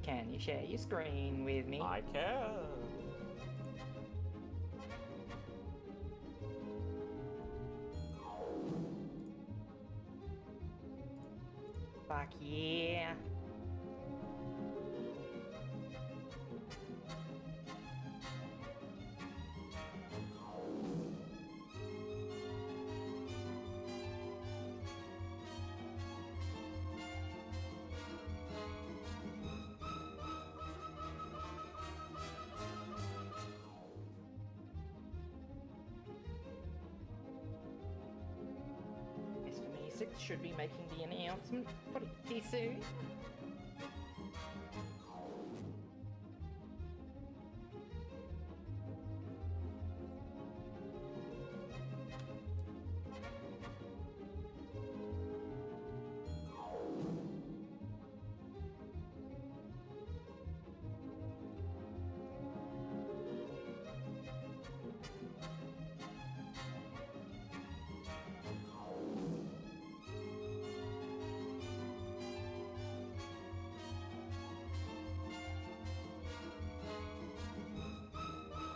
can you share your screen with me? I can. Fuck yeah. Mr. Meeseeks should be making the announcement pretty soon.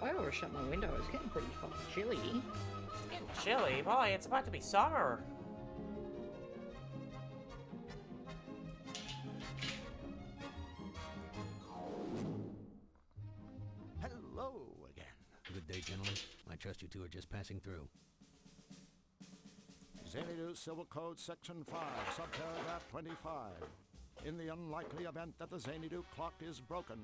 I ought to shut my window, it's getting pretty fucking chilly. It's getting chilly. Boy, it's about to be summer. Hello again. Good day, gentlemen. I trust you two are just passing through. Xanadu Civil Code Section 5, subparagraph 25. In the unlikely event that the Xanadu clock is broken,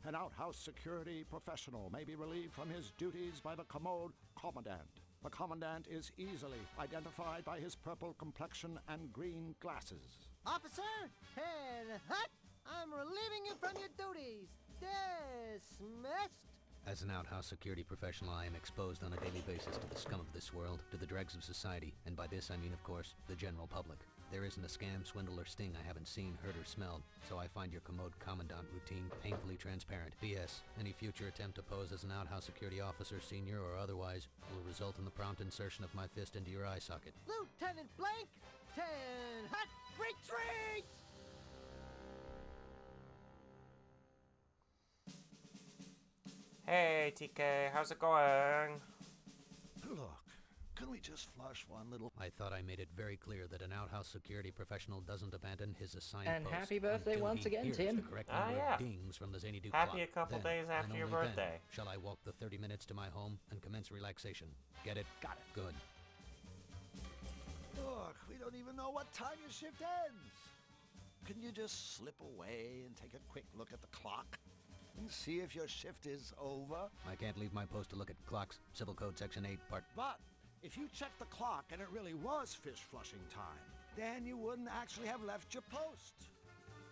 an outhouse security professional may be relieved from his duties by the commode commandant. The commandant is easily identified by his purple complexion and green glasses. Officer, head hut, I'm relieving you from your duties. Dismissed. As an outhouse security professional, I am exposed on a daily basis to the scum of this world, to the dregs of society, and by this I mean, of course, the general public. There isn't a scam, swindle, or sting I haven't seen, heard, or smelled, so I find your commode commandant routine painfully transparent. P.S. Any future attempt to pose as an outhouse security officer, senior or otherwise, will result in the prompt insertion of my fist into your eye socket. Lieutenant Blank, 10 hut, retreat! Hey, TK, how's it going? Look, can we just flush one little... I thought I made it very clear that an outhouse security professional doesn't abandon his assigned And post happy birthday until once he again, hears Tim. the correct Ah, number yeah. of dings from the Xanadu Happy clock. a couple Then, days after and your only then, birthday. shall I walk the 30 minutes to my home and commence relaxation. Get it? Got it. Good. Look, we don't even know what time your shift ends. Can you just slip away and take a quick look at the clock and see if your shift is over? I can't leave my post to look at clocks. Civil Code Section 8, Part... But if you checked the clock and it really was fish flushing time, then you wouldn't actually have left your post.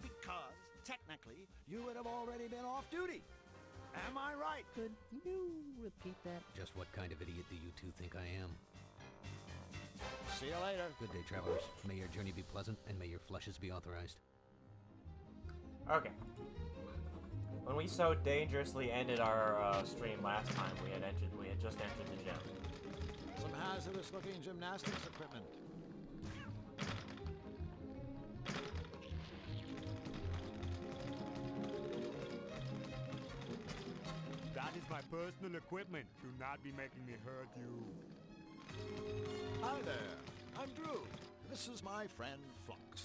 Because, technically, you would have already been off duty. Am I right? Could you repeat that? Just what kind of idiot do you two think I am? See you later. Good day, travelers. May your journey be pleasant, and may your flushes be authorized. Okay. When we so dangerously ended our stream last time, we had just entered the gym. Some hazardous-looking gymnastics equipment. That is my personal equipment. Do not be making me hurt you. Hi there. I'm Drew. This is my friend Flux.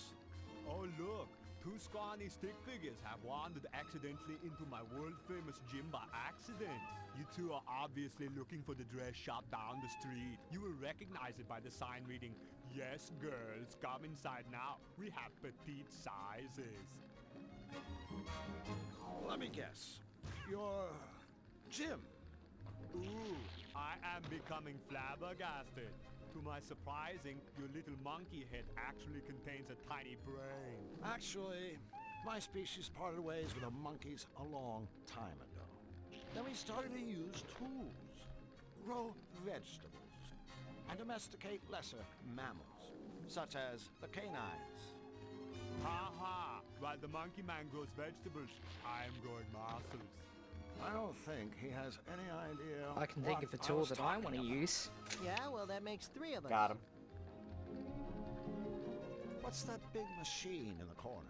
Oh look, two scrawny stick figures have wandered accidentally into my world-famous gym by accident. You two are obviously looking for the dress shop down the street. You will recognize it by the sign reading, "Yes, girls, come inside now. We have petite sizes." Let me guess. Your Jim. Ooh, I am becoming flabbergasted. To my surprising, your little monkey head actually contains a tiny brain. Actually, my species parted ways with the monkeys a long time ago. Then we started to use tools, grow vegetables, and domesticate lesser mammals, such as the canines. Ha ha! While the monkey man grows vegetables, I am growing muscles. I don't think he has any idea. I can think of a what tool was that I talking want to about. use. Yeah, well, that makes 3 of us. Got him. What's that big machine in the corner?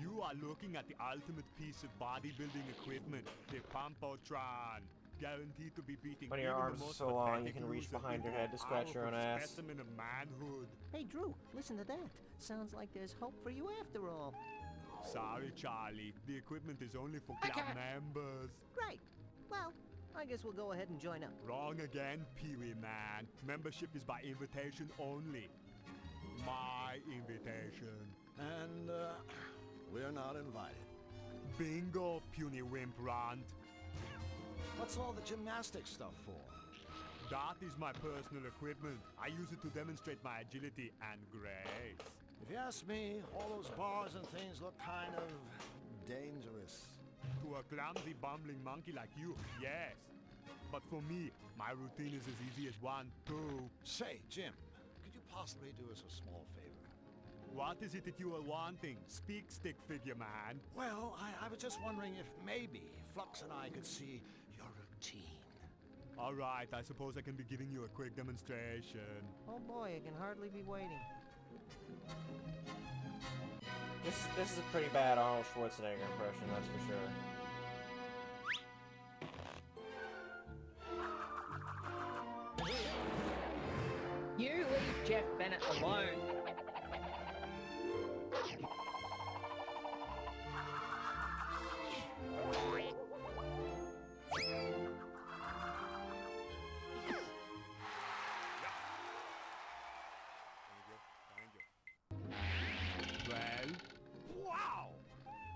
You are looking at the ultimate piece of bodybuilding equipment, the Pumpotron. Guaranteed to be beating When your even the arms are most so long, you pathetic can reach loser behind your into head to a scratch your own powerful ass. specimen of manhood. Hey, Drew, listen to that. Sounds like there's hope for you after all. Sorry, Charlie. The equipment is only for club Okay. members. Great. Well, I guess we'll go ahead and join up. Wrong again, Pee-wee man. Membership is by invitation only. My invitation. And, we're not invited. Bingo, puny wimp runt. What's all the gymnastics stuff for? That is my personal equipment. I use it to demonstrate my agility and grace. If you ask me, all those bars and things look kind of dangerous. To a clumsy, bumbling monkey like you, yes. But for me, my routine is as easy as 1, 2. Say, Jim, could you possibly do us a small favor? What is it that you are wanting? Speak, stick figure man. Well, I was just wondering if maybe Flux and I could see your routine. All right, I suppose I can be giving you a quick demonstration. Oh boy, I can hardly be waiting. This is a pretty bad Arnold Schwarzenegger impression, that's for sure. You leave Jeff Bennett alone. Well, Wow!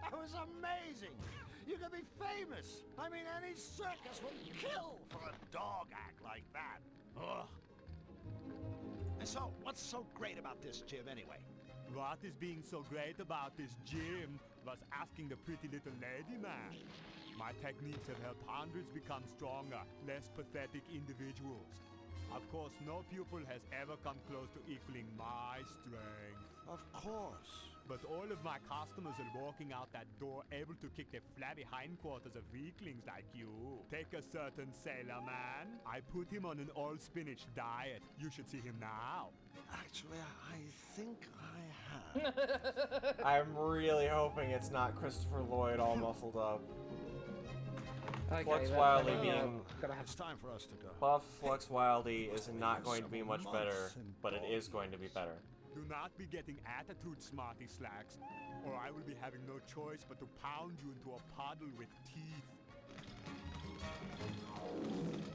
That was amazing! You could be famous! I mean, any circus would kill for a dog act like that. Ugh. And so, what's so great about this, Jim, anyway? what is being so great about this gym was asking the pretty little lady man. My techniques have helped hundreds become stronger, less pathetic individuals. Of course, no pupil has ever come close to equaling my strength. Of course. But all of my customers are walking out that door able to kick the flabby hindquarters of weaklings like you. Take a certain sailor man. I put him on an all-spinach diet. You should see him now. Actually, I think I have. I'm really hoping it's not Christopher Lloyd all muscled up. Okay, Flux that- Wildly that- being gotta have It's time for us to go. buff Flux Wildy is not going to be much better, but it is going to be better. Do not be getting attitude, smarty slacks, or I will be having no choice but to pound you into a puddle with teeth.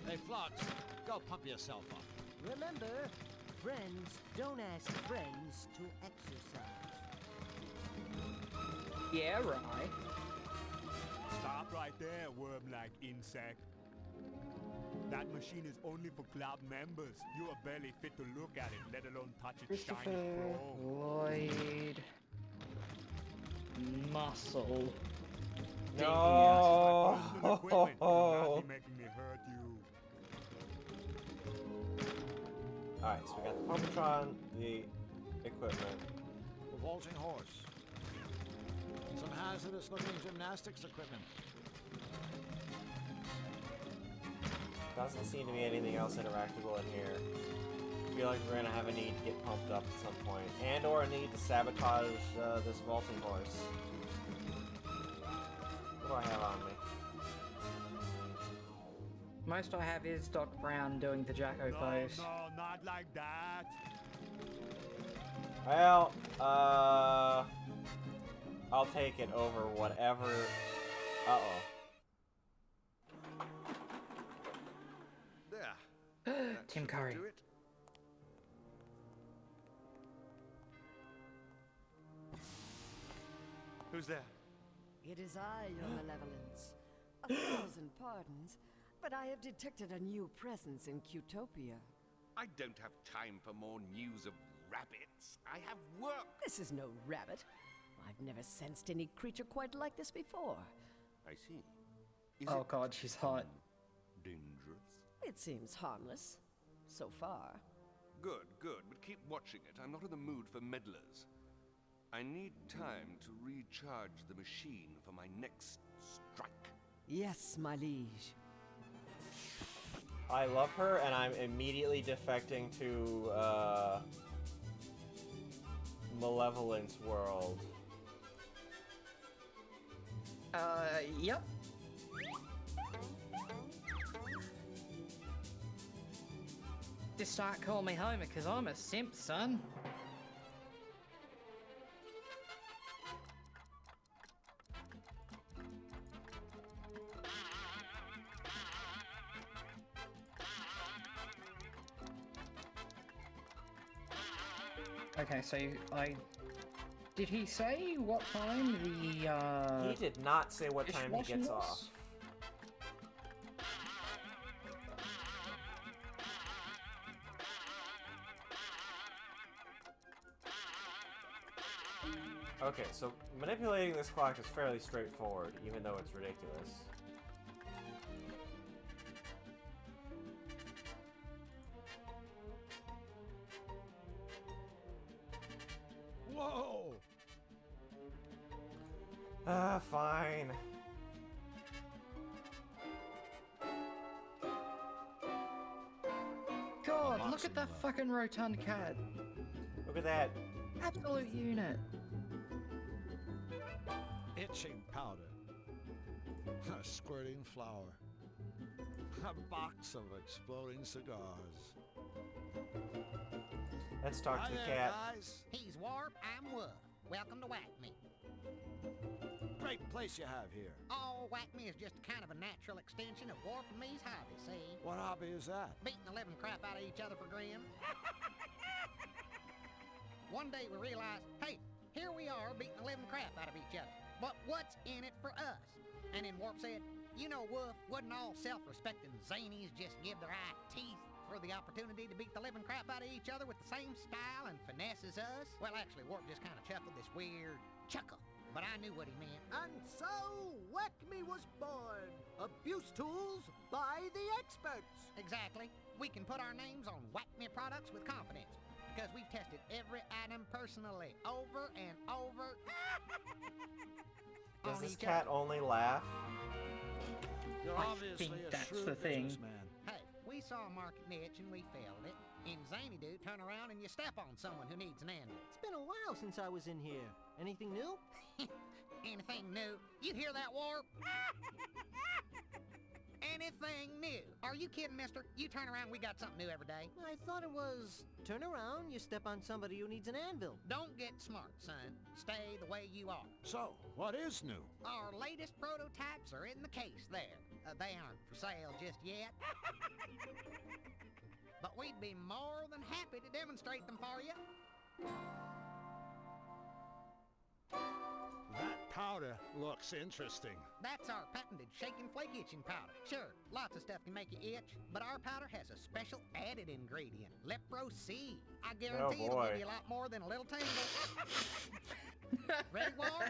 Hey, Flux, go pump yourself up. Remember, friends don't ask friends to exercise. Yeah, right. Stop right there, worm-like insect. That machine is only for club members. You are barely fit to look at it, let alone touch its shiny Christopher chrome. Lloyd muscle. No. Personal equipment will not be making me hurt you. Alright, so we got the Pumpatron, the equipment. Revolting horse. Some hazardous-looking gymnastics equipment. Doesn't seem to be anything else interactable in here. I feel like we're gonna have a need to get pumped up at some point, and or a need to sabotage this vaulting horse. What do I have on me? Most I have is Doc Brown doing the Jacko No, pose. no, not like that. Well, I'll take it over whatever. Uh-oh. There. Tim Curry. Do it. Who's there? It is I, your malevolence. 1,000 pardons, but I have detected a new presence in Qtopia. I don't have time for more news of rabbits. I have work. This is no rabbit. I've never sensed any creature quite like this before. I see. Is Oh it god, she's hot. dangerous? It seems harmless. So far. Good, good, but keep watching it. I'm not in the mood for meddlers. I need time to recharge the machine for my next strike. Yes, my liege. I love her, and I'm immediately defecting to, Malevolence World. Yep. Just start calling me Homer, because I'm a simp, son. Okay, so did he say what time the, He did not say what time he dishwashing gets was? off. Okay, so manipulating this clock is fairly straightforward, even though it's ridiculous. Whoa! Fine. God, look boxing at that glove. fucking rotund cat. Look at that. Absolute unit. Itching powder. Squirting flour. A box of exploding cigars. Let's talk to the Hi cat. there, guys. He's Warp, I'm Woof. Welcome to Whack Me. Great place you have here. Oh, Whack Me is just kind of a natural extension of Warp and me's hobby, see? What hobby is that? Beating the living crap out of each other for grin. One day we realized, hey, here we are beating the living crap out of each other. But what's in it for us? And then Warp said, you know, Woof, wouldn't all self-respecting zanies just give their eye teeth for the opportunity to beat the living crap out of each other with the same style and finesse as us? Well, actually, Warp just kind of chuckled this weird chuckle. But I knew what he meant. And so, Whack Me was born. Abuse tools by the experts. Exactly. We can put our names on Whack Me products with confidence. Because we've tested every item personally, over and over. Does on this each cat other. only laugh? You're I obviously think a that's shrewd the thing. businessman. Hey, we saw a market niche and we filled it. In Zany Do, turn around and you step on someone who needs an anvil. It's been a while since I was in here. Anything new? Anything new? You hear that, Warp? Anything new? Are you kidding, mister? You turn around, we got something new every day. I thought it was turn around, you step on somebody who needs an anvil. Don't get smart, son. Stay the way you are. So, what is new? Our latest prototypes are in the case there. They aren't for sale just yet. But we'd be more than happy to demonstrate them for you. That powder looks interesting. That's our patented shake and flake itching powder. Sure, lots of stuff can make you itch, but our powder has a special added ingredient, Lepro C. I guarantee it'll boy. give you a lot more than a little tingle. Ready, Walt?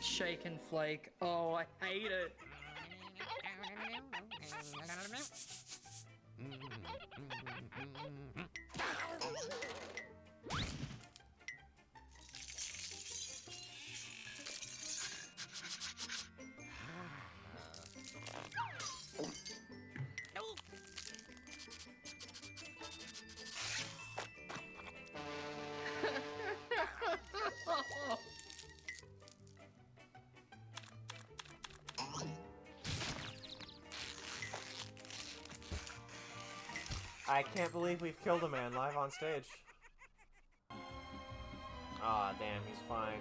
Shake and flake. Oh, I hate it. I can't believe we've killed a man live on stage. Aw, damn, he's fine.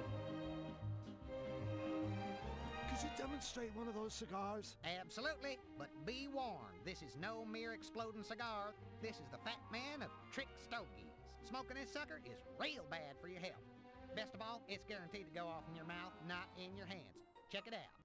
Could you demonstrate one of those cigars? Absolutely, but be warned, this is no mere exploding cigar. This is the Fat Man of Trick Stogies. Smoking this sucker is real bad for your health. Best of all, it's guaranteed to go off in your mouth, not in your hands. Check it out.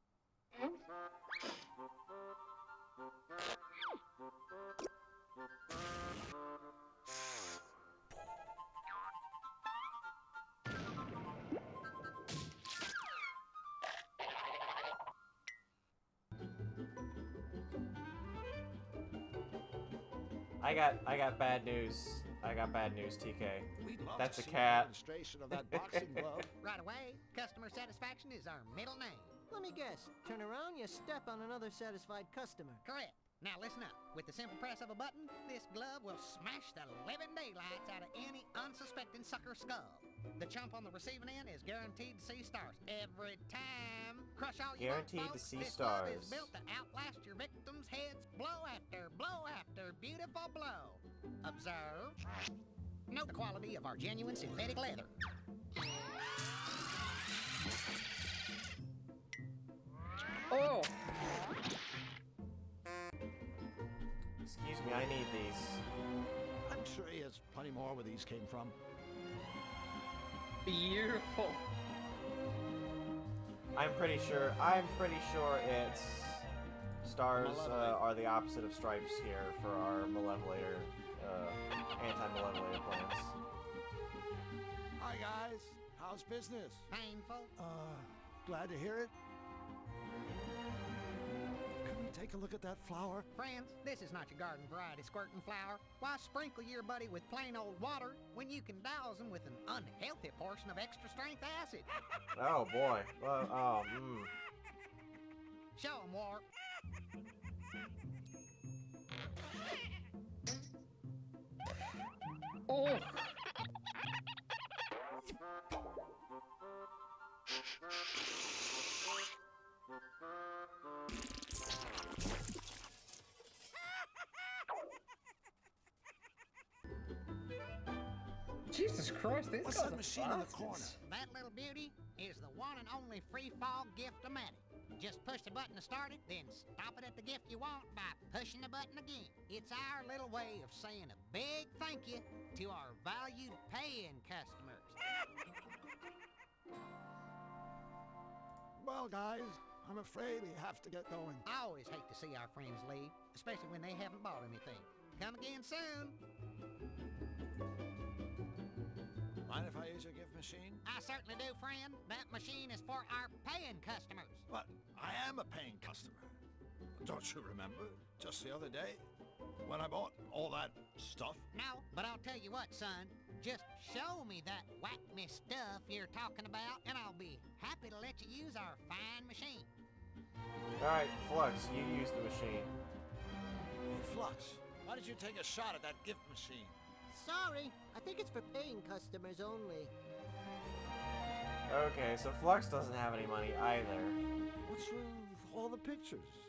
I got bad news. I got bad news, TK. We'd love That's to a see cat. demonstration of that boxing glove. Right away, customer satisfaction is our middle name. Let me guess. Turn around, you step on another satisfied customer. Correct. Now listen up. With the simple press of a button, this glove will smash the living daylights out of any unsuspecting sucker skull. The chump on the receiving end is guaranteed to see stars every time. Crush all you Guaranteed want, to folks. see This love is stars. built to outlast your victims' heads. Blow after beautiful blow. Observe. Note the quality of our genuine synthetic leather. Oh! Excuse me, I need these. I'm sure he has plenty more where these came from. Beautiful. I'm pretty sure it's stars are the opposite of stripes here for our malevolator, anti-malevolator plans. Hi guys, how's business? Painful. Glad to hear it. Can we take a look at that flower? Friends, this is not your garden variety squirting flower. Why sprinkle your buddy with plain old water when you can douse him with an unhealthy portion of extra strength acid? Oh boy. Well, Show 'em, Warp. Oh! Jesus Christ, this What's guy's that a machine in the bastard. corner? That little beauty is the one and only free fall gift-o-matic. Just push the button to start it, then stop it at the gift you want by pushing the button again. It's our little way of saying a big thank you to our valued paying customers. Well, guys, I'm afraid we have to get going. I always hate to see our friends leave, especially when they haven't bought anything. Come again soon. Mind if I use your gift machine? I certainly do, friend. That machine is for our paying customers. But I am a paying customer. Don't you remember? Just the other day, when I bought all that stuff. No, but I'll tell you what, son. Just show me that whack-me stuff you're talking about, and I'll be happy to let you use our fine machine. alright, Flux, you use the machine. Hey, Flux, why did you take a shot at that gift machine? Sorry, I think it's for paying customers only. Okay, so Flux doesn't have any money either. What's with all the pictures?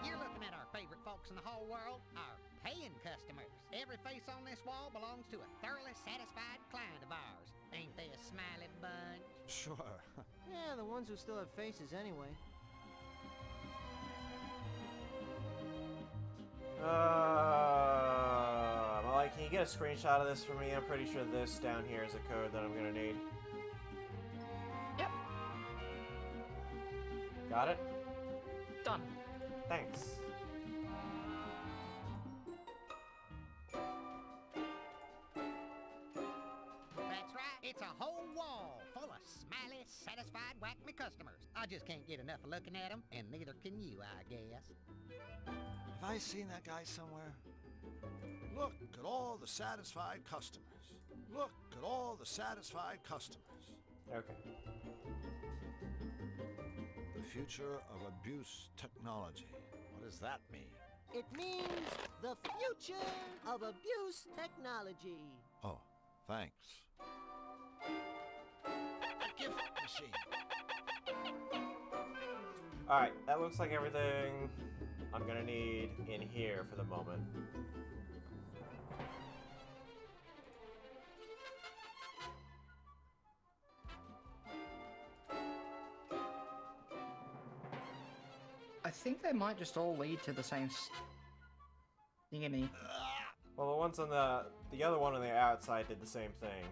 You're looking at our favorite folks in the whole world, our paying customers. Every face on this wall belongs to a thoroughly satisfied client of ours. Ain't they a smiley bunch? Sure. Yeah, the ones who still have faces anyway. Molly, can you get a screenshot of this for me? I'm pretty sure this down here is a code that I'm gonna need. Yep. Got it? Done. Thanks. That's right. It's a whole wall full of smiley, satisfied whack-me customers. I just can't get enough of looking at them, and neither can you, I guess. Have I seen that guy somewhere? Look at all the satisfied customers. Look at all the satisfied customers. Okay. The future of abuse technology. What does that mean? It means the future of abuse technology. Oh, thanks. A gift machine. Alright, that looks like everything I'm gonna need in here for the moment. I think they might just all lead to the same thingy. Well, the ones on the other one on the outside did the same thing.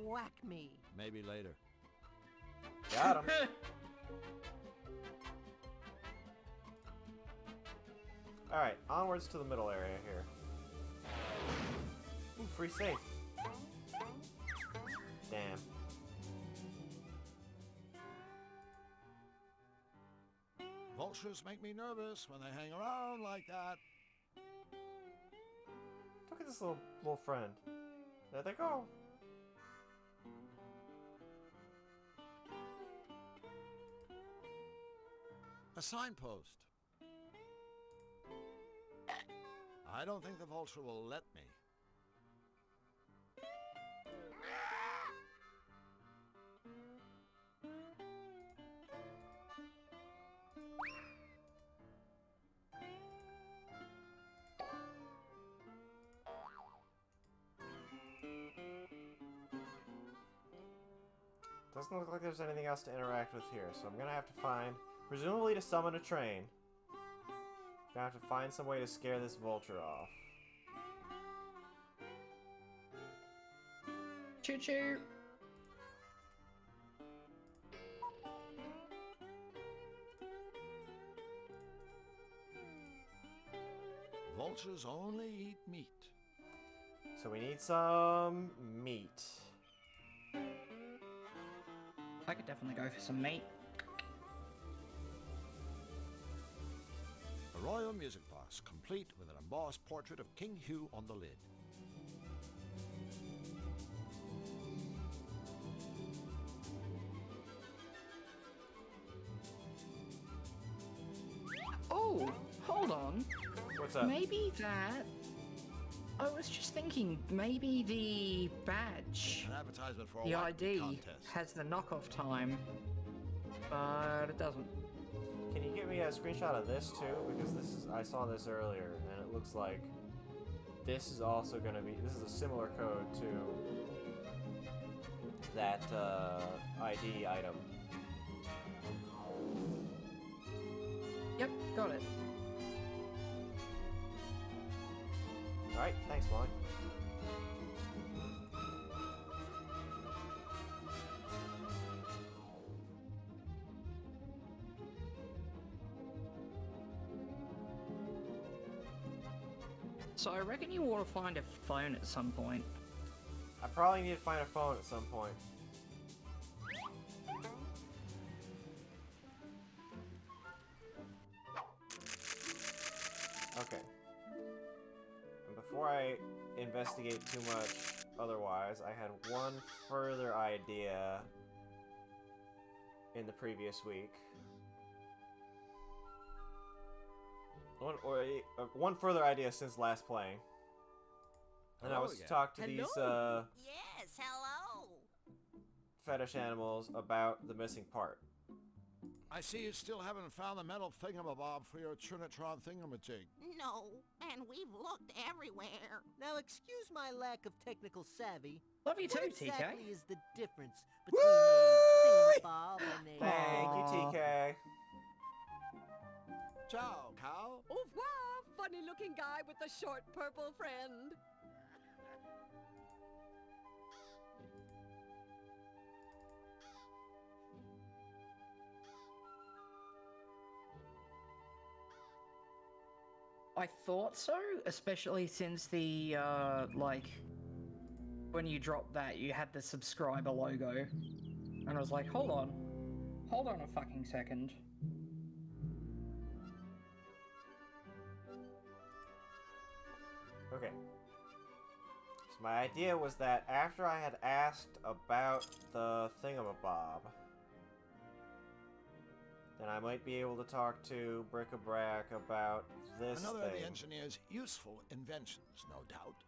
Whack me. Maybe later. Got him. Alright, onwards to the middle area here. Ooh, free safe. Damn. Vultures make me nervous when they hang around like that. Look at this little friend. There they go. A signpost. I don't think the vulture will let me. Doesn't look like there's anything else to interact with here, so I'm gonna have to find, presumably to summon a train. Gonna have to find some way to scare this vulture off. Choo choo. Vultures only eat meat. So we need some meat. I could definitely go for some meat. The Royal Music Box, complete with an embossed portrait of King Hugh on the lid. Oh, hold on. What's up? Maybe that... I was just thinking, maybe the badge, An advertisement for a the Latin ID, contest. has the knockoff time, but it doesn't. Can you get me a screenshot of this too? Because this is, I saw this earlier, and it looks like this is also gonna be, this is a similar code to that ID item. Yep, got it. Alright, thanks, Molly. So I reckon you ought to find a phone at some point. I probably need to find a phone at some point. Okay. And before I investigate too much otherwise, I had one further idea in the previous week. One further idea since last playing. And I was to talk to these Yes, hello. fetish animals about the missing part. I see you still haven't found the metal thingamabob for your Trinitron thingamajig. No, and we've looked everywhere. Now, excuse my lack of technical savvy. Love you too, What TK. exactly is the difference between a thingamabob and a... Thank you, Aw. TK. Ciao, cow. Au revoir, funny-looking guy with the short purple friend. I thought so, especially since the, like, when you dropped that, you had the subscriber logo. And I was like, hold on a fucking second. Okay. So my idea was that after I had asked about the thingamabob, then I might be able to talk to Bric-a-Brac about this Another of thing. the engineer's useful inventions, no doubt.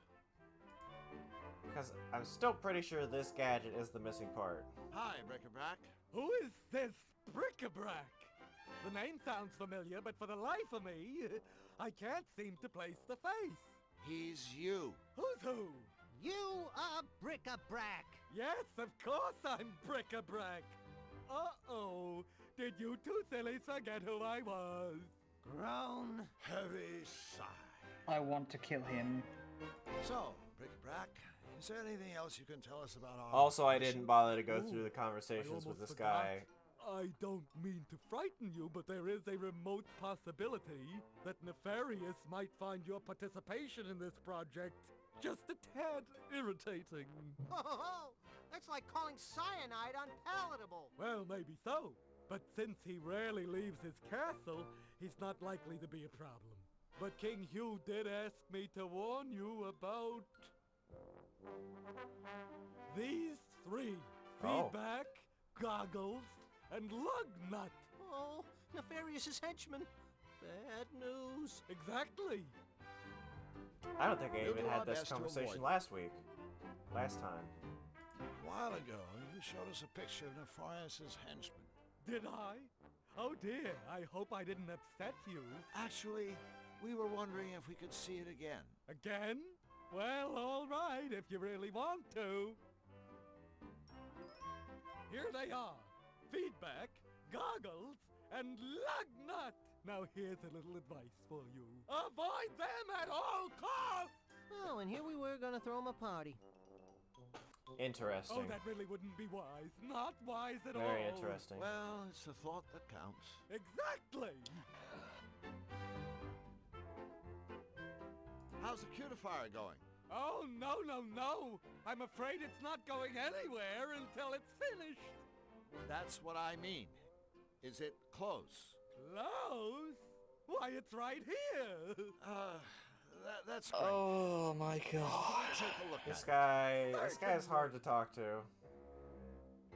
Because I'm still pretty sure this gadget is the missing part. Hi, Bric-a-Brac. Who is this Bric-a-Brac? The name sounds familiar, but for the life of me, I can't seem to place the face. He's you. Who's who? You are Bric-a-Brac. Yes, of course I'm Bric-a-Brac. Uh-oh. Did you two sillies forget who I was? Grown. Heavy sigh. I want to kill him. So, Bric-a-Brac, is there anything else you can tell us about our... Also, I didn't bother to go Ooh, through the I conversations with almost this forgot. guy. I don't mean to frighten you, but there is a remote possibility that Nefarious might find your participation in this project just a tad irritating. Oh, that's like calling cyanide unpalatable. Well, maybe so. But since he rarely leaves his castle, he's not likely to be a problem. But King Hugh did ask me to warn you about... these three. Oh. Feedback, Goggles, and Lugnut. Oh, Nefarious's henchman. Bad news. Exactly. I don't think I We'll even do our had this best to conversation avoid last time. A while ago, you showed us a picture of Nefarious' henchman. Did I? Oh dear, I hope I didn't upset you. Actually, we were wondering if we could see it again. Again? Well, all right, if you really want to. here they are. Feedback, goggles, and Lugnut. Now here's a little advice for you. Avoid them at all costs! Oh, and here we were gonna throw him a party. Interesting. Oh, that really wouldn't be wise. Not wise at all. Very interesting. Well, it's the thought that counts. Exactly. How's the cutifier going? Oh, no. I'm afraid it's not going anywhere until it's finished. That's what I mean. Is it close? Close? Why, it's right here. That's great. Oh my god. Take a look This at guy is hard to talk to. it.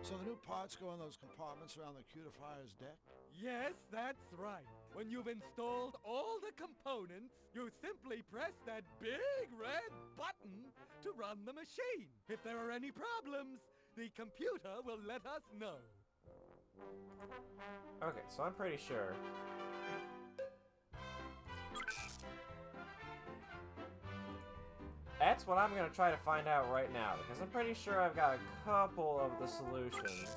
So the new parts go in those compartments around the cutifier's deck? Yes, that's right. When you've installed all the components, you simply press that big red button to run the machine. If there are any problems, the computer will let us know. Okay, so I'm pretty sure. That's what I'm gonna try to find out right now, because I'm pretty sure I've got a couple of the solutions.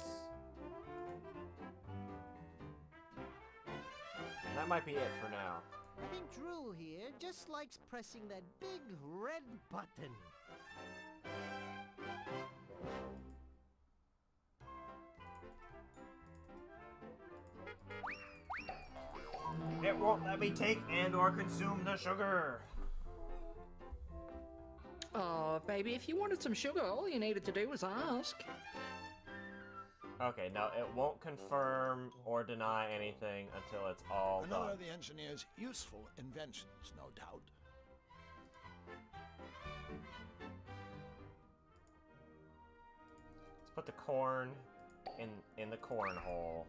And that might be it for now. I think Drew here just likes pressing that big red button. It won't let me take and or consume the sugar. Oh, baby, if you wanted some sugar, all you needed to do was ask. Okay, now it won't confirm or deny anything until it's all Another done. of the engineer's useful inventions, no doubt. Let's put the corn in the corn hole.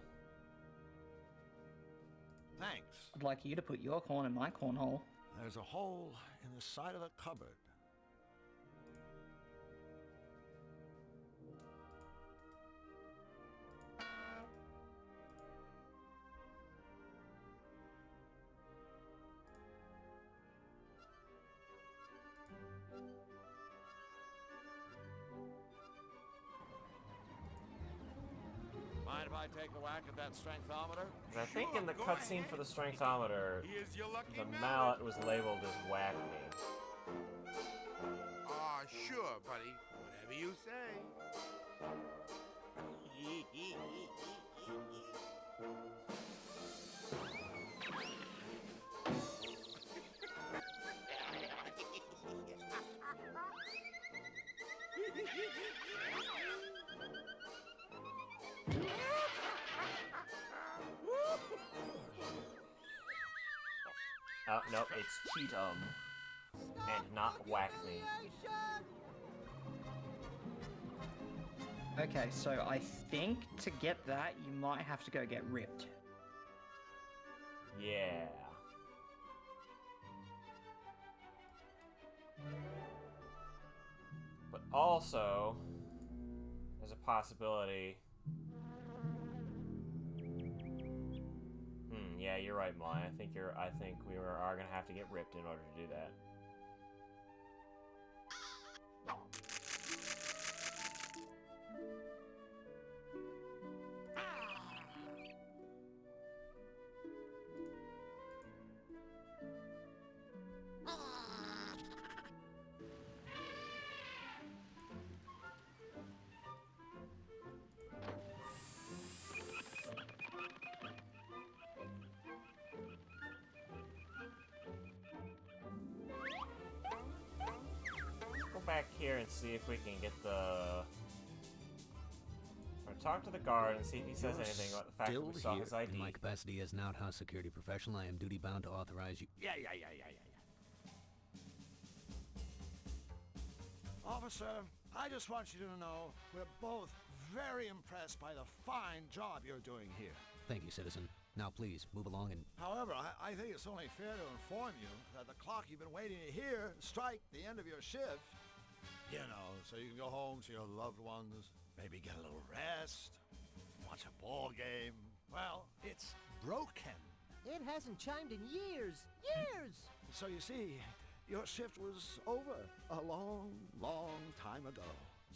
Thanks. I'd like you to put your corn in my cornhole. There's a hole in the side of the cupboard. Mind if I take a whack at that strengthometer? 'Cause I think in the cutscene for the strengthometer, Here's your lucky the mallet. mallet was labeled as whack me. Ah, sure, buddy. Whatever you say. Oh, no, it's Cheatum. And not whack me. Okay, so I think to get that, you might have to go get ripped. Yeah. But also, there's a possibility. Yeah, you're right, Mai. I think we are gonna have to get ripped in order to do that. Back here and see if we can get the... Or talk to the guard and see if he says anything about the fact that we saw his ID. In my capacity as an outhouse security professional, I am duty-bound to authorize you... Yeah. Officer, I just want you to know we're both very impressed by the fine job you're doing here. Thank you, citizen. Now please, move along and... However, I think it's only fair to inform you that the clock you've been waiting to hear strike the end of your shift. You know, so you can go home to your loved ones, maybe get a little rest, watch a ball game. Well, it's broken. It hasn't chimed in years. Years! So you see, your shift was over a long, long time ago.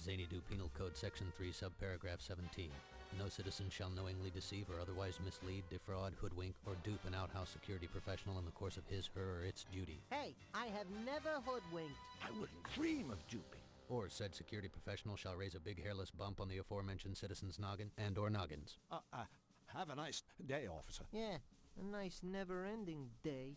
Xanadu Penal Code Section 3, subparagraph 17. No citizen shall knowingly deceive or otherwise mislead, defraud, hoodwink, or dupe an outhouse security professional in the course of his, her, or its duty. Hey, I have never hoodwinked. I wouldn't dream of duping. Or said security professional shall raise a big hairless bump on the aforementioned citizen's noggin and or noggins. Have a nice day, officer. Yeah, a nice never-ending day.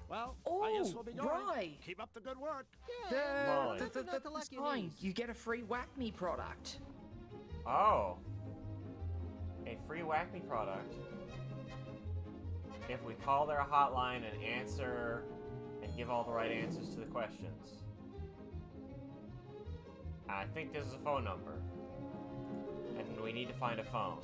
Well, I Oh, guess we'll be going. right. Keep up the good work. Molly. That's fine. You get a free Whack Me product. Oh. A free Whack Me product. If we call their hotline and answer and give all the right answers to the questions. I think this is a phone number. And we need to find a phone.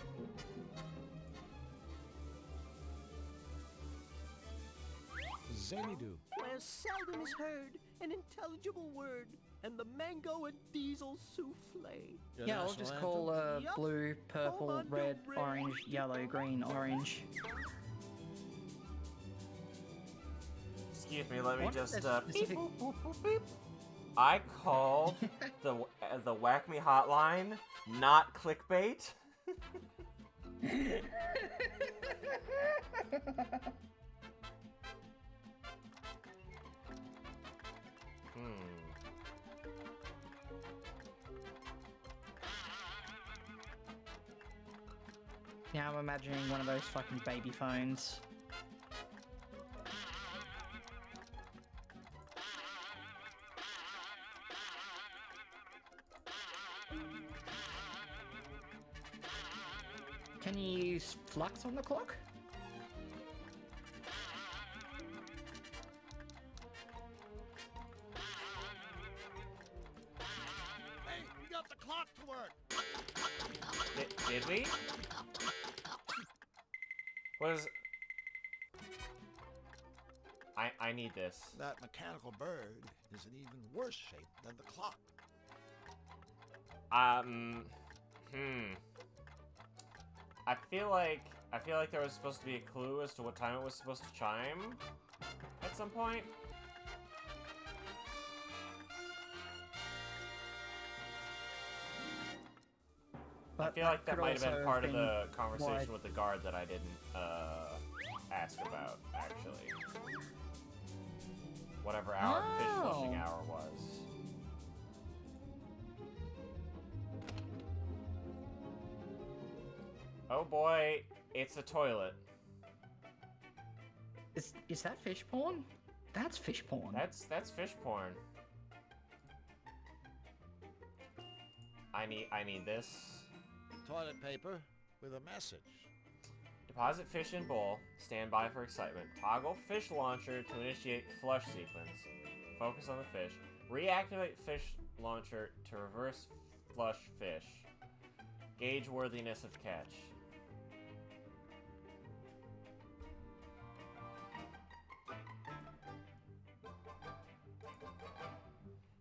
Xanadu. Where seldom is heard an intelligible word, and the mango and diesel souffle. Yeah, I'll just call Yup. blue, purple, Hold on, red, red. orange, yellow, green, orange. Excuse me, let me What just is that beep, specific- boop, boop, boop, beep. I called the Whack Me hotline, not clickbait. Yeah, I'm imagining one of those fucking baby phones. Can you use flux on the clock? Hey, we got the clock to work. Did we? What is... I need this. That mechanical bird is in even worse shape than the clock. I feel like there was supposed to be a clue as to what time it was supposed to chime at some point. I But feel like that could might have been also part of been the conversation wide. with the guard that I didn't ask about, actually. Whatever hour fish flushing Oh. hour was. Oh boy, it's a toilet. Is that fish porn? That's fish porn. That's fish porn. I need this. Toilet paper with a message. Deposit fish in bowl. Stand by for excitement. Toggle fish launcher to initiate flush sequence. Focus on the fish. Reactivate fish launcher to reverse flush fish. Gauge worthiness of catch.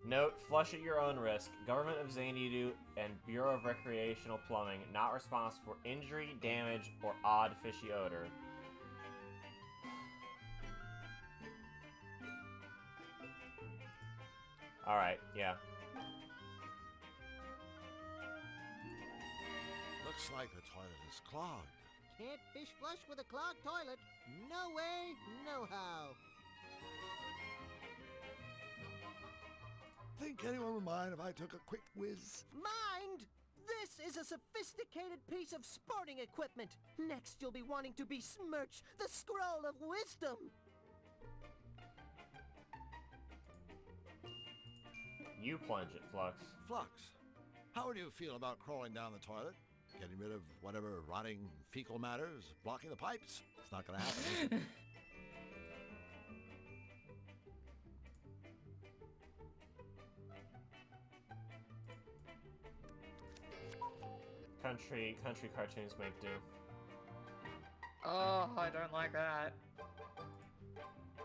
Note, flush at your own risk. Government of Xanadu and Bureau of Recreational Plumbing not responsible for injury, damage, or odd fishy odor. Alright, yeah. Looks like the toilet is clogged. Can't fish flush with a clogged toilet. No way, no how. Think anyone would mind if I took a quick whiz? Mind! This is a sophisticated piece of sporting equipment. Next, you'll be wanting to besmirch the scroll of wisdom. You plunge it, Flux. Flux, how would you feel about crawling down the toilet? Getting rid of whatever rotting fecal matter is blocking the pipes? It's not gonna happen, is it? Country cartoons make do. Oh, I don't like that.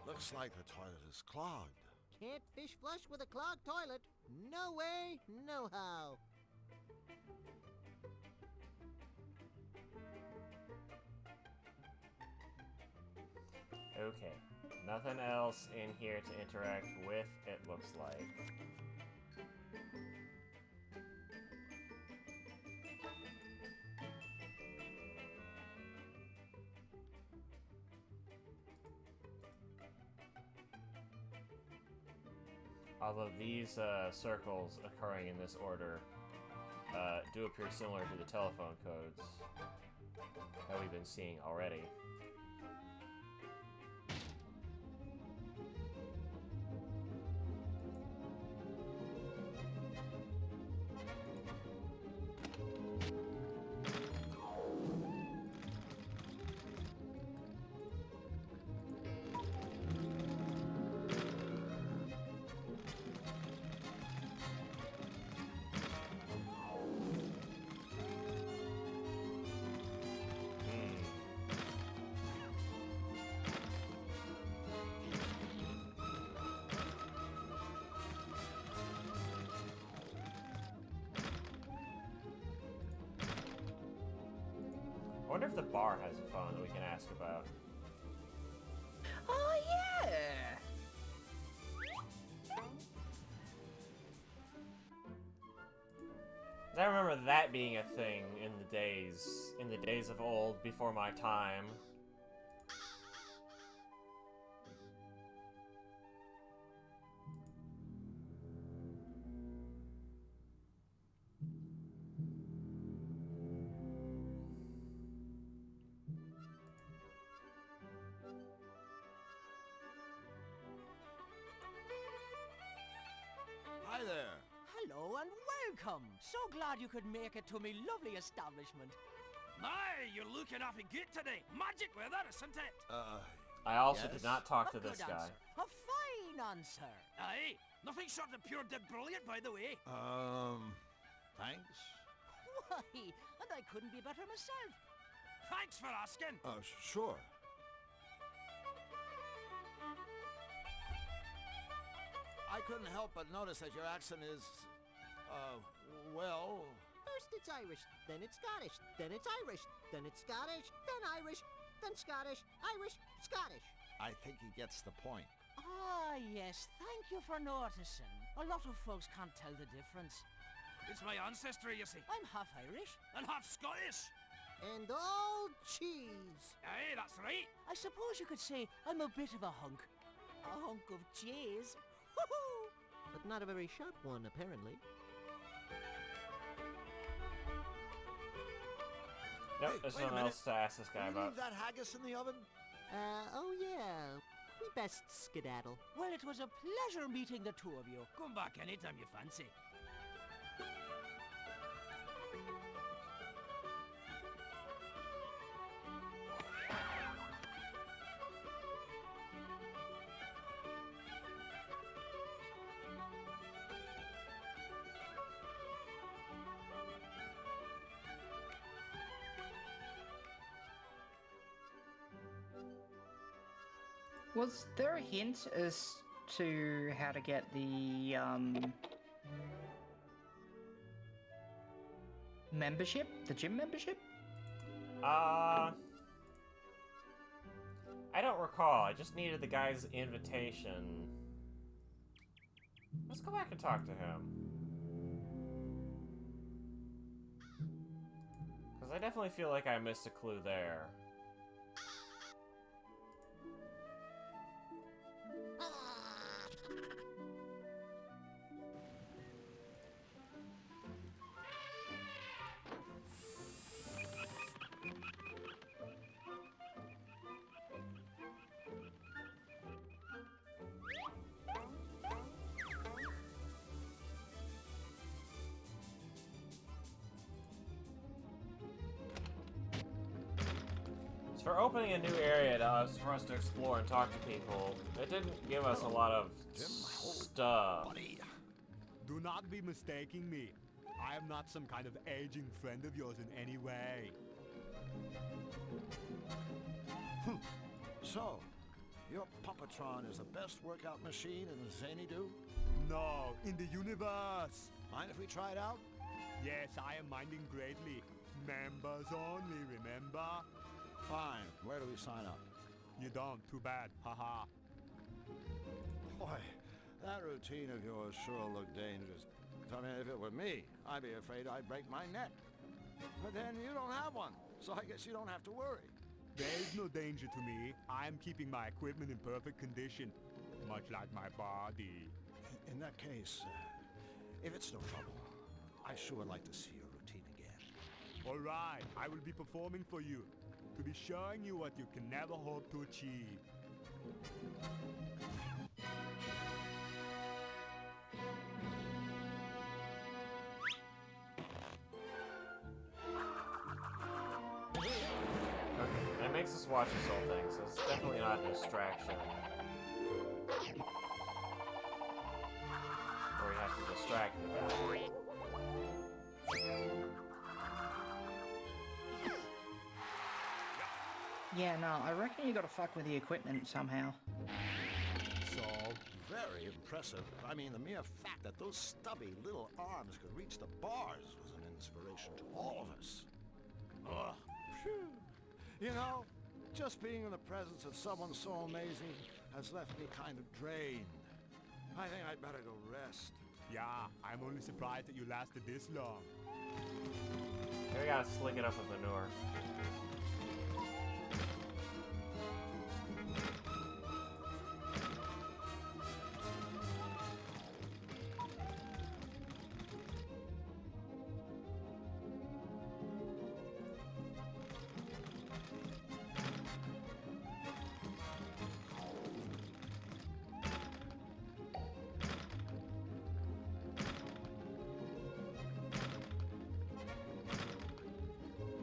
Looks like the toilet is clogged. Can't fish flush with a clogged toilet. No way, no how. Okay. Nothing else in here to interact with, it looks like. Although these circles occurring in this order do appear similar to the telephone codes that we've been seeing already. I wonder if the bar has a phone that we can ask about. Oh yeah. 'Cause I remember that being a thing in the days of old, before my time. Hi there. Hello and welcome. So glad you could make it to me lovely establishment. My, you're looking awfully good today. Magic weather, isn't it? I also Yes? did not talk to A this good guy. answer. A fine answer. Aye, nothing short of pure dead brilliant, by the way. Thanks. Why, and I couldn't be better myself. Thanks for asking. Sure. I couldn't help but notice that your accent is, well... First it's Irish, then it's Scottish, then it's Irish, then it's Scottish, then Irish, then Scottish, Irish, Scottish. I think he gets the point. Ah, yes, thank you for noticing. A lot of folks can't tell the difference. It's my ancestry, you see. I'm half Irish. And half Scottish. And all cheese. Aye, that's right. I suppose you could say I'm a bit of a hunk. A hunk of cheese. Woohoo! But not a very sharp one, apparently. Nope, Hey, there's wait a something else to ask this guy Can you about. leave that haggis in the oven? Oh yeah. We best skedaddle. Well, it was a pleasure meeting the two of you. Come back anytime you fancy. Was there a hint as to how to get the membership, the gym membership? I don't recall. I just needed the guy's invitation. Let's go back and talk to him. Because I definitely feel like I missed a clue there. For opening a new area for us to explore and talk to people, it didn't give us a lot of stuff. Do not be mistaking me. I am not some kind of aging friend of yours in any way. So, your Puppetron is the best workout machine in Xanadu? No, in the universe. Mind if we try it out? Yes, I am minding greatly. Members only, remember? Fine. Where do we sign up? You don't, too bad, haha. Boy, that routine of yours sure looked dangerous. I mean, if it were me, I'd be afraid I'd break my neck. But then you don't have one, so I guess you don't have to worry. There is no danger to me. I am keeping my equipment in perfect condition, much like my body. In that case, if it's no trouble, I sure would like to see your routine again. All right, I will be performing for you, to be showing you what you can never hope to achieve. Okay, and it makes us watch this whole thing, so it's definitely not a distraction. Or we have to distract the guy. Yeah, no, I reckon you gotta fuck with the equipment somehow. So, very impressive. I mean, the mere fact that those stubby little arms could reach the bars was an inspiration to all of us. Ugh. Phew. You know, just being in the presence of someone so amazing has left me kind of drained. I think I'd better go rest. Yeah, I'm only surprised that you lasted this long. We gotta slick it up with manure.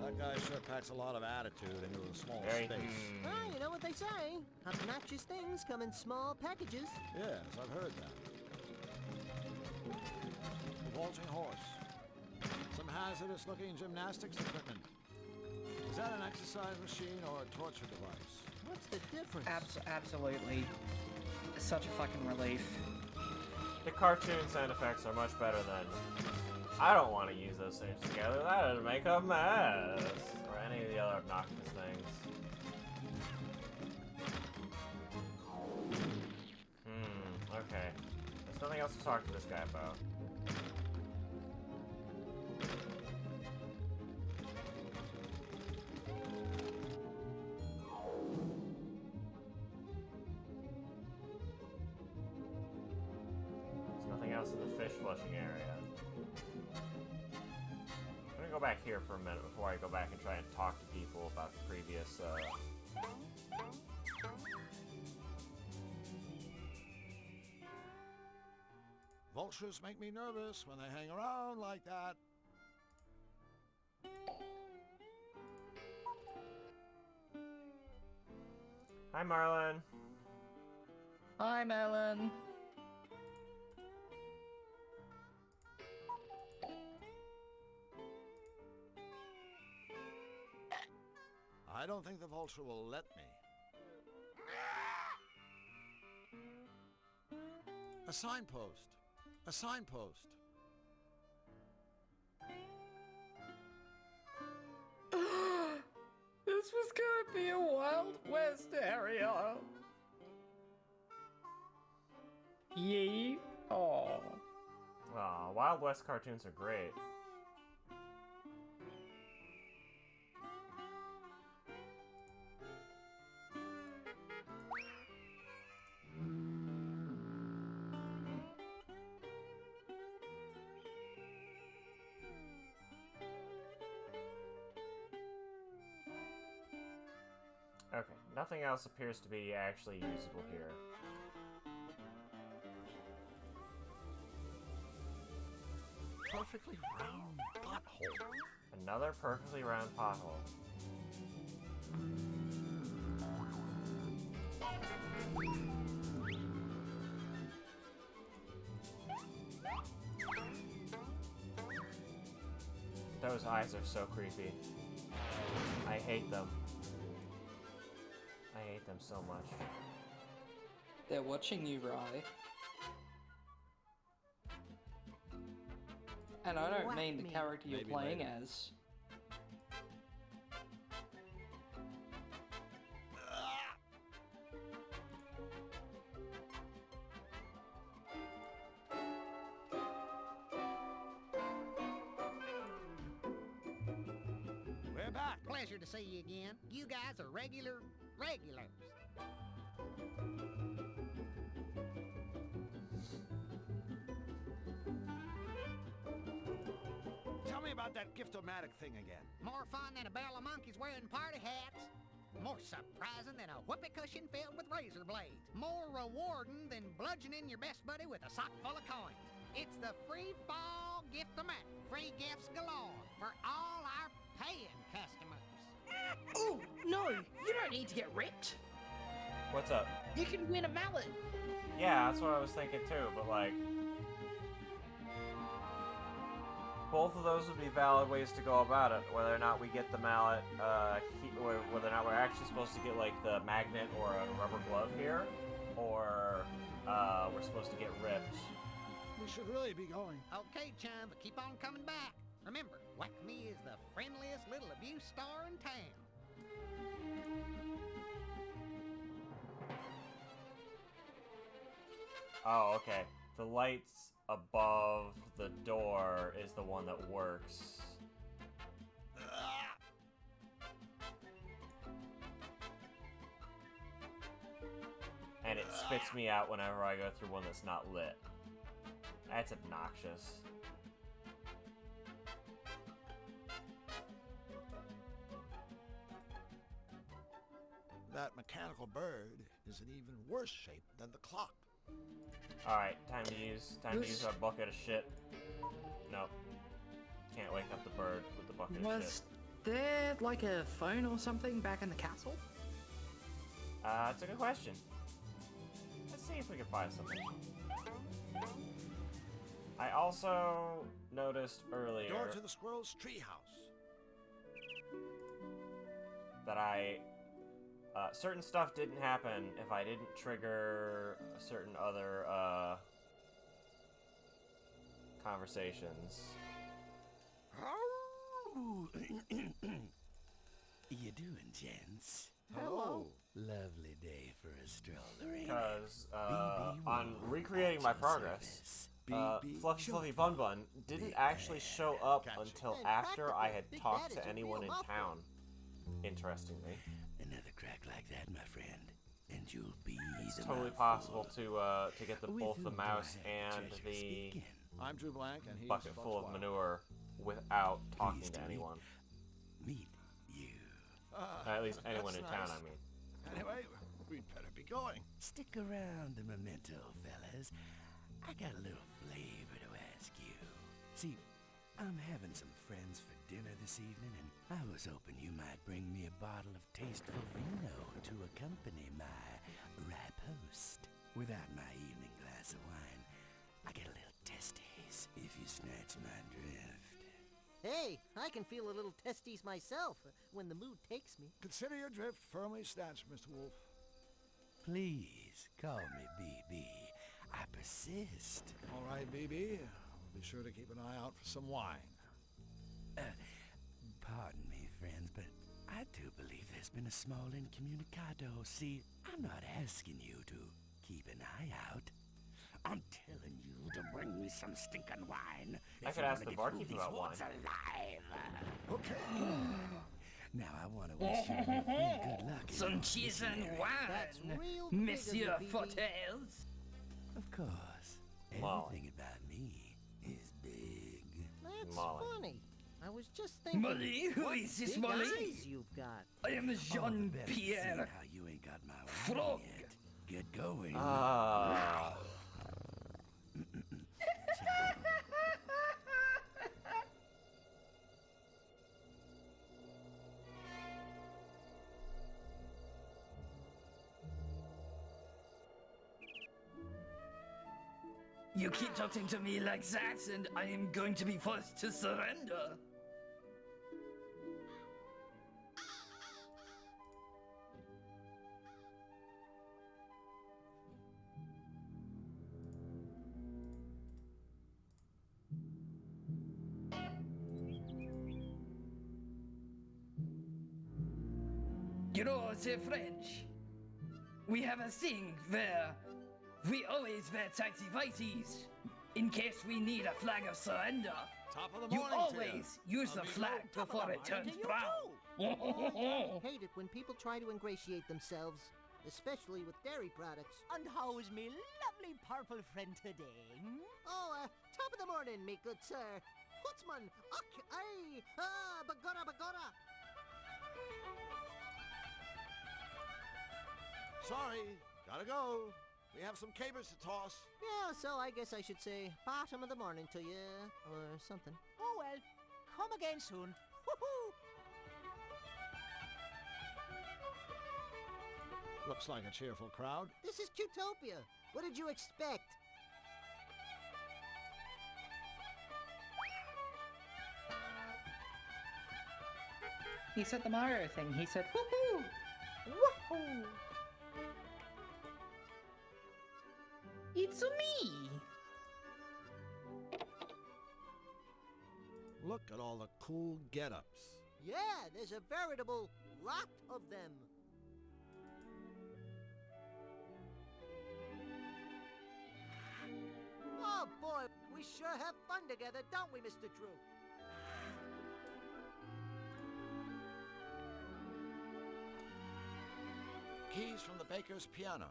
That guy sure packs a lot of attitude into a small Very- space. Well, you know what they say. Obnoxious things come in small packages. Yes, I've heard that. The vaulting horse. Some hazardous-looking gymnastics equipment. Is that an exercise machine or a torture device? What's the difference? Absolutely. It's such a fucking relief. The cartoon sound effects are much better than... I don't want to use those things together. That would make a mess. Or any of the other obnoxious things. Okay. There's nothing else to talk to this guy about. There's nothing else in the fish flushing area. I'm gonna go back here for a minute before I go back and try and talk to people about the previous, Vultures make me nervous when they hang around like that. Hi, Marlon. Hi, Melon. I don't think the vulture will let me. A signpost. A signpost. This was gonna be a Wild West area. Yee. Oh. Aw, Wild West cartoons are great. Okay, nothing else appears to be actually usable here. Perfectly round pothole. Another perfectly round pothole. Those eyes are so creepy. I hate them. I hate them so much. They're watching you, Rye. And I don't Whack mean the me. character you're Maybe playing later. as. We're back. Pleasure to see you again. You guys are regulars. about that gift-o-matic thing again? More fun than a barrel of monkeys wearing party hats. More surprising than a whoopee cushion filled with razor blades. More rewarding than bludgeoning your best buddy with a sock full of coins. It's the free fall gift-o-matic. Free gifts galore for all our paying customers. Oh, no, you don't need to get ripped. What's up? You can win a mallet. Yeah, that's what I was thinking too, but like... both of those would be valid ways to go about it. Whether or not we get the mallet, whether or not we're actually supposed to get like the magnet or a rubber glove here, or we're supposed to get ripped. We should really be going. Okay, chum, but keep on coming back. Remember, Whack Me is the friendliest little abuse star in town. Oh, okay. The lights above the door is the one that works. And it spits me out whenever I go through one that's not lit. That's obnoxious. That mechanical bird is in even worse shape than the clock. Alright, time to use our bucket of shit. Nope. Can't wake up the bird with the bucket of shit. Was there like a phone or something back in the castle? It's a good question. Let's see if we can find something. I also noticed earlier Door to the squirrel's treehouse. that certain stuff didn't happen if I didn't trigger certain other conversations. You doing, gents? Hello. Lovely day for a stroller, ain't it? Because BB on will recreating at my your progress, service. Fluffy sure. Fluffy Bun Bun didn't actually show up until And after I had practically, Big talked Daddy's to a anyone real in muffler. town. Interestingly, Another crack like that, my friend, and you'll be it's the totally mouthful. possible to get With both the whom do mouse I have and pleasure the speaking? I'm Drew Blank, and he's bucket Bugs full of Wild. manure without talking Pleased to to meet- anyone. Meet you. At least anyone that's in town, nice. I mean. Anyway, we'd better be going. Stick around a memento, fellas. I got a little flavor to ask you. See, I'm having some friends for dinner this evening, and I was hoping you might bring me a bottle of tasteful vino to accompany my riposte. Without my evening glass of wine, I get a little testes, if you snatch my drift. Hey, I can feel a little testes myself when the mood takes me. Consider your drift firmly snatched, Mr. Wolf. Please, call me BB. I persist. All right, BB. We'll be sure to keep an eye out for some wine. Pardon me, friends, but I do believe there's been a small incommunicado. See, I'm not asking you to keep an eye out. I'm telling you to bring me some stinking wine. I if could you ask wanna the get barkeep through about these wine. woods alive. Okay. Now I want to wish you real good luck. in Some your cheese and missionary. That's wine, real big of you, Monsieur BB. Fortels. Of course, Molly. everything about me is big. That's Molly. funny. I was just thinking. Molly? Who what is this big Molly? eyes you've got. I am All the Jean better seeing Pierre. how you ain't got my wine Frog. yet. Get going. Ah. You keep talking to me like that, and I am going to be forced to surrender. You know, the French, we have a thing where we always wear tighty whities in case we need a flag of surrender. Top of the You morning always use the flag before it turns brown. I hate it when people try to ingratiate themselves, especially with dairy products. And how is me lovely purple friend today? Oh, top of the morning, me good sir. Hutzman! Okay! Bagora, bagora! Sorry, gotta go. We have some capers to toss. Yeah, so I guess I should say bottom of the morning to you, or something. Oh well, come again soon. Woohoo! Looks like a cheerful crowd. This is Cutopia. What did you expect? He said the Mario thing. He said, woohoo! Woohoo! It's me! Look at all the cool get-ups. Yeah, there's a veritable lot of them. Oh boy, we sure have fun together, don't we, Mr. Drew? Keys from the baker's piano.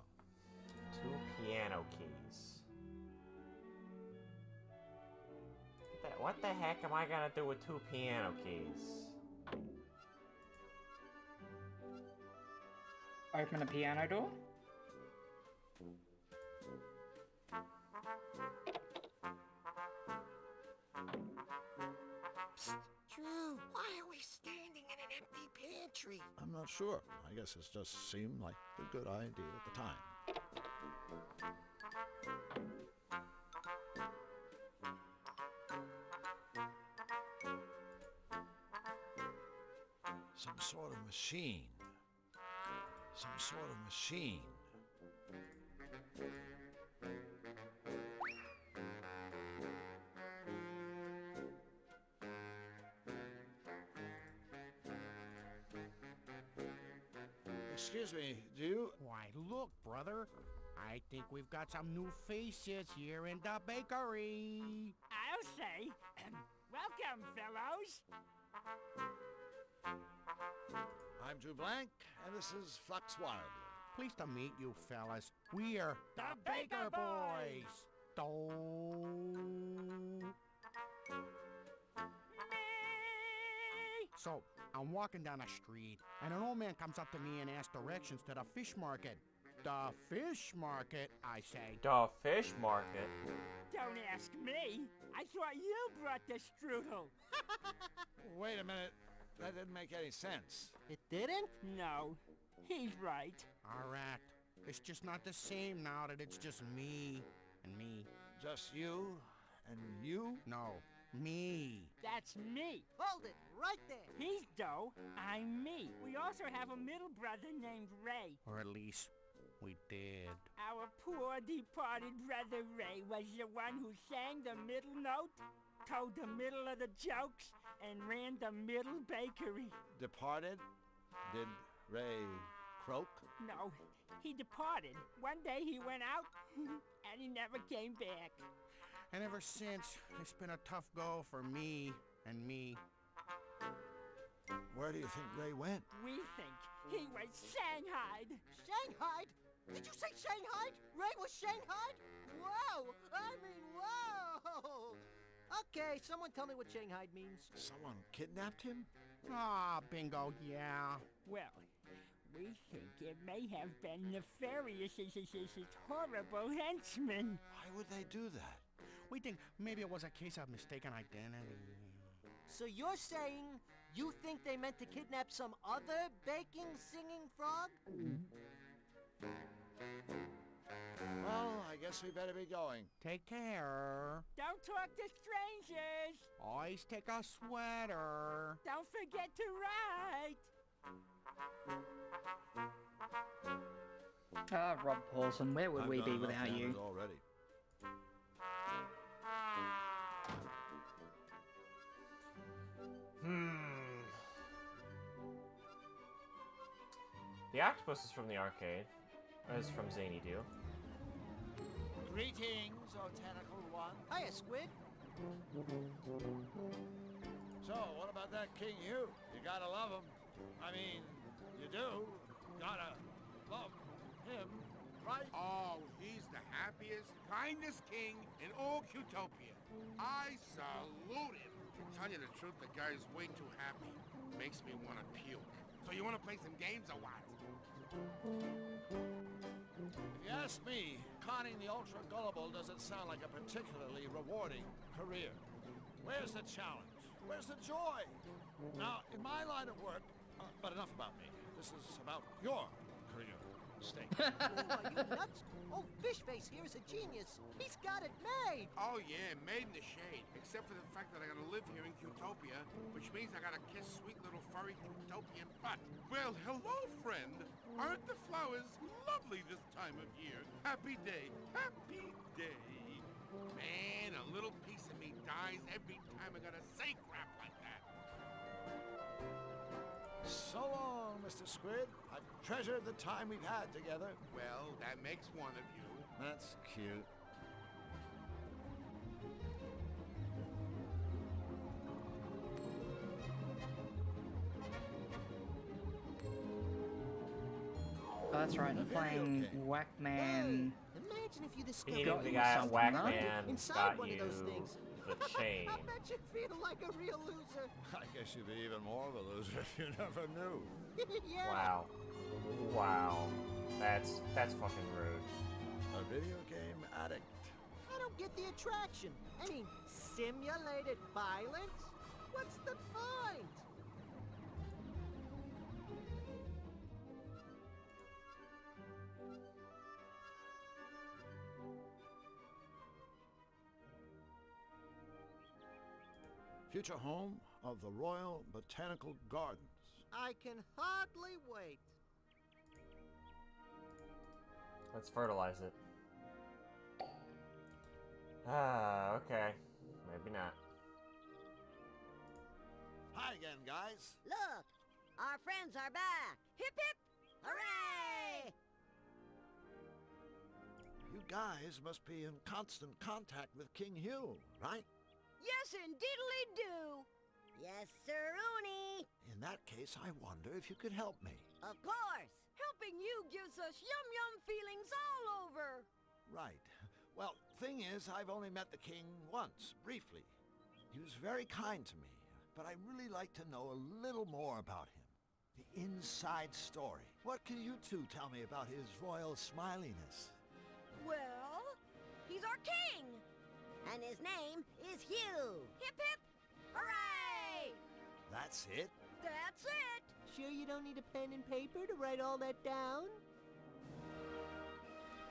2 piano keys. What the heck am I gonna do with 2 piano keys? Open a piano door? Drew, why are we standing in an empty pantry? I'm not sure. I guess it just seemed like a good idea at the time. Some sort of machine. Some sort of machine. Excuse me, do you... Why, look, brother. I think we've got some new faces here in the bakery. I'll say, welcome, fellows. I'm Drew Blank, and this is Flux Wildly. Pleased to meet you, fellas. We're The Baker Boys. So, I'm walking down the street, and an old man comes up to me and asks directions to the fish market. The fish market, I say. The fish market? Don't ask me. I thought you brought the strudel. Wait a minute. That didn't make any sense. It didn't? No, he's right. All right. It's just not the same now that it's just me and me. Just you and you? No, me. That's me. Hold it, right there. He's Doe, I'm me. We also have a middle brother named Ray. Or at least we did. Our poor departed brother Ray was the one who sang the middle note, told the middle of the jokes, and ran the middle bakery. Departed? Did Ray croak? No, he departed. One day he went out, and he never came back. And ever since, it's been a tough go for me and me. Where do you think Ray went? We think he was Shanghai. Shanghai? Did you say Shanghai? Ray was Shanghai? Whoa! I mean, whoa! Okay, someone tell me what Shanghai means. Someone kidnapped him? Ah, bingo, yeah. Well, we think it may have been nefarious, horrible henchmen. Why would they do that? We think maybe it was a case of mistaken identity. So you're saying you think they meant to kidnap some other baking, singing frog? Well, I guess we better be going. Take care. Don't talk to strangers. Always take a sweater. Don't forget to write. Ah, Rob Paulson, where would we be without you? Already. The octopus is from the arcade. Is from Zany Do. Greetings, O Tentacle One. Hiya, Squid. So, what about that King Hugh? You gotta love him. I mean, you do. Gotta love him, right? Oh, he's the happiest, kindest king in all Cutopia. I salute him. To tell you the truth, the guy's way too happy. Makes me want to puke. So you want to play some games or what? If you ask me, conning the ultra-gullible doesn't sound like a particularly rewarding career. Where's the challenge? Where's the joy? Now, in my line of work, but enough about me. This is about your career. Stay. Oh, are you nuts? Oh, Fishface here is a genius. He's got it made. Oh yeah, made in the shade. Except for the fact that I gotta live here in Cutopia, which means I gotta kiss sweet little furry Cutopian butt. Well, hello, friend. Aren't the flowers lovely this time of year? Happy day, happy day. Man, a little piece of me dies every time I gotta say crap like that. So long, Mr. Squid. I've treasured the time we've had together. Well, that makes one of you. That's cute. Oh, that's right, I'm playing Whackman. Imagine if you discovered Beating the you guy at something, huh? Whackman inside got one you of those things. the chain. I bet you feel like a real loser. I guess you'd be even more of a loser if you never knew. Yeah. Wow. Wow. That's fucking rude. A video game addict. I don't get the attraction. I mean, simulated violence? What's the point? Future home of the Royal Botanical Gardens. I can hardly wait. Let's fertilize it. Ah, okay. Maybe not. Hi again, guys. Look, our friends are back. Hip hip! Hooray! You guys must be in constant contact with King Hugh, right? Yes, indeedly-do. Yes, sir-oony. In that case, I wonder if you could help me. Of course. Helping you gives us yum-yum feelings all over. Right. Well, thing is, I've only met the king once, briefly. He was very kind to me, but I'd really like to know a little more about him. The inside story. What can you two tell me about his royal smiliness? Well, he's our king. And his name is Hugh. Hip hip! Hooray! That's it? That's it! Sure you don't need a pen and paper to write all that down?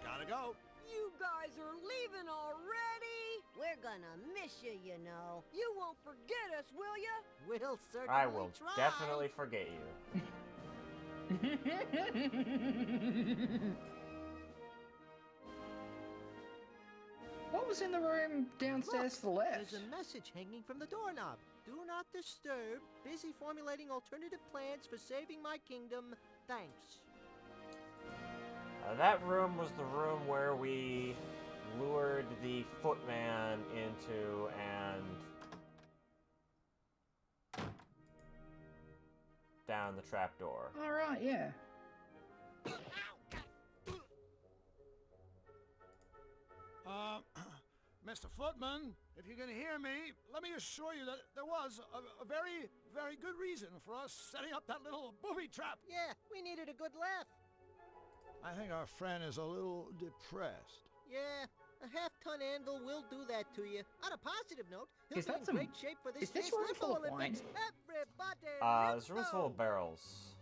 Gotta go. You guys are leaving already? We're gonna miss you, you know. You won't forget us, will ya? We'll certainly I will try. definitely forget you. What was in the room downstairs to the left? There's a message hanging from the doorknob. Do not disturb. Busy formulating alternative plans for saving my kingdom. Thanks. That room was the room where we lured the footman into and down the trapdoor. All right, yeah. Mr. Footman, if you can hear me, let me assure you that there was a very, very good reason for us setting up that little booby trap. Yeah, we needed a good laugh. I think our friend is a little depressed. Yeah, a half-ton anvil will do that to you. On a positive note, he'll Is be that in some- great shape for this is this year's room full Limbo of wine? Olympics. Everybody, This room's full of Limbo! barrels.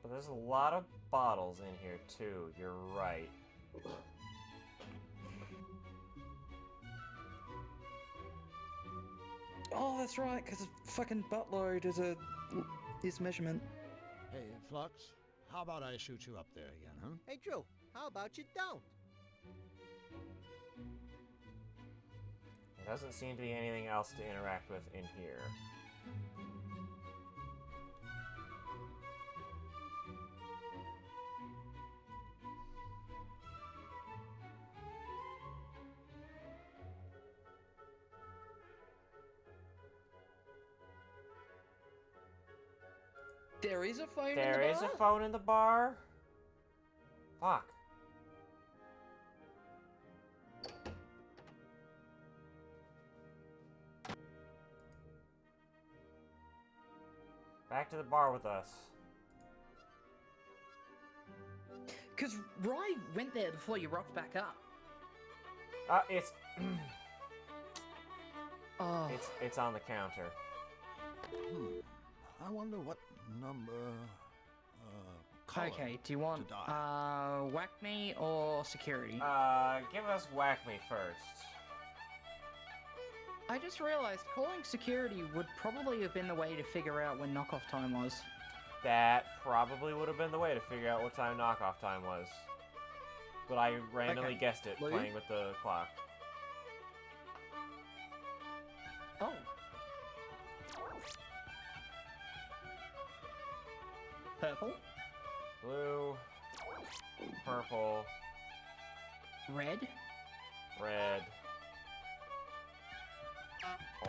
But there's a lot of bottles in here too, you're right. Oh, that's right, because fucking buttload is measurement. Hey, Flux, how about I shoot you up there again, huh? Hey, Drew, how about you don't? There doesn't seem to be anything else to interact with in here. There is a phone in the There bar? is a phone in the bar? Fuck. Back to the bar with us. Because Rye went there before you rocked back up. It's... Oh. It's on the counter. I wonder what number... color Okay, do you want to die. Whack Me or Security? Give us Whack Me first. I just realized calling Security would probably have been the way to figure out when knockoff time was. That probably would have been the way to figure out what time knockoff time was. But I randomly guessed it Blue? playing with the clock. Oh. Purple? Blue, purple, Red? red,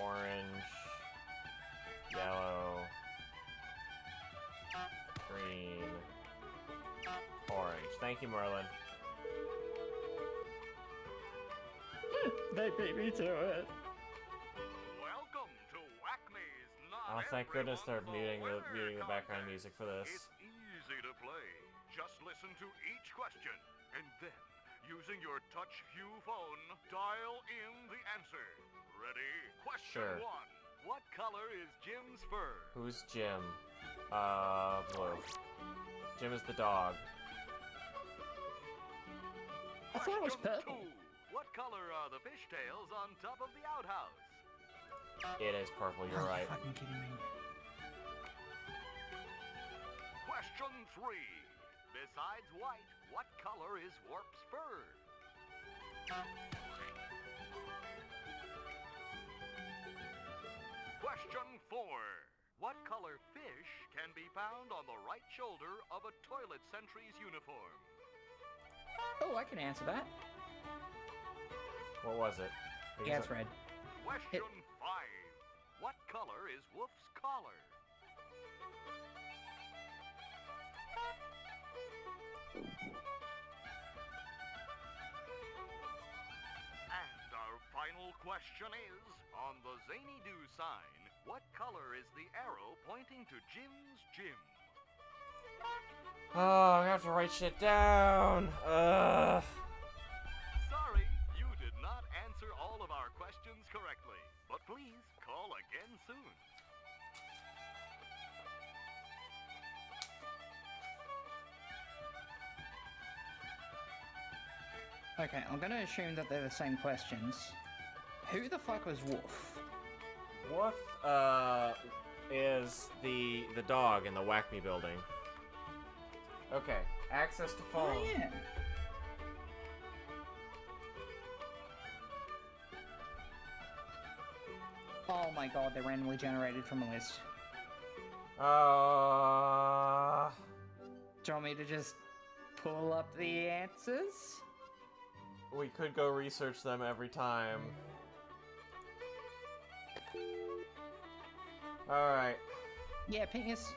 orange, yellow, green, orange. Thank you, Merlin. They beat me to it. Welcome to Whack-Me's Not Oh, thank goodness they're Everyone's a muting the Winner background contest. music for this. It's easy to play. Just listen to each question, and then, using your touch hue phone, dial in the answer. Ready? Question Sure. 1. What color is Jim's fur? Who's Jim? Blue. Jim is the dog. I thought it was Question purple. 2. What color are the fishtails on top of the outhouse? It is purple, you're right. Fucking kidding me. Question 3. Besides white, what color is Warp's fur? Question 4. What color fish can be found on the right shoulder of a toilet sentry's uniform? Oh, I can answer that. What was it? Yeah, it's red. Question 5. What color is Wolf's collar? And our final question is, on the Zany Do sign, what color is the arrow pointing to Jim's gym? Oh, I have to write shit down. Sorry, you did not answer all of our questions correctly, but please call again soon. Okay, I'm gonna assume that they're the same questions. Who the fuck was Wolf? Wolf, is the dog in the Whack Me building. Okay, access to phone. Oh, yeah. Oh my god, they're randomly generated from a list. Do you want me to just pull up the answers? We could go research them every time. Alright. Yeah, ping us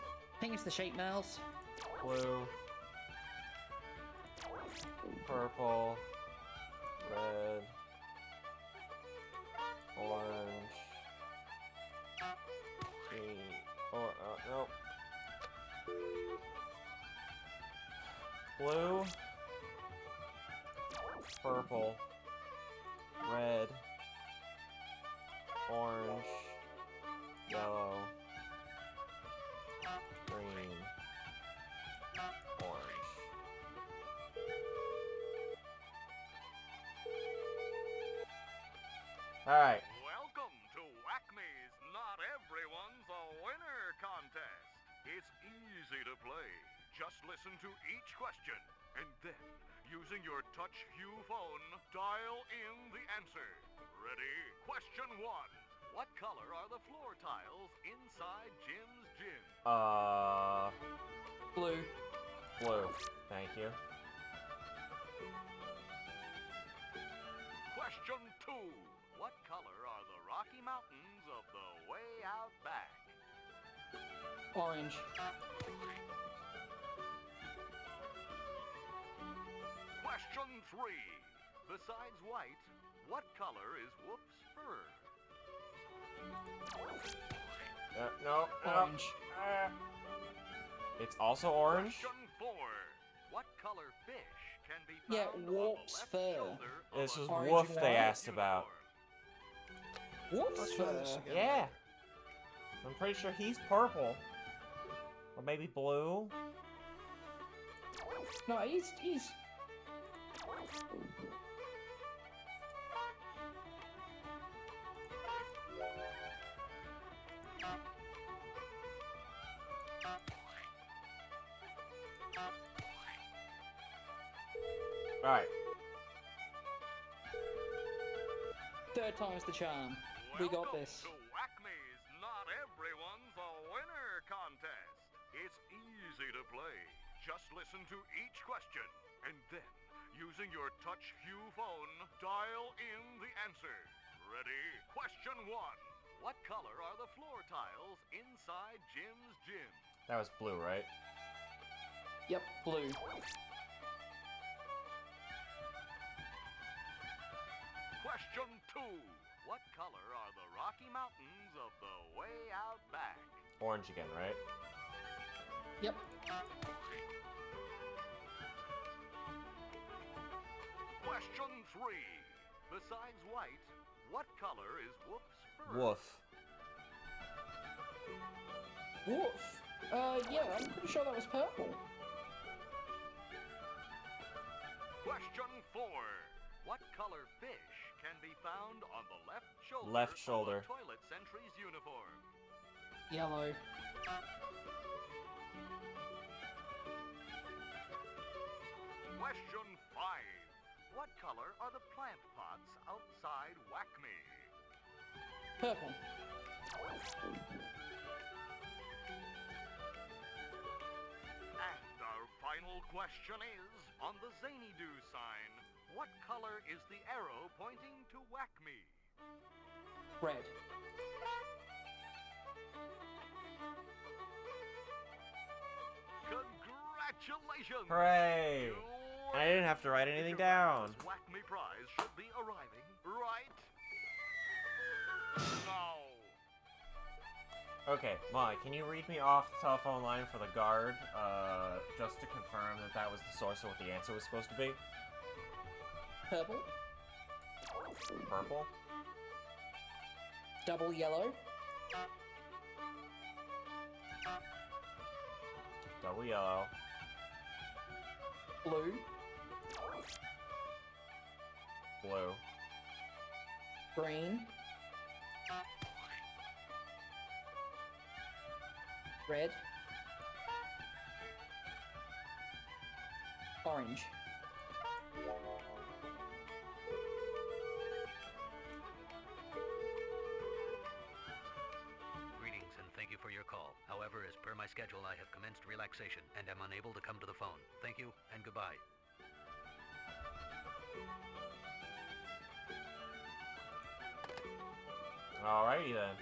the sheep mails. Blue. Purple. Red. Orange. Green. Or, nope. Blue. Purple. Red. Orange. Yellow. Green. Orange. Alright. Welcome to Whack-Me's Not Everyone's a Winner contest. It's easy to play. Just listen to each question, and then, using your touch hue phone, dial in the answer. Ready? Question 1. What color are the floor tiles inside Jim's gym? Blue. Blue. Thank you. Question 2. What color are the Rocky Mountains of the way out back? Orange. Question 3. Besides white, what color is Whoop's fur? No. Orange. It's also orange? Question 4. What color fish can be Yeah, found Warp's on the left fur. shoulder of This a was Orange Woof and they white asked about. Wolf's Let's try fur. this again. Yeah. I'm pretty sure he's purple. Or maybe blue? No, he's. Alright. Third time's the charm. We got this. To Whack-Me's Not Everyone's a Winner contest. It's easy to play. Just listen to each question, and then, using your Touch Hue phone, dial in the answer. Ready? Question 1. What color are the floor tiles inside Jim's gym? That was blue, right? Yep, blue. Question 2. What color are the Rocky Mountains of the way out back? Orange again, right? Yep. Question 3. Besides white, what color is Whoop's fur? Woof. Wolf. Yeah, I'm pretty sure that was purple. Question 4. What color fish can be found on the left shoulder, Left shoulder. of a toilet sentry's uniform? Yellow. Question 5. What color are the plant pots outside Whack-Me? Purple. And our final question is, on the Zany Do sign, what color is the arrow pointing to Whack-Me? Red. Congratulations! Hooray! I didn't have to write anything down. Whack-Me prize should be arriving right now. Okay, Molly, can you read me off the telephone line for the guard, just to confirm that that was the source of what the answer was supposed to be? Purple. Purple? Double yellow. Double yellow. Blue. Blue. Green. Red. Orange. Greetings and thank you for your call. However, as per my schedule, I have commenced relaxation and am unable to come to the phone. Thank you and goodbye. Alrighty then.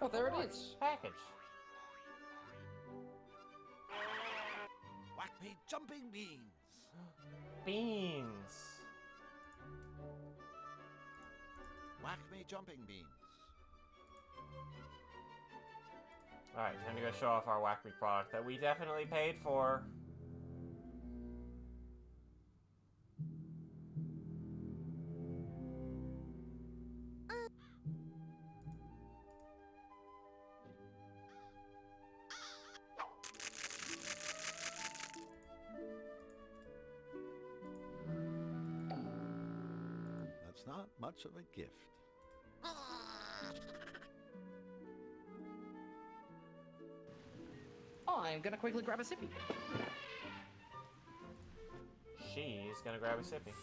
Oh, there it is. Package. Whack-Me jumping beans. Beans. Whack-Me jumping beans. Alright, time to go show off our Whack-Me product that we definitely paid for. That's not much of a gift. I'm gonna quickly grab a sippy. She's gonna grab a sippy.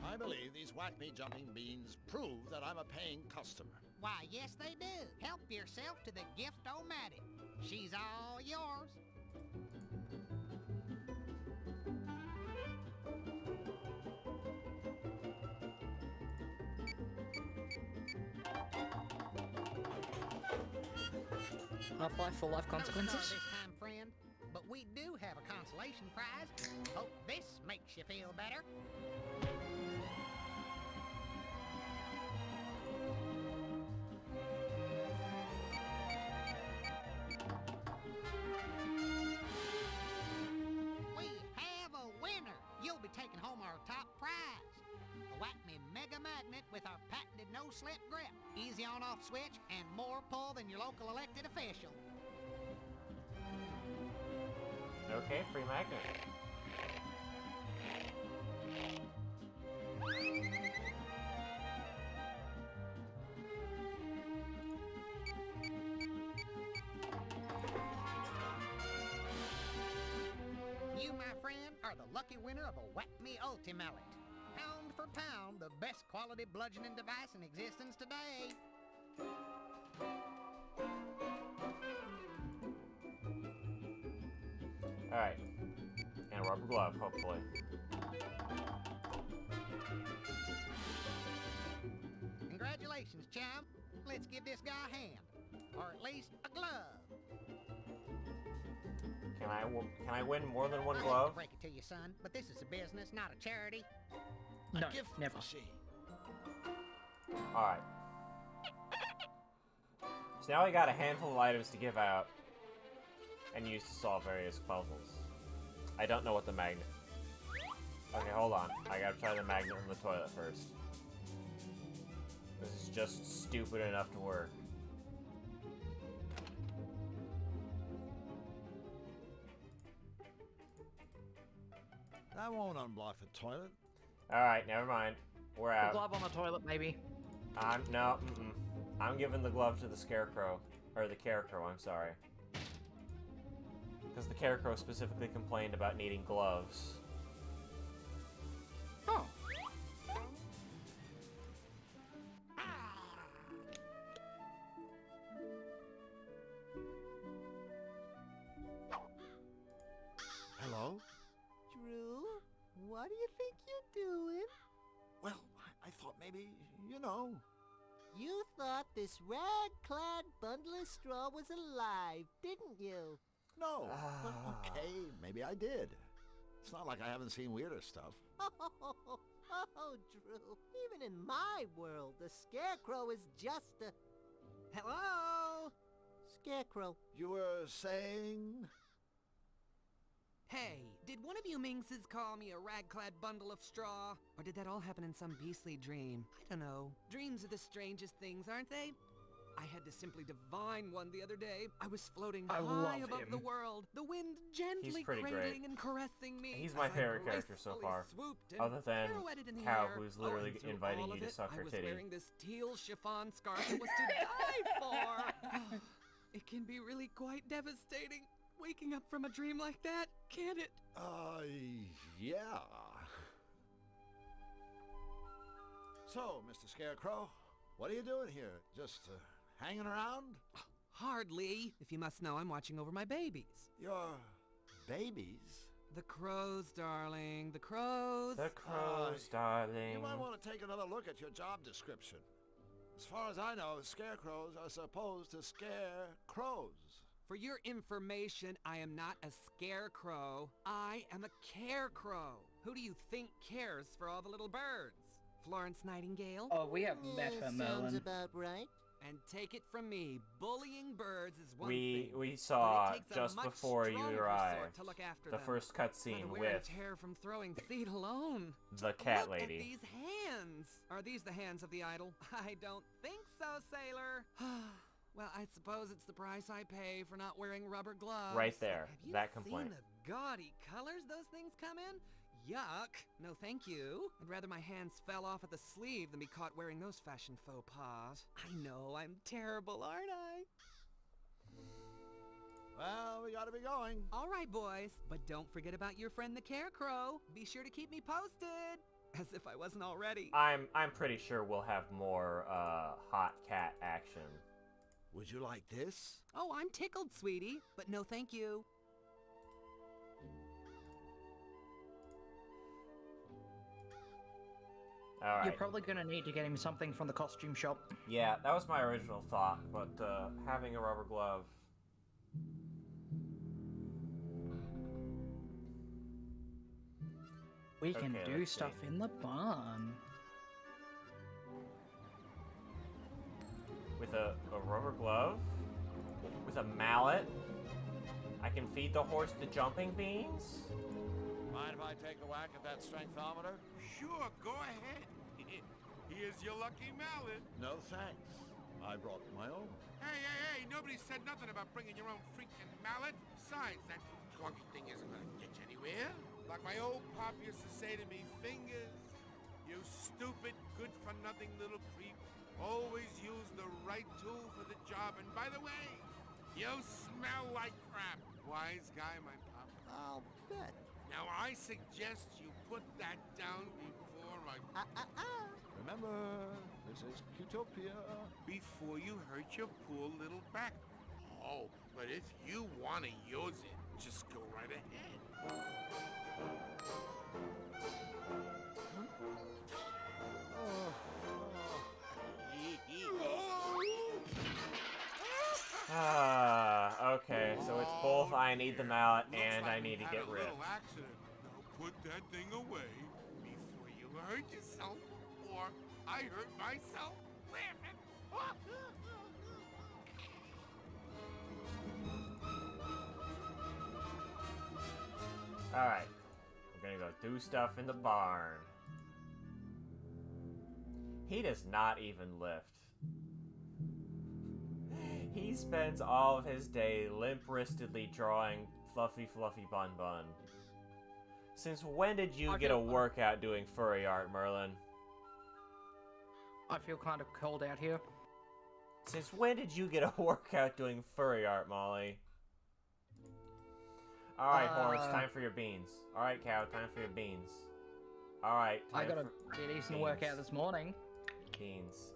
I believe these Whack-Me jumping beans prove that I'm a paying customer. Why, yes, they do. Help yourself to the gift-o-matic. She's all yours. Half-life, full-life No star consequences? this time, friend, but we do have a consolation prize. Hope this makes you feel better. We have a winner. You'll be taking home our top prize. A Whack-Me Mega Magnet with our patented no-slip grip. Easy on-off switch and more pull than your local elected official. Okay, free magnet. You, my friend, are the lucky winner of a Whack-Me Ultimallet. Pound for pound, the best quality bludgeoning device in existence today. Alright. And a rubber glove, hopefully. Congratulations, chum. Let's give this guy a hand. Or at least a glove. Can I win more than one I hate glove? to break it to you, son, but this is a business, not a charity. No, never. Alright. So now I got a handful of items to give out and use to solve various puzzles. I don't know what the magnet... Okay, hold on. I gotta try the magnet in the toilet first. This is just stupid enough to work. That won't unblock the toilet. Alright, never mind. We're The out. glove on the toilet, maybe. No, I'm giving the glove to the Scarecrow. Or the Carecrow, I'm sorry. Because the Carecrow specifically complained about needing gloves. Oh. Hello? Drew, what do you think you're doing? Well, I thought maybe, you know. You thought this rag-clad bundle of straw was alive, didn't you? No. But okay, maybe I did. It's not like I haven't seen weirder stuff. Oh, Drew. Even in my world, the Scarecrow is just a... Hello? Scarecrow. You were saying? Hey, did one of you Mingses call me a rag-clad bundle of straw? Or did that all happen in some beastly dream? I don't know. Dreams are the strangest things, aren't they? I had to simply divine one the other day. I was floating I high love above him. the world, the wind gently pretty great. cradling and caressing me. He's my as I favorite character so gracefully far. swooped and Other than pirouetted in the Cow, air. who's literally and through inviting all you of to it, suck her I was titty. wearing this teal chiffon scarf that was to die for. It can be really quite devastating, waking up from a dream like that, can't it? Yeah. So, Mr. Scarecrow, what are you doing here? Just hanging around? Hardly. If you must know, I'm watching over my babies. Your babies? The crows, darling. The crows. The crows, darling. You might want to take another look at your job description. As far as I know, scarecrows are supposed to scare crows. For your information, I am not a scarecrow. I am a carecrow. Who do you think cares for all the little birds? Florence Nightingale? Oh, we have met her, Sounds Merlin. about right. And take it from me, bullying birds is one We thing. saw but it takes a just much before you stronger arrived sort to look after the them. first cutscene Let a wear with its hair from throwing seed alone. the cat Look lady. At these hands. Are these the hands of the idol? I don't think so, sailor. Well, I suppose it's the price I pay for not wearing rubber gloves. Right there, Have you that seen complaint. the gaudy colors those things come in? Yuck. No, thank you. I'd rather my hands fell off at the sleeve than be caught wearing those fashion faux pas. I know, I'm terrible, aren't I? Well, we gotta be going. All right, boys. But don't forget about your friend the Carecrow. Be sure to keep me posted. As if I wasn't already. I'm pretty sure we'll have more hot cat action. Would you like this? Oh, I'm tickled, sweetie, but no thank you. Alright. You're probably gonna need to get him something from the costume shop. Yeah, that was my original thought, but having a rubber glove. We can Okay, do let's stuff see. in the barn. With a rubber glove? With a mallet? I can feed the horse the jumping beans? Mind if I take a whack at that strengthometer? Sure, go ahead. Here's your lucky mallet. No thanks. I brought my own. Hey, nobody said nothing about bringing your own freaking mallet. Besides, that clunky thing isn't gonna get you anywhere. Like my old pop used to say to me, Fingers, you stupid, good-for-nothing little creep. Always use the right tool for the job. And by the way, you smell like crap. Wise guy, my pop. I'll bet. Now I suggest you put that down before I... Remember, this is Qtopia. Before you hurt your poor little back. Oh, but if you want to use it, just go right ahead. Okay, so it's both I need the mallet and I need to get ripped. Accident. Now put that thing away before you hurt yourself, or I hurt myself laughing. Alright, we're gonna go do stuff in the barn. He does not even lift. He spends all of his day limp-wristedly drawing Fluffy Bun Bun. Since when did you get a workout doing furry art, Merlin? I feel kind of cold out here. Since when did you get a workout doing furry art, Molly? Alright, horse, time for your beans. Alright, cow, time for your beans. Alright, I got a decent workout this morning. Beans.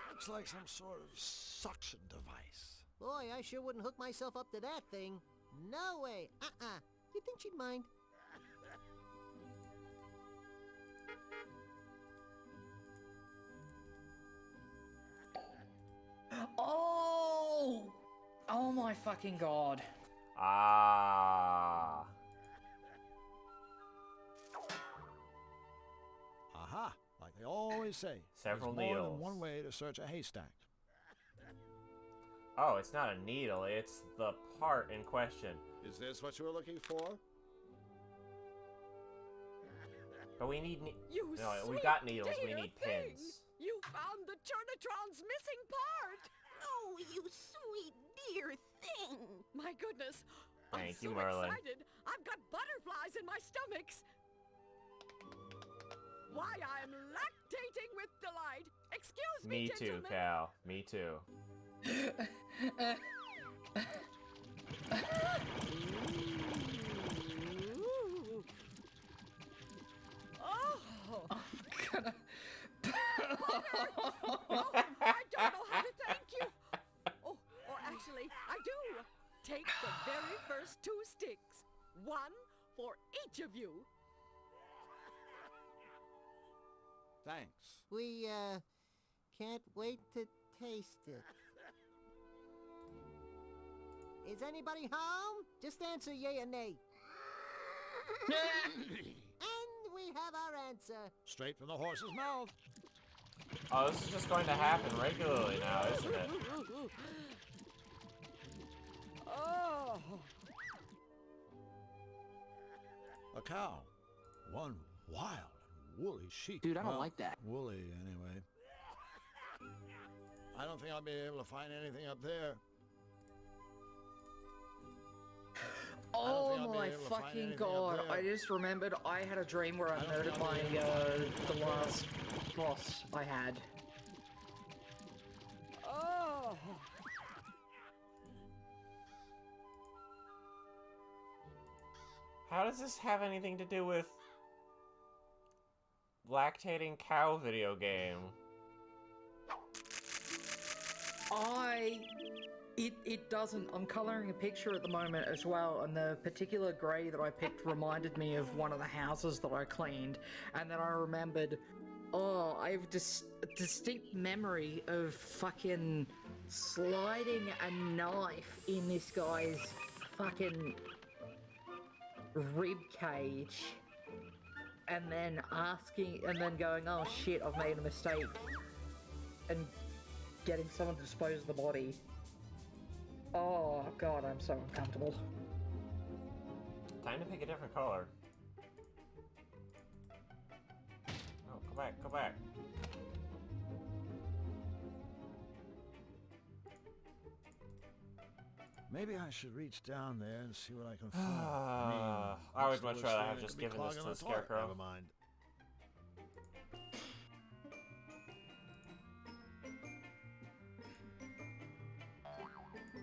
Looks like some sort of suction device. Boy, I sure wouldn't hook myself up to that thing. No way. You think she'd mind? Oh! Oh my fucking god. Ah. Aha! Like they always say. Several there's more needles. than one way to search a haystack. Oh, it's not a needle, it's the part in question. Is this what you were looking for? But we need You no, we sweet got needles, we dear need thing. pins. You found the Chernatron's missing part! Oh, you sweet dear thing! My goodness! Thank I'm you, so Merlin. excited! I've got butterflies in my stomachs! Why, I'm lactating with delight! Excuse me, Me too, gentlemen. Cal. Me too. Ooh. Oh! Gonna... Oh, I don't know how to thank you. Oh, or actually, I do. Take the very first 2 sticks. One for each of you. Thanks. We, can't wait to taste it. Is anybody home? Just answer yay or nay. And we have our answer. Straight from the horse's mouth. Oh, this is just going to happen regularly now, isn't it? Oh. A cow. One wild and woolly sheep. Dude, I don't Well, like that. Woolly, anyway. I don't think I'll be able to find anything up there. Oh think I'll be my able to find fucking anything god! up there. I just remembered I had a dream where I don't murdered think I'll my be able to find anything the up there. last boss I had. Oh! How does this have anything to do with lactating cow video game? It doesn't. I'm colouring a picture at the moment as well, and the particular grey that I picked reminded me of one of the houses that I cleaned, and then I remembered, oh, I have a distinct memory of fucking sliding a knife in this guy's fucking rib cage, and then going, oh shit, I've made a mistake, and getting someone to dispose of the body. Oh god, I'm so uncomfortable. Time to pick a different color. Oh, go back, go back. Maybe I should reach down there and see what I can find. I would what's much the rather worst have thing just that could be given this clogging to the the toilet? Scarecrow. Never mind.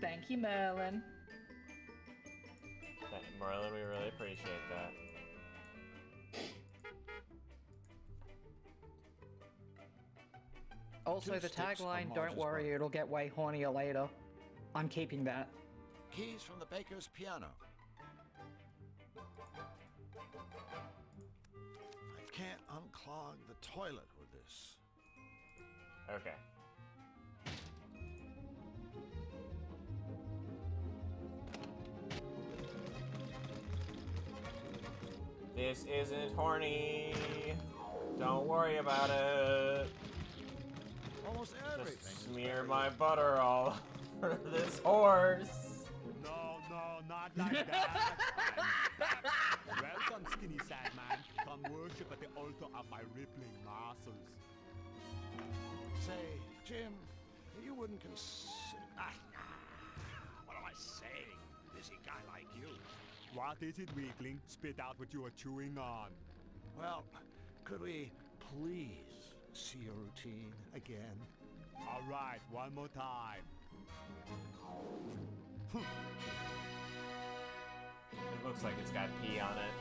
Thank you, Merlin. Thank you, Merlin, we really appreciate that. Also, Two the sticks of tagline, don't Marge's worry, bark. it'll get way hornier later. I'm keeping that. Keys from the baker's piano. I can't unclog the toilet with this. Okay. This isn't horny. Don't worry about it. Almost everything. Just smear my butter all over this horse. No, not like that. Welcome, skinny sad man. Come worship at the altar of my rippling muscles. Say, Jim, you wouldn't consider... What am I saying? Busy guy like you. What is it, weakling? Spit out what you are chewing on. Well, could we please see your routine again? All right, one more time. It looks like it's got pee on it.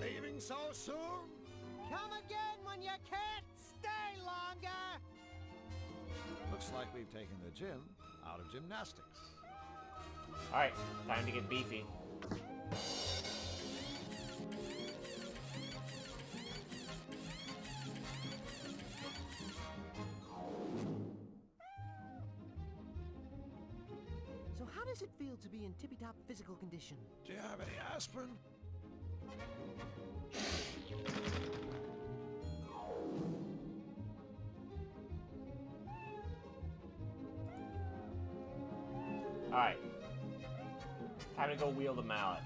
Leaving so soon? Come again when you can't stay longer. Looks like we've taken the gym out of gymnastics. Alright, time to get beefy. So how does it feel to be in tippy-top physical condition? Do you have any aspirin? Alright. Time to go wield a mallet.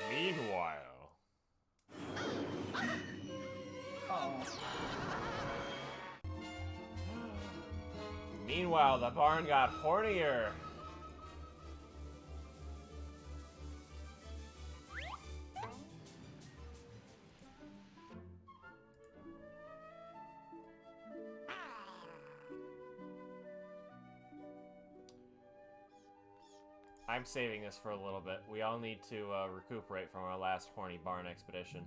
Meanwhile... Oh. Meanwhile, the barn got hornier. I'm saving this for a little bit. We all need to recuperate from our last horny barn expedition.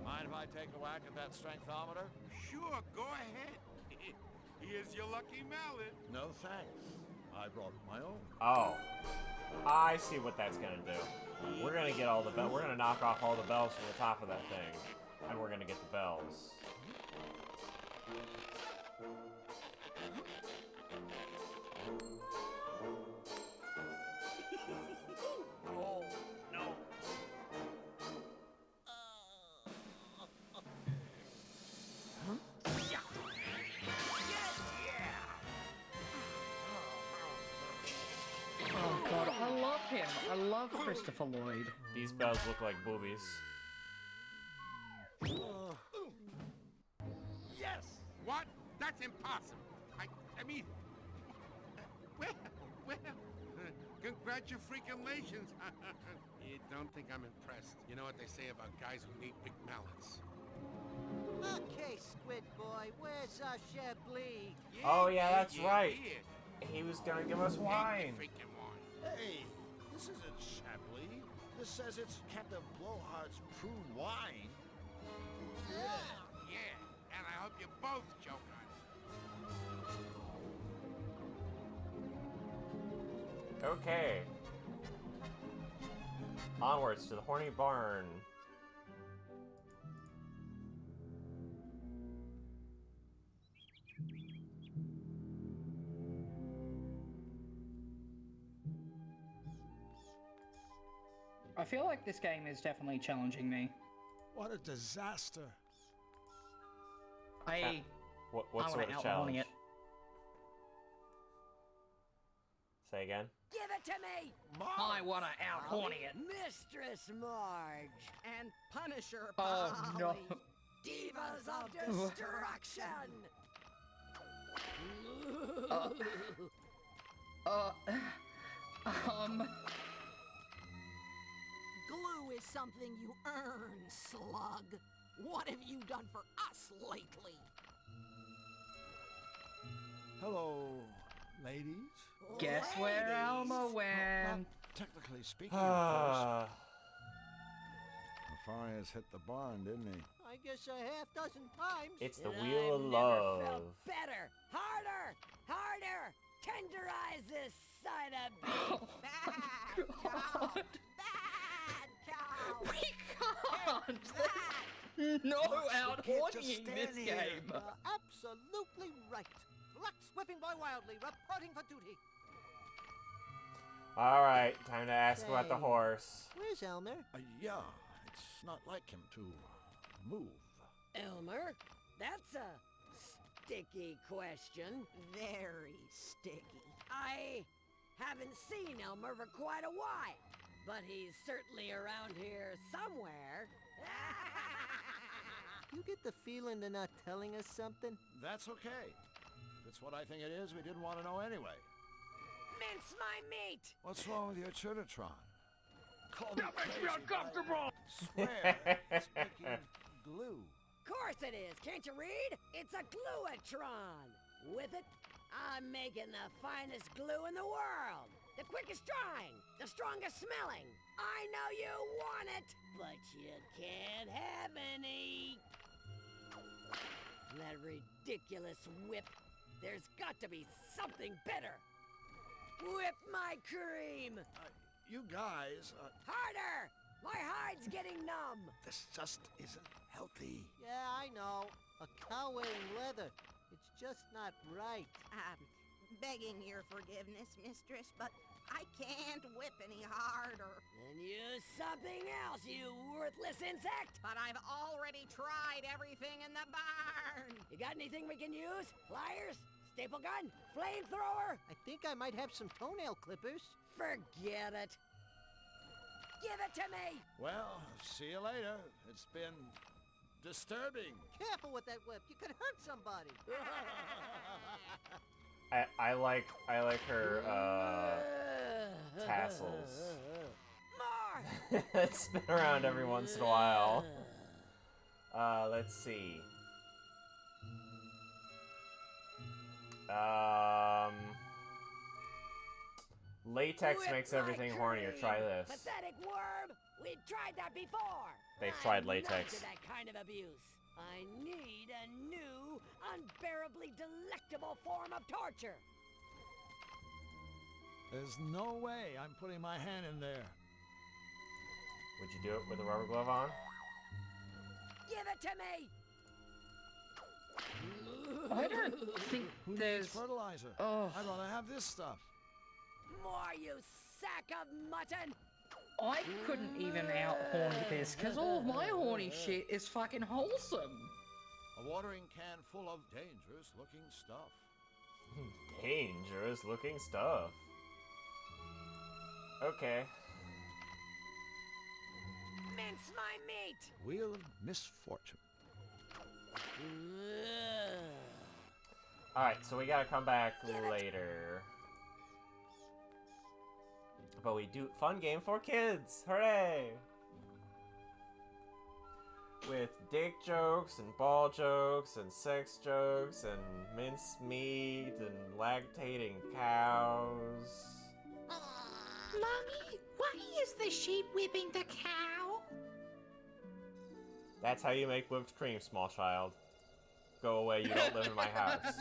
Mind if I take a whack at that strengthometer? Sure, go ahead. Here's your lucky mallet. No thanks. I brought my own. Oh. I see what that's gonna do. We're gonna get all the bells. We're gonna knock off all the bells from the top of that thing. And we're gonna get the bells. Christopher Lloyd. These bells look like boobies. Yes! What? That's impossible. I mean... Well, congratulations. You don't think I'm impressed. You know what they say about guys who need big mallets. Okay, Squid Boy, where's our Chablis? Oh yeah, that's right. He was gonna give us wine. Hey, this isn't Chablis. This says it's Captain Blowhard's prune wine. Yeah, and I hope you both choke on it. Okay. Onwards to the Horny Barn. I feel like this game is definitely challenging me. What a disaster. What I sort wanna of outhorny challenge? it. Say again? Give it to me! I wanna out-horny it. Mistress Marge! And Punisher Oh, Polly. no. Divas of Destruction! Glue is something you earn, slug. What have you done for us lately? Hello, ladies. Guess where Elma went? Technically speaking, of course. Farias hit the barn, didn't he? I guess a half dozen times. It's the And Wheel of I've Love. never felt better! Harder! Harder! Tenderize this side of beef! Bad cow! Bad cow! We can't! There's no out-hornying this game. Absolutely right. Flux whipping boy wildly, reporting for duty. Alright, time to ask about the Say, horse. Where's Elmer? Yeah, it's not like him to move. Elmer, that's a sticky question. Very sticky. I haven't seen Elmer for quite a while, but he's certainly around here somewhere. You get the feeling they're not telling us something? That's okay. If it's what I think it is, we didn't want to know anyway. Mince my meat! What's wrong with your Chunatron? Call That makes me uncomfortable! Swear it's making glue. Course it is, can't you read? It's a Gluatron! With it, I'm making the finest glue in the world! The quickest drying, the strongest smelling! I know you want it, but you can't have any! That ridiculous whip! There's got to be something better! Whip my cream! You guys, Harder! My hide's getting numb! this just isn't healthy. Yeah, I know. A cow wearing leather. It's just not right. Begging your forgiveness, mistress, but I can't whip any harder. Then use something else, you worthless insect! But I've already tried everything in the barn. You got anything we can use? Pliers? Staple gun? Flamethrower? I think I might have some toenail clippers. Forget it. Give it to me! Well, see you later. It's been disturbing. Careful with that whip. You could hurt somebody. I like her tassels. More! It's spin around every once in a while. Let's see. Latex Whip makes my everything hornier. Try cream, this. Pathetic worm! We tried that before! They've tried I'm latex. Not to that kind of abuse. I need a new, unbearably delectable form of torture. There's no way I'm putting my hand in there. Would you do it with a rubber glove on? Give it to me! I don't think Who there's... needs fertilizer? Oh. I'd rather have this stuff. More, you sack of mutton! I couldn't even out-horny this, because all of my horny shit is fucking wholesome. A watering can full of dangerous-looking stuff. Dangerous looking stuff. Okay. mince my meat! Wheel of misfortune. Alright, so we gotta come back later. But we do fun game for kids! Hooray! With dick jokes and ball jokes and sex jokes and minced meat and lactating cows. Mommy, why is the sheep whipping the cow? That's how you make whipped cream, small child. Go away, you don't live in my house.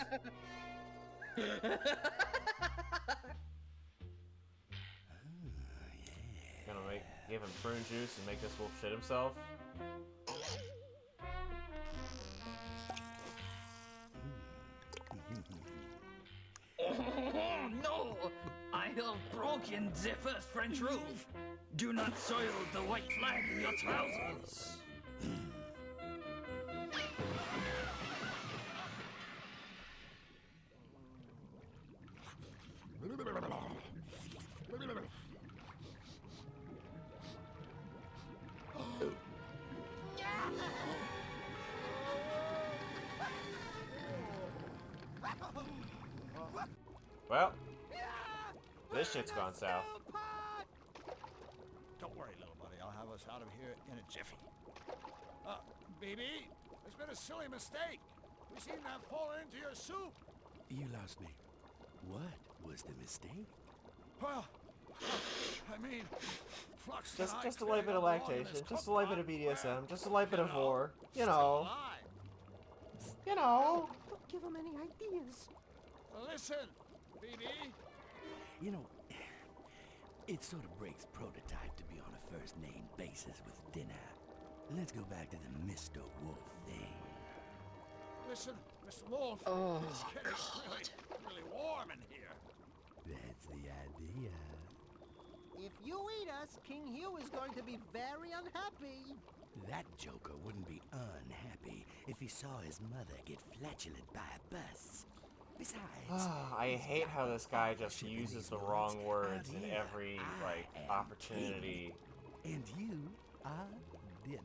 Gonna give him prune juice and make this wolf shit himself? Oh, no! I have broken the first French roof. Do not soil the white flag in your trousers. Well, this shit's gone south. Don't worry, little buddy. I'll have us out of here in a jiffy. BB, there's been a silly mistake. We seem to have fallen into your soup. You lost me. What was the mistake? Well, I mean, Flux Just a light bit of lactation, just a light bit of BDSM, just a light bit of war. You know. You know. Don't give him any ideas. Listen, BB. You know, it sort of breaks prototype to be on a first-name basis with dinner. Let's go back to the Mr. Wolf thing. Listen, Mr. Wolf. Oh, it's getting really warm in here. That's the idea. If you eat us, King Hugh is going to be very unhappy. That joker wouldn't be unhappy if he saw his mother get flatulent by a bus. Besides, I hate how this guy just uses the wrong words in every, opportunity. And you are dinner.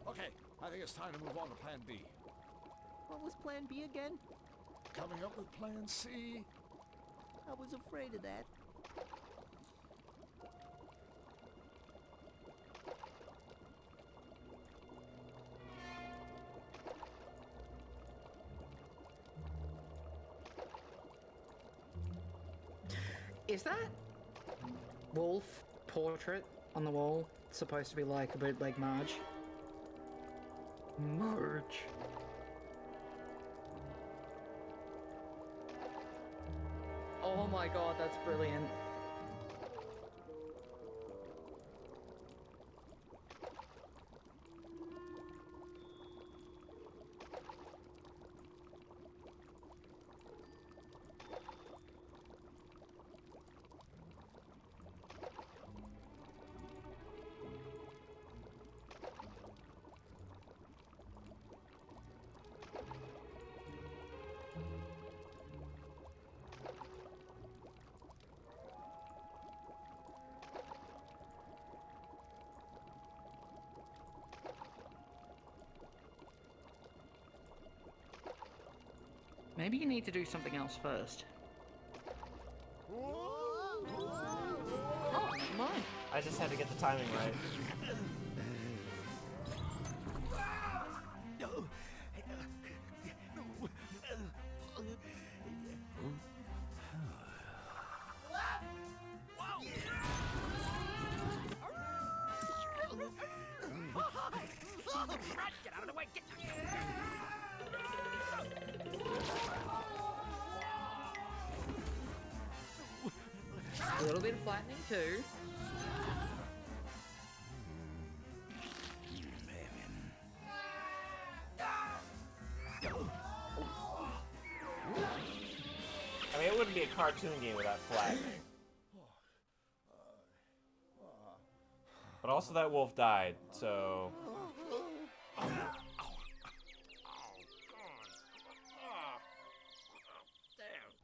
Okay, I think it's time to move on to Plan B. What was Plan B again? Coming up with Plan C. I was afraid of that. Is that wolf portrait on the wall supposed to be like a bootleg Marge? Marge. Oh my god, that's brilliant. Maybe you need to do something else first. Oh, never mind. I just had to get the timing right. Get out of the way! Get... A little bit of flattening too. I mean, it wouldn't be a cartoon game without flattening. But also that wolf died, so...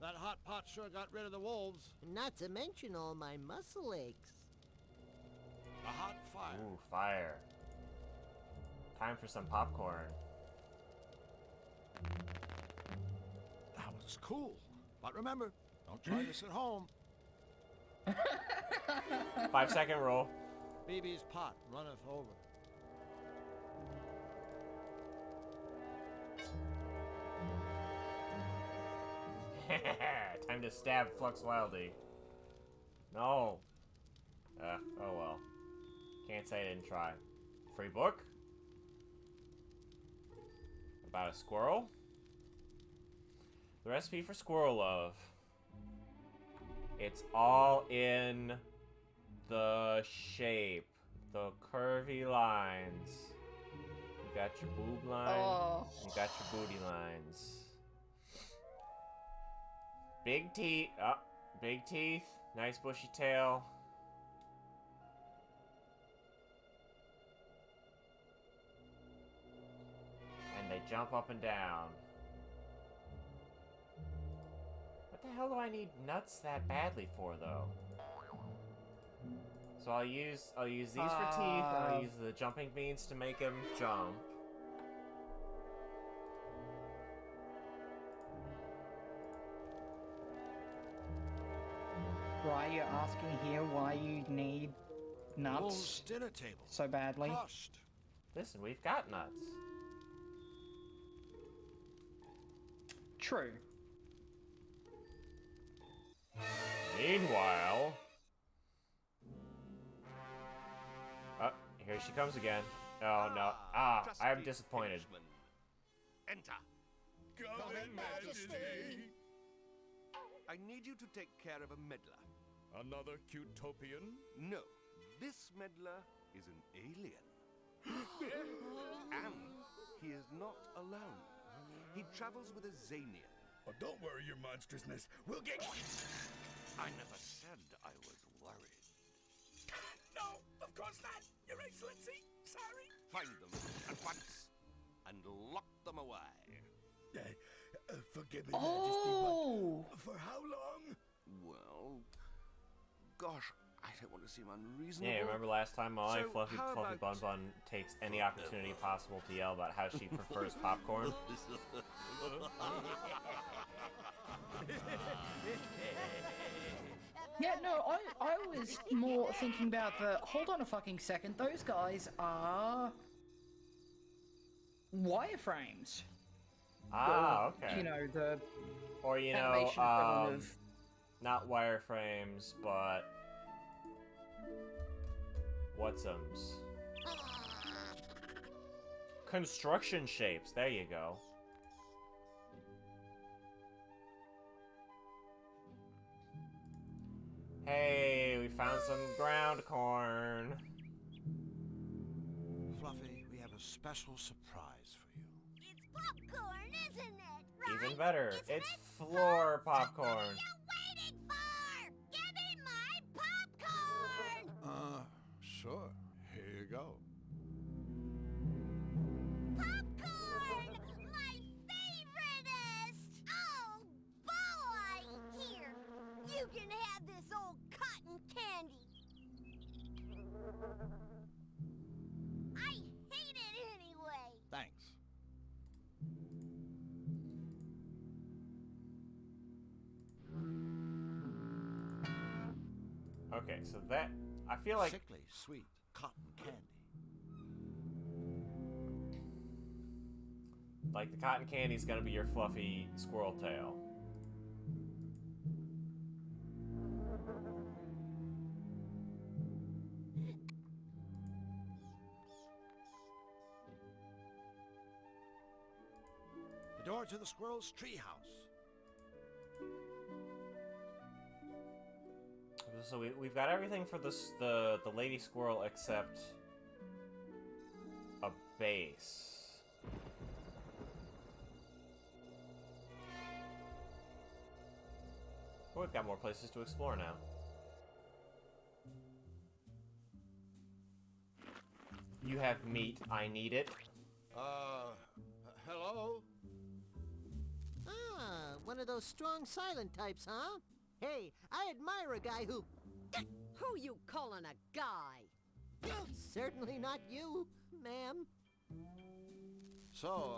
That hot pot sure got rid of the wolves. Not to mention all my muscle aches. A hot fire fire. Ooh, fire. Time for some popcorn. That was cool. But remember, don't try this at home. 5-second rule. BB's pot runneth over. Time to stab Flux Wildy. No. Oh well. Can't say I didn't try. Free book? About a squirrel? The recipe for squirrel love. It's all in the shape. The curvy lines. You got your boob line. Oh. You got your booty lines. Big teeth. Oh, big teeth. Nice bushy tail. And they jump up and down. What the hell do I need nuts that badly for, though? So I'll use these for teeth, and I'll use the jumping beans to make him jump. Right, you're asking here why you need nuts Wolf's dinner table. so badly? Crushed. Listen, we've got nuts. True. Meanwhile... Oh, here she comes again. Oh, no. Ah, I am disappointed. Enter. Come in, Majesty. I need you to take care of a meddler. Another Cutopian? No, this meddler is an alien. And he is not alone. He travels with a Zanian. Oh, don't worry, your monstrousness. We'll get... I never said I was worried. No, of course not, Your Excellency. Sorry. Find them at once and lock them away. Forgive me, Oh! Majesty, but for how long? Well, gosh, I don't want to seem unreasonable. Yeah, remember last time my So, Fluffy how Bun about- Bun takes any opportunity possible to yell about how she prefers popcorn? Yeah, no, I was more thinking about the... Hold on a fucking second. Those guys are... wireframes. Ah, Or, okay. You know, the... Or, you know, animation equivalent of... not wireframes, but... Whatsums? Construction shapes, there you go. Hey, we found some ground corn. Fluffy, we have a special surprise for you. It's popcorn, isn't it? Even better, it's floor popcorn. Waiting for! Give me my popcorn! Sure. Here you go. Popcorn! My favoriteest! Oh, boy! Here, you can have this old cotton candy. I hate it anyway. Thanks. Okay, so that... I feel like... Sickly sweet cotton candy. Like, the cotton candy's gonna be your fluffy squirrel tail. The door to the squirrel's treehouse. So we've got everything for this, the lady squirrel except a base. Oh, we've got more places to explore now. You have meat. I need it. Hello? Ah, one of those strong silent types, huh? Hey, I admire a guy who... Who you calling a guy? Certainly not you, ma'am. So,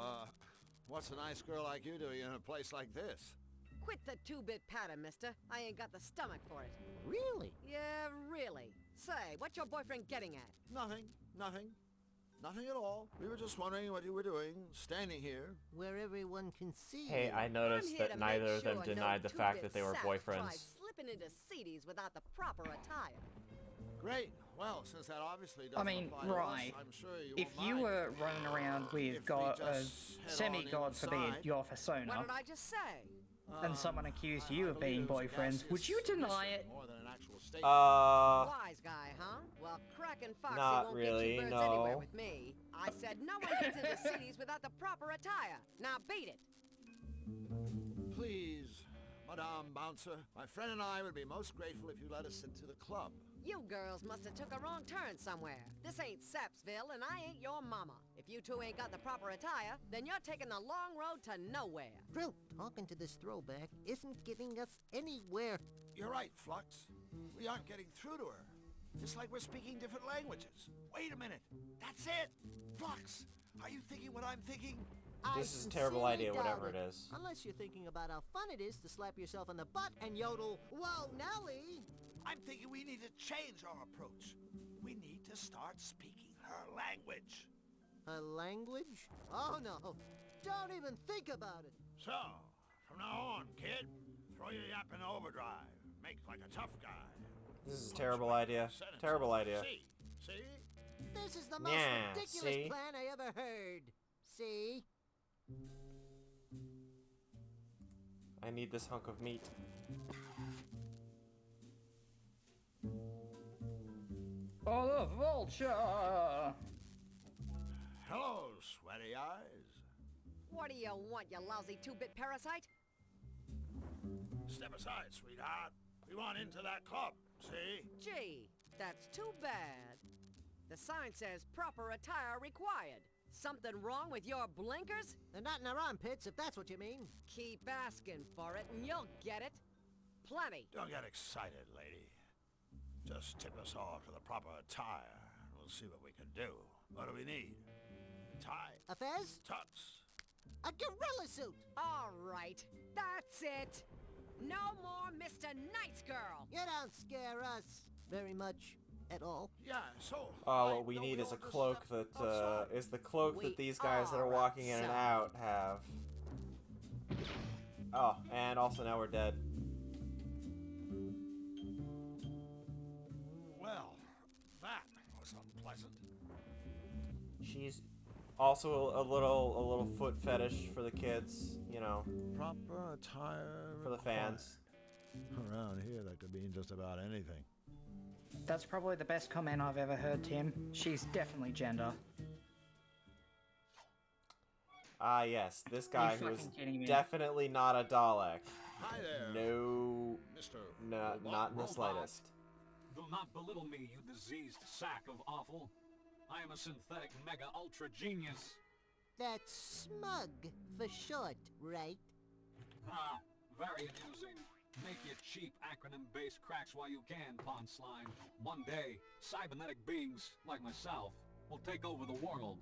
what's a nice girl like you doing in a place like this? Quit the two-bit patter, mister. I ain't got the stomach for it. Really? Yeah, really. Say, what's your boyfriend getting at? Nothing. Nothing at all. We were just wondering what you were doing, standing here. Where everyone can see Hey, you. I noticed I'm here that to neither make of them sure denied no the fact two-bit that they were sap boyfriends. tried slipping into CDs without the proper attire. Great. Well, since that obviously doesn't I mean, apply to us, right. I'm sure you If won't you mind. were running around with If we God, just head on semi-God forbid, inside. your What persona, did I just say? and someone accused you of being believe it was a boyfriends, would you gaseous deny mission it? more than an actual statement. Wise guy, huh? Well, Crack and Foxy Not won't really, get you birds anywhere no. with me. I said no one gets into CDs without the proper attire. Now beat it. Please, Madame Bouncer, my friend and I would be most grateful if you let us into the club. You girls must have took a wrong turn somewhere. This ain't Sapsville, and I ain't your mama. If you two ain't got the proper attire, then you're taking the long road to nowhere. Drill, talking to this throwback isn't getting us anywhere. You're right, Flux. We aren't getting through to her. It's like we're speaking different languages. Wait a minute. That's it. Flux, are you thinking what I'm thinking? This is a terrible sincerely idea, whatever doubt it is. Unless you're thinking about how fun it is to slap yourself on the butt and yodel, "Whoa, Nelly!" I'm thinking we need to change our approach. We need to start speaking her language. A language? Oh no, don't even think about it. So, from now on, kid, throw your yap in overdrive. Make like a tough guy. This is a terrible idea. Terrible idea. See? This is the most Yeah, ridiculous see? plan I ever heard. See? I need this hunk of meat. Oh, the vulture! Hello, sweaty eyes. What do you want, you lousy two-bit parasite? Step aside, sweetheart. We want into that club, see? Gee, that's too bad. The sign says proper attire required. Something wrong with your blinkers? They're not in our armpits, if that's what you mean. Keep asking for it and you'll get it. Plenty. Don't get excited, lady. Just tip us off to the proper attire, and we'll see what we can do. What do we need? Tie? A fez? Tuts? A gorilla suit! All right, that's it. No more Mr. Nice Girl. You don't scare us very much at all. Yeah, so... Oh, what we need is a cloak that, is the cloak that these guys that are walking in and out have. Oh, and also now we're dead. Well, that was unpleasant. She's also a little foot fetish for the kids, you know, Proper attire for the fans. Around here, that could mean just about anything. That's probably the best comment I've ever heard, Tim. She's definitely gender. Ah, yes, this guy who is fucking kidding me? definitely not a Dalek. Hi there. No, Mr. not in the slightest. Do not belittle me, you diseased sack of offal. I am a synthetic mega ultra genius. That's smug for short, right? Ah, very amusing. Make your cheap acronym-based cracks while you can, Pond Slime. One day, cybernetic beings, like myself, will take over the world.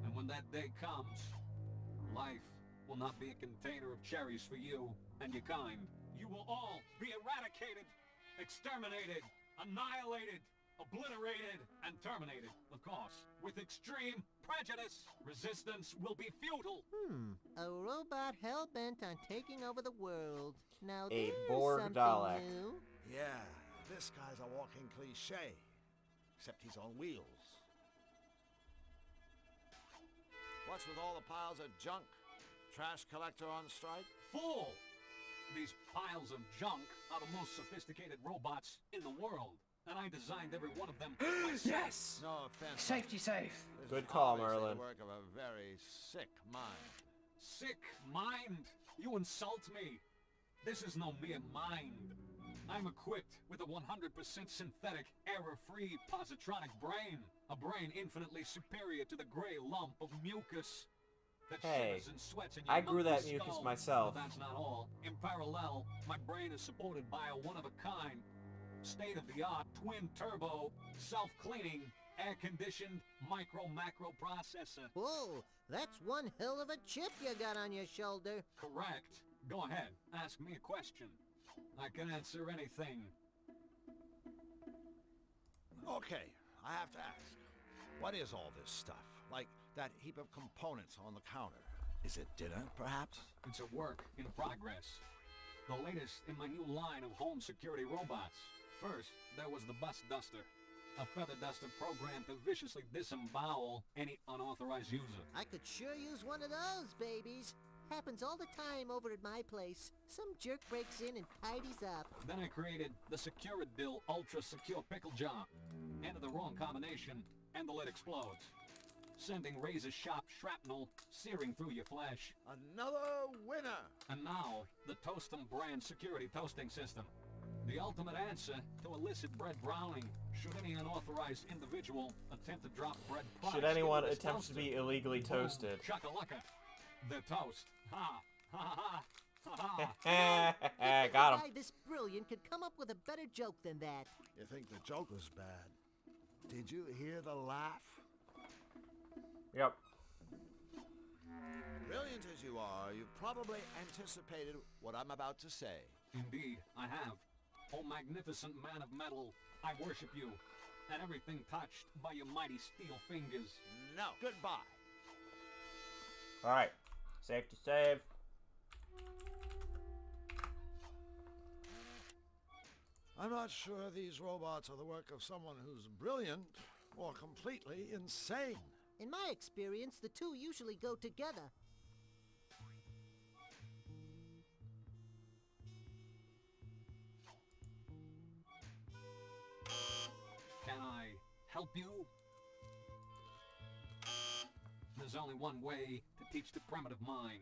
And when that day comes, life will not be a container of cherries for you and your kind. You will all be eradicated, exterminated, annihilated, obliterated, and terminated, of course, with extreme prejudice. Resistance will be futile. A robot hell-bent on taking over the world. Now A there's Borg something Dalek. new. Yeah, this guy's a walking cliche. Except he's on wheels. What's with all the piles of junk? Trash collector on strike? Fool! These piles of junk are the most sophisticated robots in the world. And I designed every one of them myself. Yes! No offense. Safety safe. This Good is call, obviously Merlin. the work of a very sick mind. Sick mind? You insult me. This is no mere mind. I'm equipped with a 100% synthetic, error-free positronic brain. A brain infinitely superior to the gray lump of mucus that Hey, shivers and sweats in your I grew that monkey mucus skull. myself. But that's not all. In parallel, my brain is supported by a one-of-a-kind, state-of-the-art, twin-turbo, self-cleaning, air-conditioned micro-macro processor. Whoa, that's one hell of a chip you got on your shoulder. Correct. Go ahead, ask me a question. I can answer anything. Okay, I have to ask. What is all this stuff? Like that heap of components on the counter. Is it dinner, perhaps? It's a work in progress. The latest in my new line of home security robots. First, there was the Bus Duster. A feather duster programmed to viciously disembowel any unauthorized user. I could sure use one of those, babies. Happens all the time over at my place. Some jerk breaks in and tidies up. Then I created the Securidil Ultra Secure Pickle Jar. Enter the wrong combination, and the lid explodes, sending razor-sharp shrapnel searing through your flesh. Another winner! And now, the Toastum brand security toasting system. The ultimate answer to illicit bread browning. Should any unauthorized individual attempt to drop bread products Should anyone into this attempt to toaster, be illegally toasted? Shakalaka. They're toast. Ha! Ha ha ha! Ha! Got him. Why this brilliant could come up with a better joke than that. You think the joke was bad? Did you hear the laugh? Yep. Brilliant as you are, you've probably anticipated what I'm about to say. Indeed, I have. Oh magnificent man of metal, I worship you, and everything touched by your mighty steel fingers. No. Goodbye. Alright. Safe to save. I'm not sure these robots are the work of someone who's brilliant or completely insane. In my experience, the two usually go together. Can I help you? There's only one way to teach the primitive mind.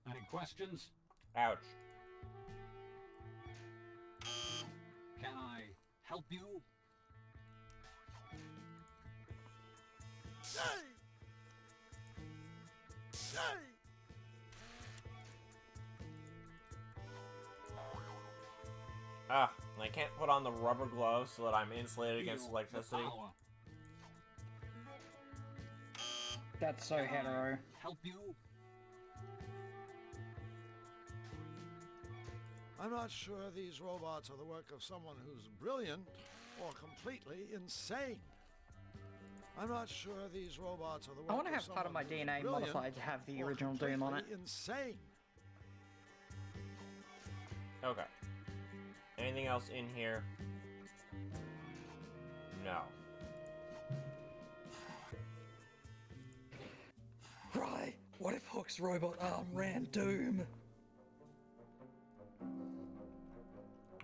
Any questions? Ouch. Can I help you? Ah, I can't put on the rubber gloves so that I'm insulated against Feel electricity. the power. That's so hetero. Help you? I'm not sure these robots are the work of someone who's brilliant or completely insane. I'm not sure these robots are the work I want to of have part of my someone who's DNA brilliant modified to have the or original Doom on it. completely insane. Okay. Anything else in here? No. Right, what if Hook's robot arm ran Doom?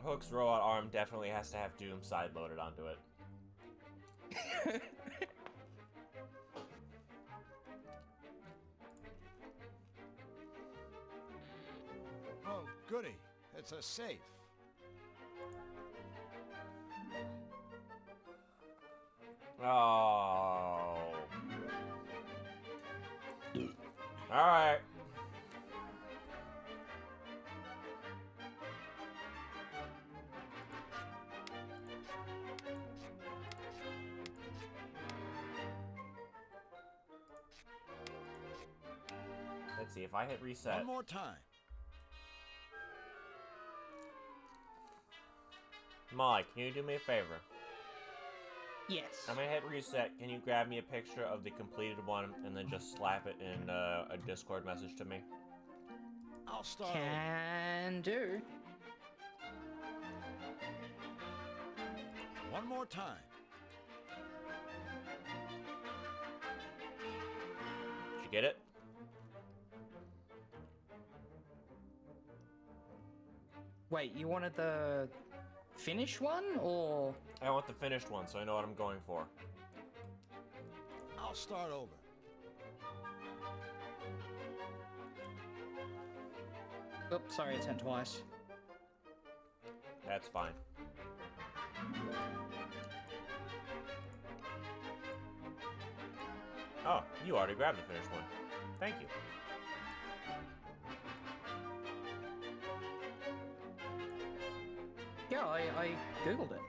Hook's robot arm definitely has to have Doom side-loaded onto it. Oh, goody. It's a safe. Oh. Alright. Let's see if I hit reset. One more time. Molly, can you do me a favor? Yes. I'm gonna hit reset. Can you grab me a picture of the completed one and then just slap it in a Discord message to me? I'll start. Can do. One more time. Did you get it? Wait, you wanted the finished one, or? I want the finished one so I know what I'm going for. I'll start over. Oops, sorry, it's sent twice. That's fine. Oh, you already grabbed the finished one. Thank you. Yeah, I googled it.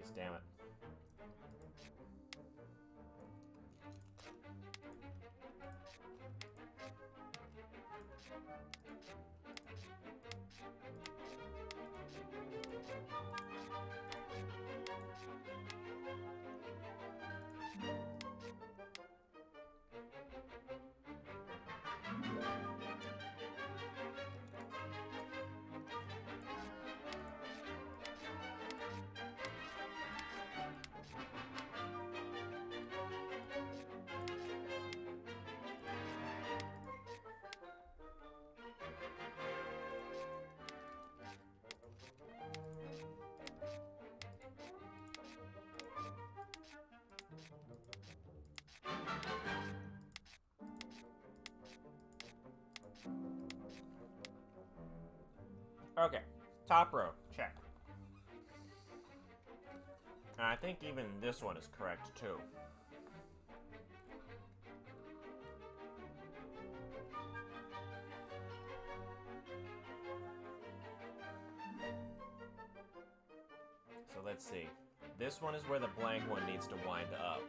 these, damn it. Okay, top row, check. And I think even this one is correct too. So let's see. This one is where the blank one needs to wind up.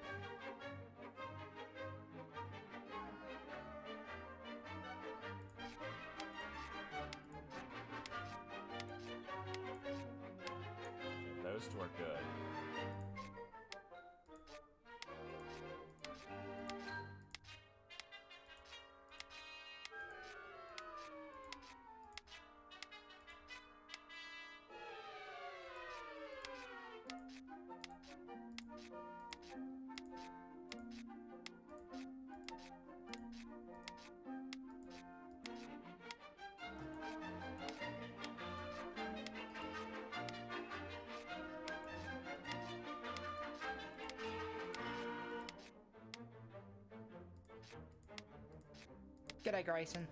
Those two are good. G'day, Grayson.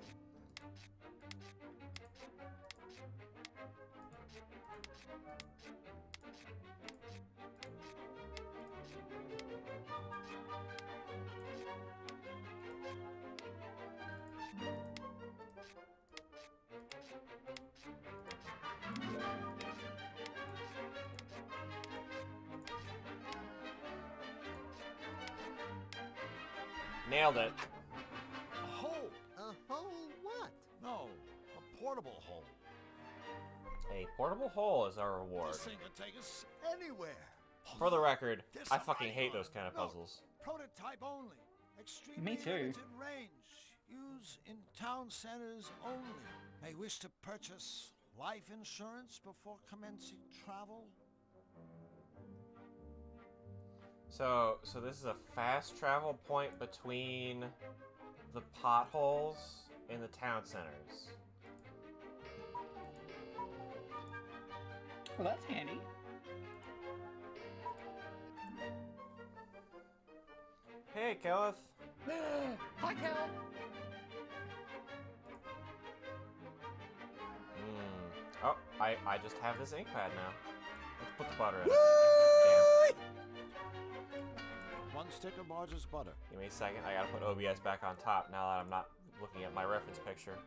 Nailed it. A hole? A hole what? No, a portable hole. A portable hole is our reward. This thing can take us anywhere. For the record, This I fucking hate icon. those kind of No, puzzles. Prototype only. Extremely Me too. limited range. Use in town centers only. May wish to purchase life insurance before commencing travel. So this is a fast travel point between the potholes in the town centers. Well, that's handy. Hey, Kelleth. Hi, Cal. Oh, I just have this ink pad now. Let's put the butter in it. One stick of Marge's butter. Give me a second. I gotta put OBS back on top now that I'm not looking at my reference picture.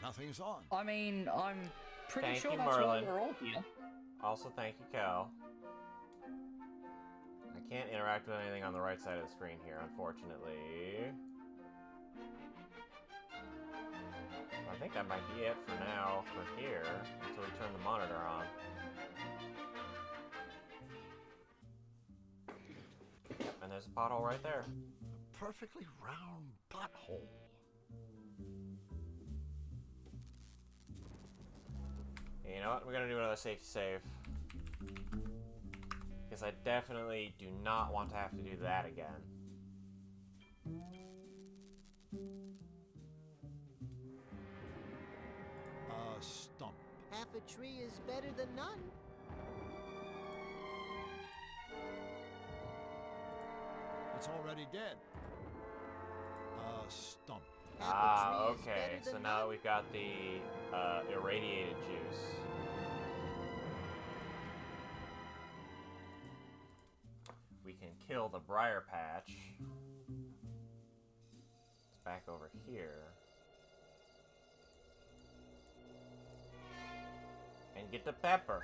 Nothing's on. I mean, I'm pretty Thank sure you, that's Merlin. why we're all here. Also, thank you, Cal. I can't interact with anything on the right side of the screen here, unfortunately. I think that might be it for now, for here, until we turn the monitor on. And there's a pothole right there. A perfectly round butthole. You know what? We're gonna do another safety save. Because I definitely do not want to have to do that again. Stump. Half a tree is better than none. It's already dead. Stump. Ah, okay. So now we've got the irradiated juice. We can kill the briar patch. It's back over here. And get the pepper.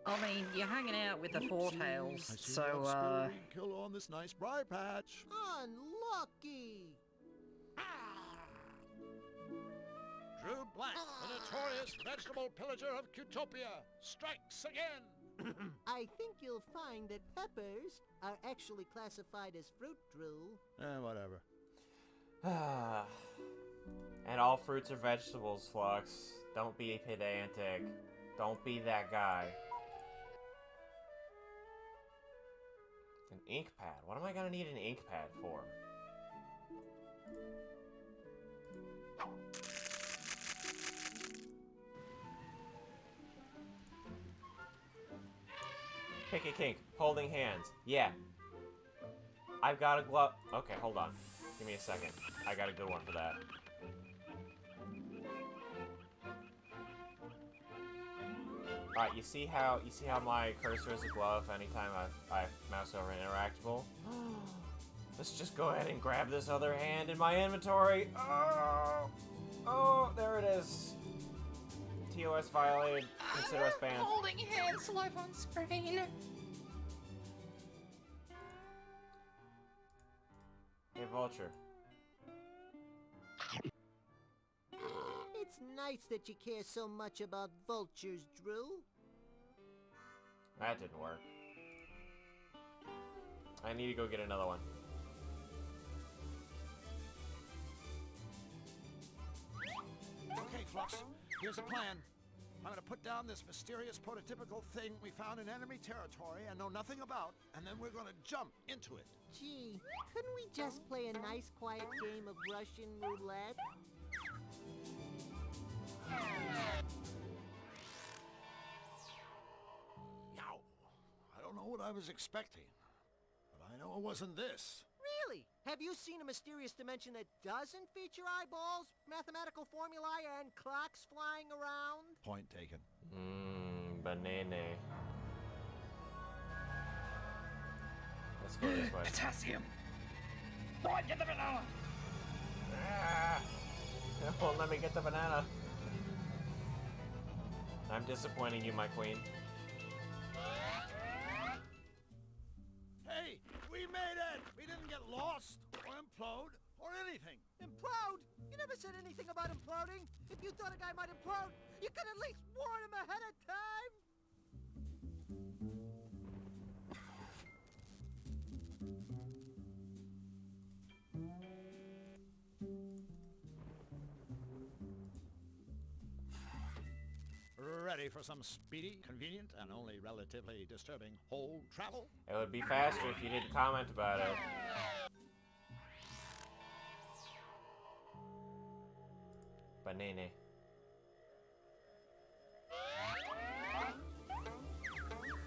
I mean, you're hanging out with the Four Tails, I see so, you have scurrying kill on this nice briar patch. Unlucky. Drew Black, the notorious vegetable pillager of Cutopia, strikes again. I think you'll find that peppers are actually classified as fruit, Drew. Whatever. And all fruits are vegetables, Flux. Don't be pedantic. Don't be that guy. An ink pad. What am I gonna need an ink pad for? Pick a kink. Holding hands. Yeah. I've got a glove. Okay, hold on. Give me a second. I got a good one for that. Alright, you see how my cursor is a glove anytime I mouse over an interactable? Let's just go ahead and grab this other hand in my inventory. Oh, there it is. TOS violated. Consider us banned. Holding hands live on screen. Hey, Vulture. It's nice that you care so much about vultures, Drew. That didn't work. I need to go get another one. Okay, Flux, here's a plan. I'm gonna put down this mysterious prototypical thing we found in enemy territory and know nothing about, and then we're gonna jump into it. Gee, couldn't we just play a nice quiet game of Russian roulette? Yow! I don't know what I was expecting, but I know it wasn't this. Really? Have you seen a mysterious dimension that doesn't feature eyeballs, mathematical formulae, and clocks flying around? Point taken. Banana. Let's go this way. Potassium. Right, get the banana. It won't let me get the banana. I'm disappointing you, my queen. Hey, we made it! We didn't get lost, or implode, or anything. Implode? You never said anything about imploding. If you thought a guy might implode, you could at least warn him ahead of time. Ready for some speedy, convenient, and only relatively disturbing whole travel? It would be faster if you didn't comment about it. Banana.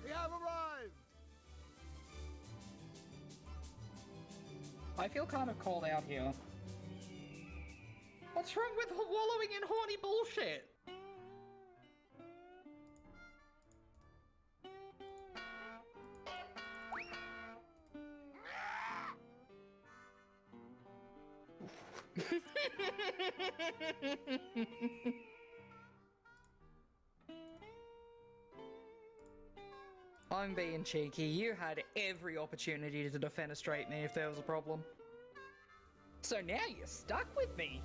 We have arrived! I feel kind of called out here. What's wrong with wallowing in horny bullshit? I'm being cheeky. You had every opportunity to defenestrate me if there was a problem. So now you're stuck with me.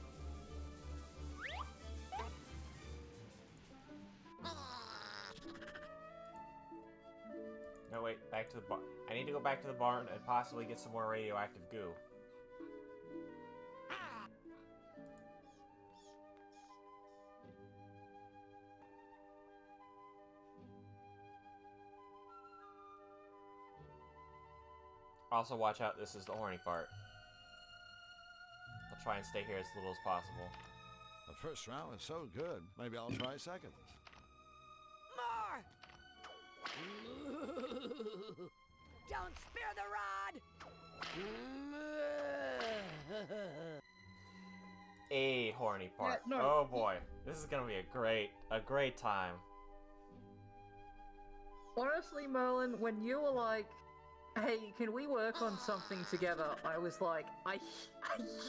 No, wait, back to the barn. I need to go back to the barn and possibly get some more radioactive goo. Also, watch out, this is the horny part. I'll try and stay here as little as possible. The first round was so good, maybe I'll try seconds. More! Don't spare the rod! A horny part. Yeah, no. Oh boy, this is gonna be a great time. Honestly, Merlin, when you were like, hey, can we work on something together? I was like, are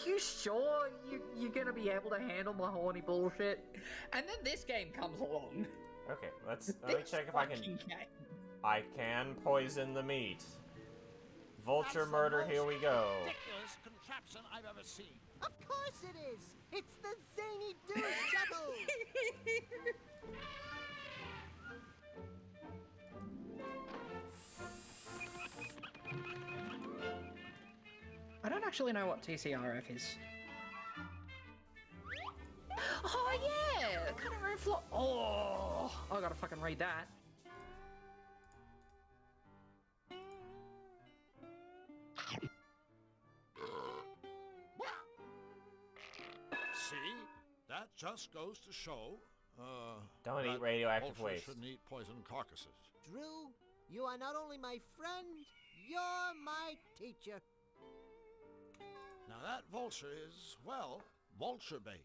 you sure you're gonna be able to handle my horny bullshit? And then this game comes along. Okay, let me check if I can. I can poison the meat. Vulture murder, here we go. Ridiculous contraption I've ever seen. Of course it is! It's the Zany Dude Juggle! I don't actually know what TCRF is. Oh yeah! Cutting room floor. Oh, I gotta fucking read that. See? That just goes to show, Don't eat that radioactive vultures waste. shouldn't eat poisoned carcasses. Drew, you are not only my friend, you're my teacher. Now that vulture is, well, vulture bait.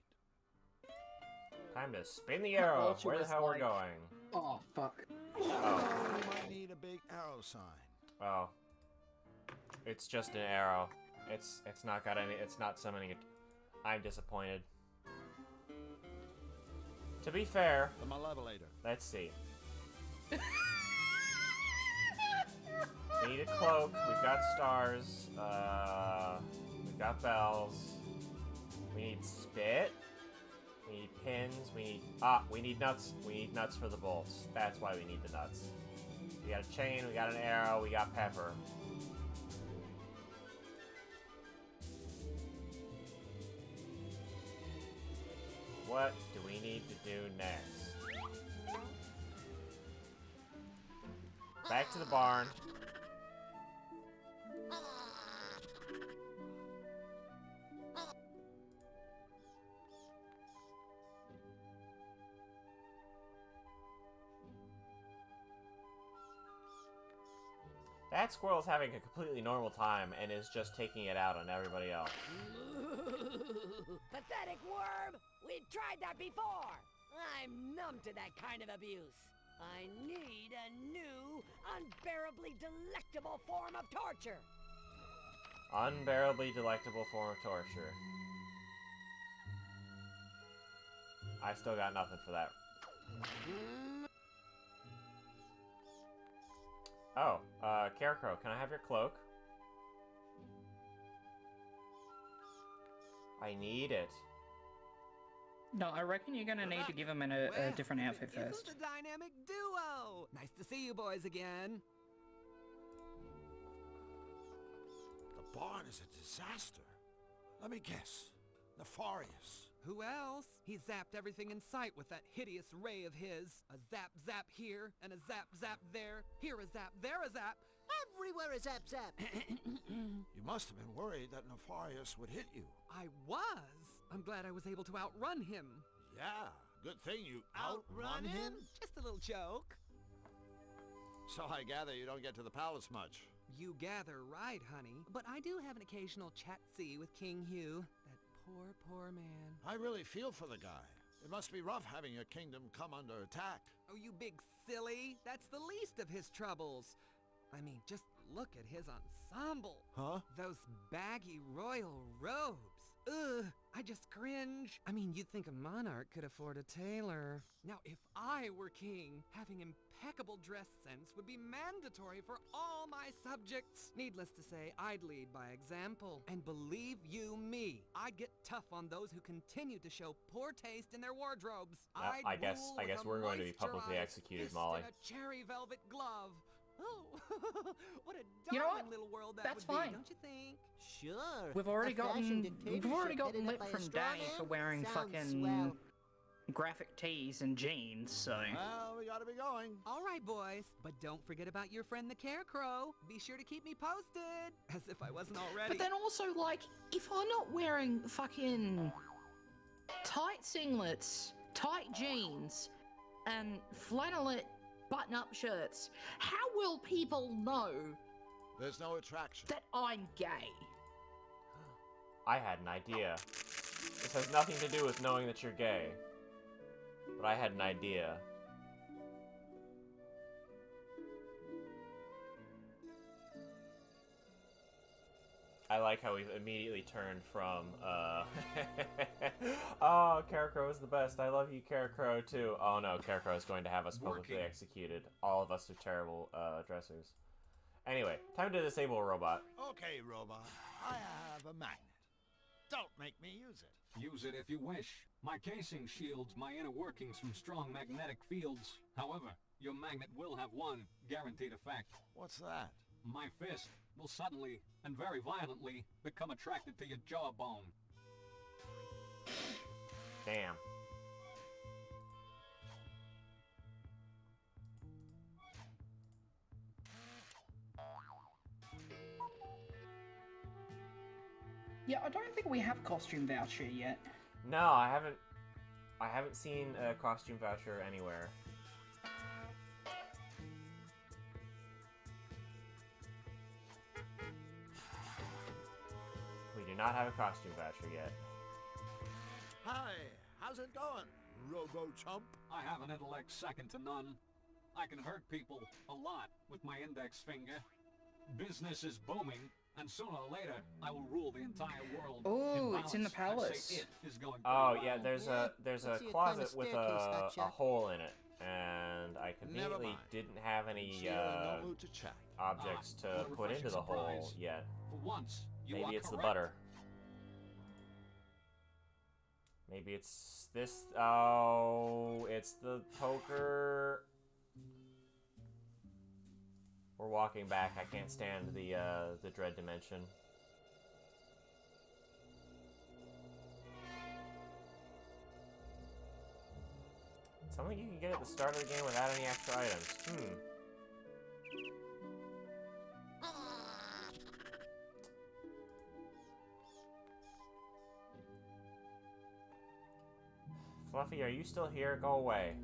Time to spin the arrow. Vulture Where the was hell we're like- going? Oh fuck. Oh, you might need a big arrow sign. Oh. It's just an arrow. It's not got any. It's not summoning it. I'm disappointed. To be fair, The Malevolator. let's see. We need a cloak. We've got stars. We've got bells. We need spit. We need pins. We need nuts. We need nuts for the bolts. That's why we need the nuts. We got a chain. We got an arrow. We got pepper. What do we need to do next? Back to the barn. That squirrel's having a completely normal time and is just taking it out on everybody else. Pathetic worm! We tried that before! I'm numb to that kind of abuse. I need a new, unbearably delectable form of torture. Unbearably delectable form of torture. I still got nothing for that. Oh, Carecrow, can I have your cloak? I need it. No, I reckon you're gonna need to give him a different outfit Isn't first. the dynamic duo? Nice to see you boys again. The barn is a disaster. Let me guess. Nefarious. Who else? He zapped everything in sight with that hideous ray of his. A zap zap here, and a zap zap there. Here a zap, there a zap. Everywhere is zap zap. You must have been worried that Nefarious would hit you. I was. I'm glad I was able to outrun him. Yeah, good thing you outrun him. Just a little joke. So I gather you don't get to the palace much. You gather right, honey. But I do have an occasional chat-see with King Hugh. That poor, poor man. I really feel for the guy. It must be rough having your kingdom come under attack. Oh, you big silly. That's the least of his troubles. I mean, just look at his ensemble. Huh? Those baggy royal robes. Ugh, I just cringe. I mean, you'd think a monarch could afford a tailor. Now, if I were king, having impeccable dress sense would be mandatory for all my subjects. Needless to say, I'd lead by example. And believe you me, I'd get tough on those who continue to show poor taste in their wardrobes. I guess rule with a we're going to be publicly moisturized executed, fist Molly. and a cherry velvet glove. Oh, what a You know darling what? little world that That's would fine. be, don't you think? Sure. We've already A fashion gotten dictatorship headed lit up by a from straw Danny man? for wearing Sounds fucking swell. graphic tees and jeans. So Well, we gotta be going. All right, boys, but don't forget about your friend the Carecrow. Be sure to keep me posted, as if I wasn't already. But then also, like, if I'm not wearing fucking tight singlets, tight jeans, and flannelette button-up shirts, how will people know There's no attraction. that I'm gay? I had an idea. This has nothing to do with knowing that you're gay. But I had an idea. I like how we've immediately turned from, oh, Carecrow is the best. I love you, Carecrow, too. Oh no, Carecrow is going to have us publicly executed. All of us are terrible, dressers. Anyway, time to disable a robot. Okay, robot. I have a magnet. Don't make me use it. Use it if you wish. My casing shields my inner workings from strong magnetic fields. However, your magnet will have one guaranteed effect. What's that? My fist will suddenly and very violently become attracted to your jawbone. Damn. Yeah, I don't think we have costume voucher yet. No, I haven't seen a costume voucher anywhere. We do not have a costume voucher yet. Hi, how's it going, Robo-Chump? I have an intellect second to none. I can hurt people a lot with my index finger. Business is booming, and sooner or later, I will rule the entire world. Oh, it's in the balance. I'd palace. say it is going Oh pretty yeah, well. there's a see a closet kind with of staircase, a Hotshot. hole in it, and I Never conveniently mind. didn't have any Clearly no mood to chat. objects Ah, to what a put into the refreshing hole surprise. yet. For once, you Maybe are it's the correct. butter. Maybe it's this. Oh, it's the poker. We're walking back. I can't stand the dread dimension. Something you can get at the start of the game without any extra items. Fluffy, are you still here? Go away.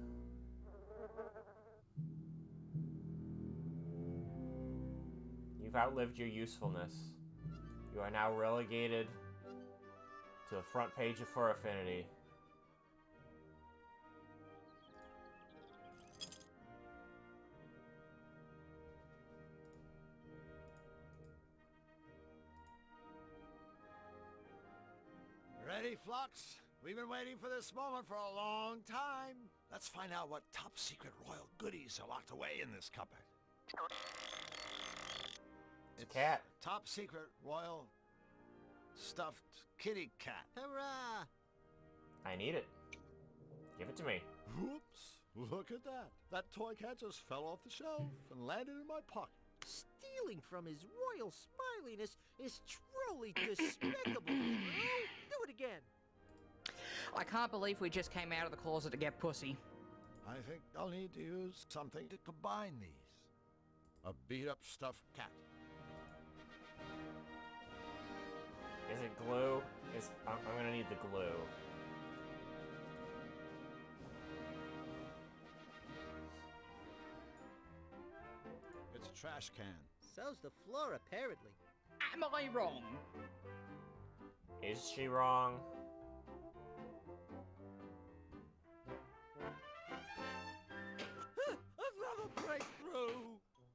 You've outlived your usefulness. You are now relegated to the front page of Fur Affinity. Ready, Flux? We've been waiting for this moment for a long time. Let's find out what top secret royal goodies are locked away in this cupboard. It's a cat. Top secret royal stuffed kitty cat. Hurrah! I need it. Give it to me. Whoops! Look at that. That toy cat just fell off the shelf and landed in my pocket. Stealing from his royal smiliness is truly despicable. Do it again. I can't believe we just came out of the closet to get pussy. I think I'll need to use something to combine these. A beat-up stuffed cat. Is it glue? I'm gonna need the glue. It's a trash can. So's the floor, apparently. Am I wrong? Is she wrong? Another breakthrough!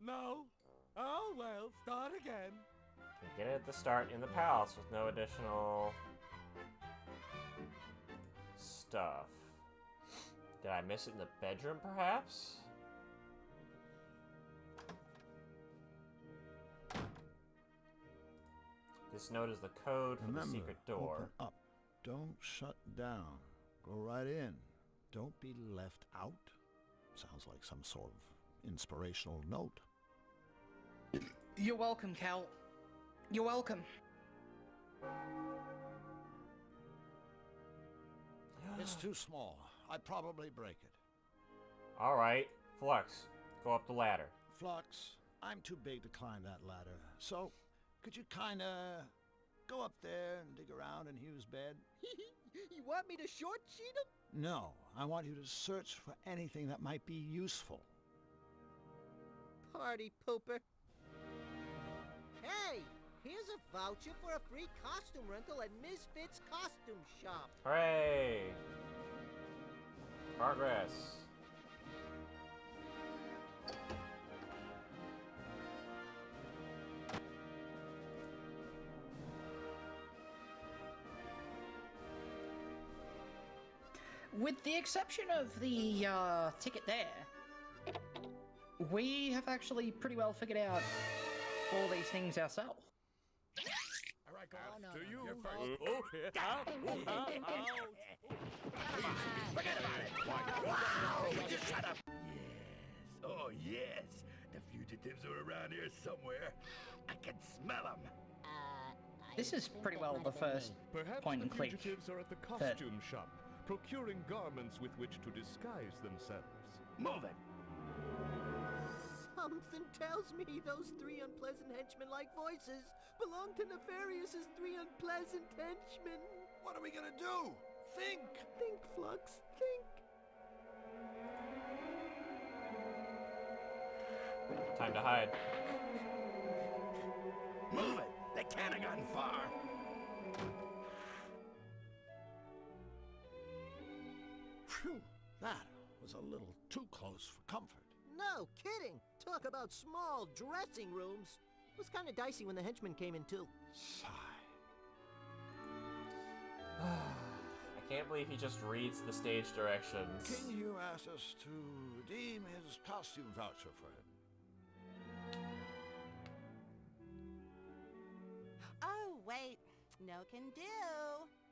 No? Oh well, start again. You get it at the start in the palace with no additional stuff. Did I miss it in the bedroom, perhaps? This note is the code for Remember, the secret door. open up. Don't shut down. Go right in. Don't be left out. Sounds like some sort of inspirational note. You're welcome, Cal. You're welcome. It's too small. I'd probably break it. Alright, Flux, go up the ladder. Flux, I'm too big to climb that ladder. So, could you kinda go up there and dig around in Hugh's bed? You want me to short sheet him? No, I want you to search for anything that might be useful. Party pooper. Hey, here's a voucher for a free costume rental at Misfits Costume Shop. Hooray! Progress. with the exception of the ticket there, we have actually pretty well figured out all these things ourselves. All right, go on. no, To no, you no. first. Forget about it! Wow! Just shut up! Yes, oh yes! The fugitives are around here somewhere. I can smell them! This is pretty well the first Perhaps point the and click. fugitives are at the that- costume shop, procuring garments with which to disguise themselves. Move it! Something tells me those three unpleasant henchmen-like voices belong to Nefarious's three unpleasant henchmen. What are we gonna do? Think! Think, Flux, think. Time to hide. Move it! They can't have gone far! Phew, that was a little too close for comfort. No kidding. Talk about small dressing rooms. It was kind of dicey when the henchmen came in too. Sigh. I can't believe he just reads the stage directions. King Hugh asked us to redeem his costume voucher for him. Oh, wait. No can do.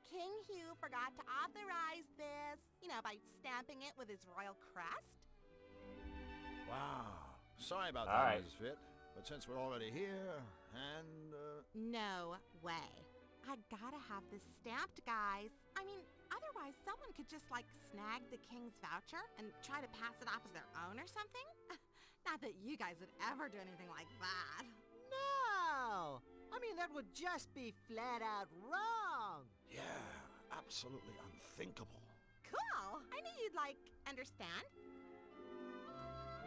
King Hugh forgot to authorize this, by stamping it with his royal crest. Wow. Sorry about All that, right. Ms. Fit. But since we're already here, and, No way. I gotta have this stamped, guys. I mean, otherwise someone could just, snag the king's voucher and try to pass it off as their own or something. Not that you guys would ever do anything like that. No! I mean, that would just be flat out wrong. yeah, absolutely unthinkable. Cool. I knew you'd, understand.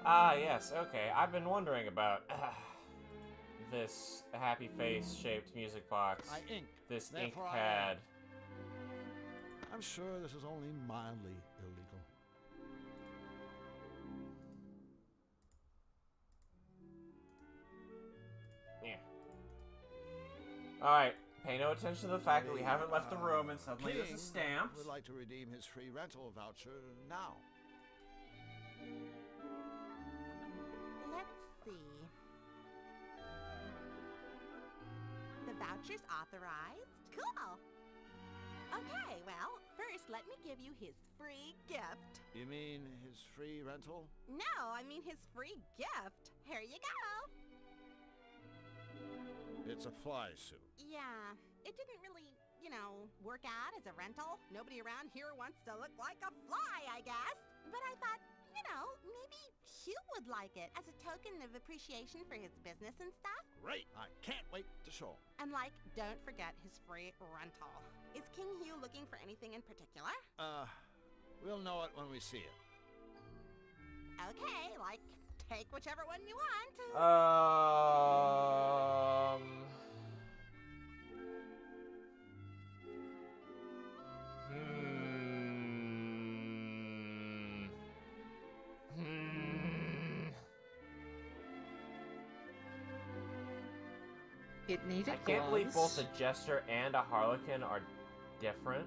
Ah, yes, okay. I've been wondering about this happy face shaped music box. I inked. This ink Therefore I pad. I'm sure this is only mildly illegal. Yeah. Alright, pay no attention to the fact that we haven't left the room and suddenly this King is stamped. would like to redeem his free rental voucher now. Let's see. The voucher's authorized. Cool. Okay, well, first let me give you his free gift. You mean his free rental? No, I mean his free gift. Here you go. It's a fly suit. Yeah, it didn't really, work out as a rental. Nobody around here wants to look like a fly, I guess. But I thought, maybe Hugh would like it as a token of appreciation for his business and stuff. Great! I can't wait to show him. And don't forget his free rental. Is King Hugh looking for anything in particular? We'll know it when we see it. Okay, take whichever one you want. It needed I can't believe gloves. both a jester and a harlequin are different.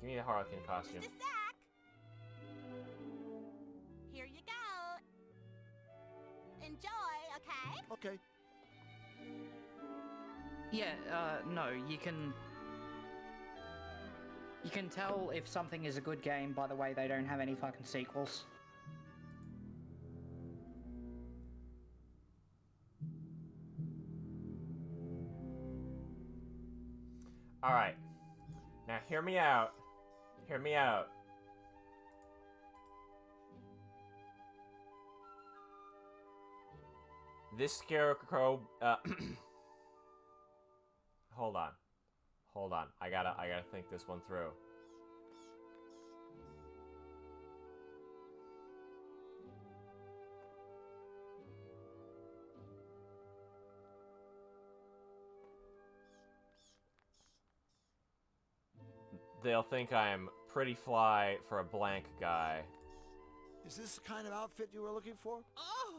Give me the harlequin costume. Just a sec. Here you go. Enjoy, okay? Okay. Yeah, no, you can tell if something is a good game by the way they don't have any fucking sequels. Alright. Now hear me out. Hear me out. This scarecrow, hold on. Hold on. I gotta think this one through. They'll think I'm pretty fly for a blank guy. Is this the kind of outfit you were looking for? Oh,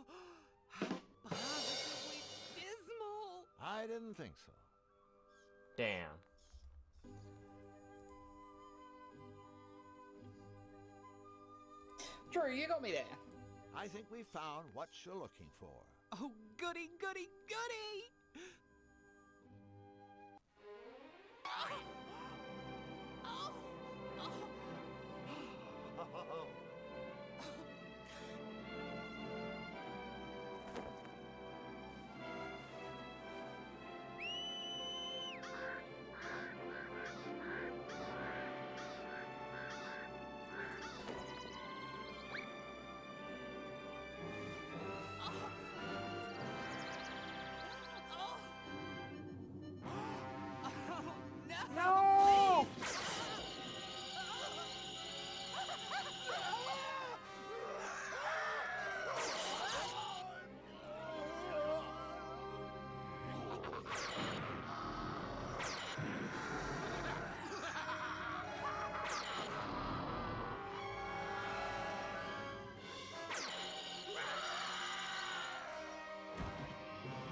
how positively dismal. I didn't think so. Damn. Drew, you got me there. I think we found what you're looking for. Oh, goody, goody, goody! No!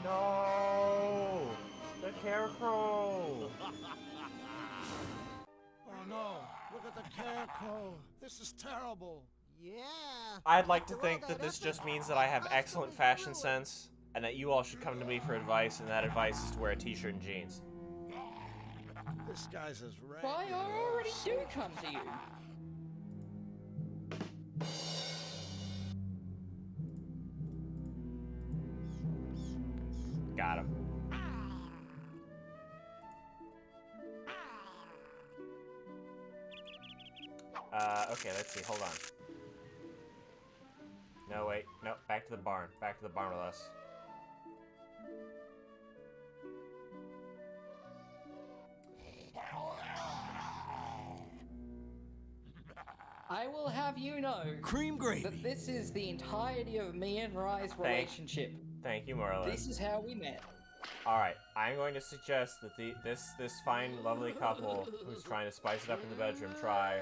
No! The Scarecrow! Oh no, look at the Scarecrow. This is terrible. Yeah. I'd like to think that this just means that I have excellent fashion sense, and that you all should come to me for advice, and that advice is to wear a t-shirt and jeans. This guy's as red. Why, I already do come to you. Got him. Okay, let's see, hold on. No, wait, no, back to the barn. Back to the barn with us. I will have you know Cream gravy. that this is the entirety of me and Rye's relationship. Thank you, Merlin. This is how we met. Alright, I'm going to suggest that this fine, lovely couple who's trying to spice it up in the bedroom try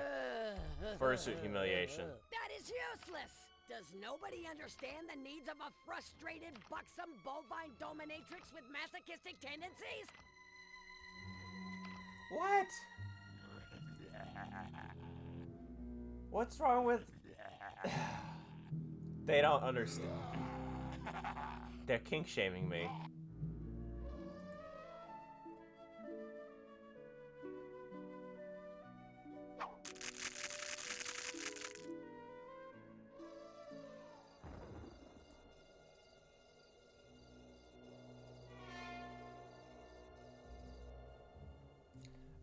fursuit humiliation. That is useless! Does nobody understand the needs of a frustrated, buxom, bovine dominatrix with masochistic tendencies? What? What's wrong with... They don't understand. They're kink-shaming me.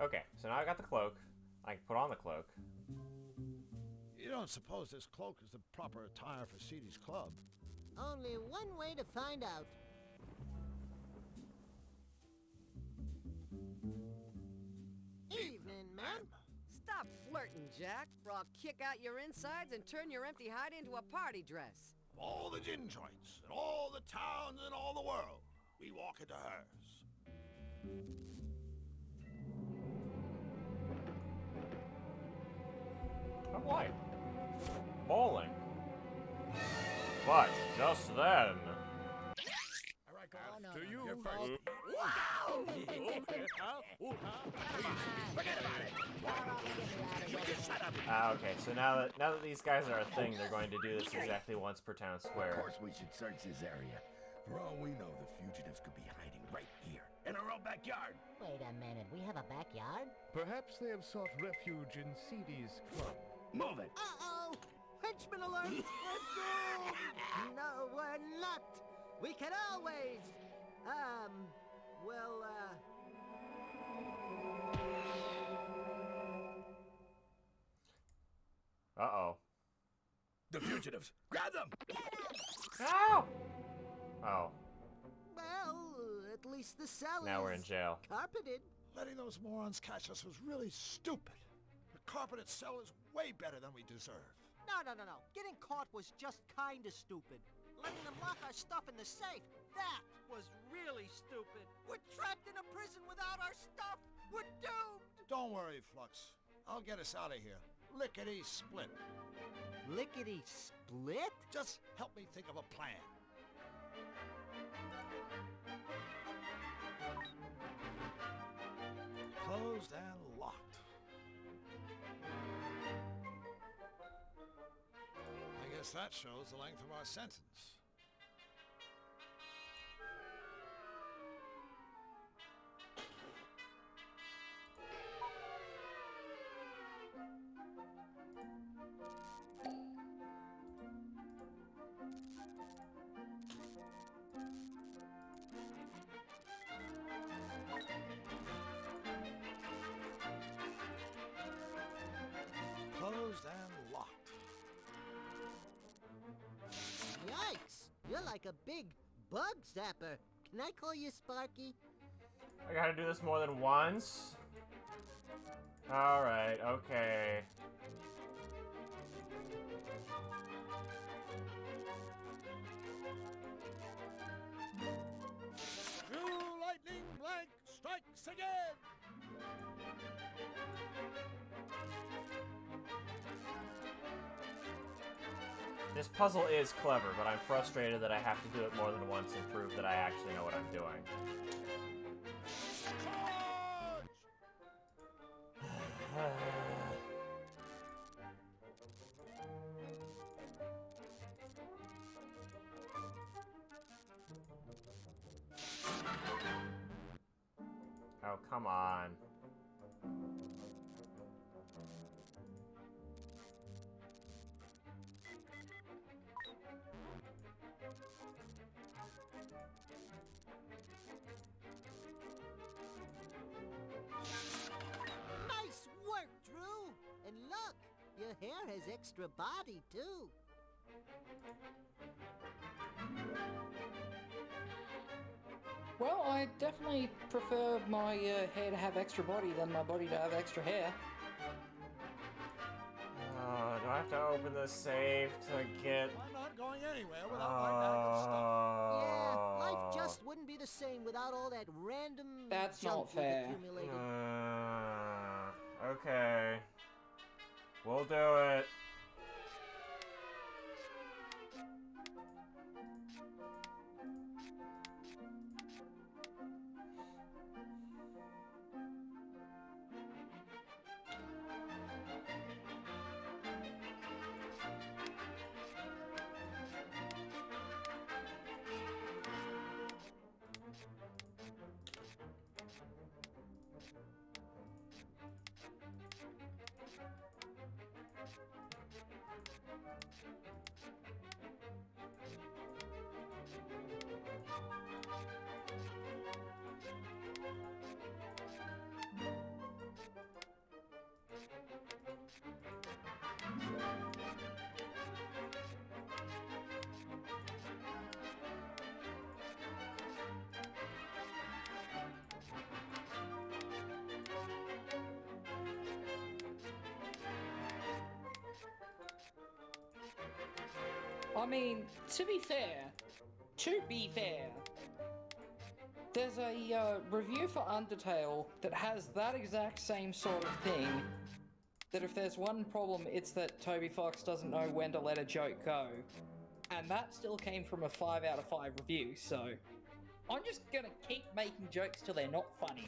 Okay, so now I got the cloak. I can put on the cloak. You don't suppose this cloak is the proper attire for Seedy's club? Only one way to find out. Evening, ma'am. Stop flirting, Jack, or I'll kick out your insides and turn your empty hide into a party dress. All the gin joints, and all the towns in all the world, we walk into hers. Oh boy. Bowling. But just then. After you. Okay, so now that these guys are a thing, they're going to do this exactly once per town square. Of course we should search this area. For all we know, the fugitives could be hiding right here, in our own backyard. Wait a minute, we have a backyard? Perhaps they have sought refuge in Seedy's club. Move it! Uh-oh! Henchman alert! We're doomed! No, we're not! We can always... Uh-oh. The fugitives! Grab them! Ow! Oh, Well, at least the cell now is we're in jail. carpeted. Letting those morons catch us was really stupid. The carpeted cell is way better than we deserve. No. Getting caught was just kinda stupid. Letting them lock our stuff in the safe, that was really stupid. We're trapped in a prison without our stuff. We're doomed. Don't worry, Flux. I'll get us out of here. Lickety-split. Lickety-split? Just help me think of a plan. Closed and locked. I guess that shows the length of our sentence. Closed and locked. Yikes! You're like a big bug zapper. Can I call you Sparky? I gotta do this more than once? Alright, okay. True lightning blank strikes again! This puzzle is clever, but I'm frustrated that I have to do it more than once and prove that I actually know what I'm doing. Oh, come on. Nice work, Drew! And look, your hair has extra body, too. Well, I definitely prefer my hair to have extra body than my body to have extra hair. Do I have to open the safe to get... I'm not going anywhere without my bag of stuff. Yeah, life just wouldn't be the same without all that random That's junk not we've fair. accumulated. Okay. We'll do it. I mean, to be fair, there's a review for Undertale that has that exact same sort of thing. That if there's one problem, it's that Toby Fox doesn't know when to let a joke go. And that still came from a 5 out of 5 review, so I'm just gonna keep making jokes till they're not funny.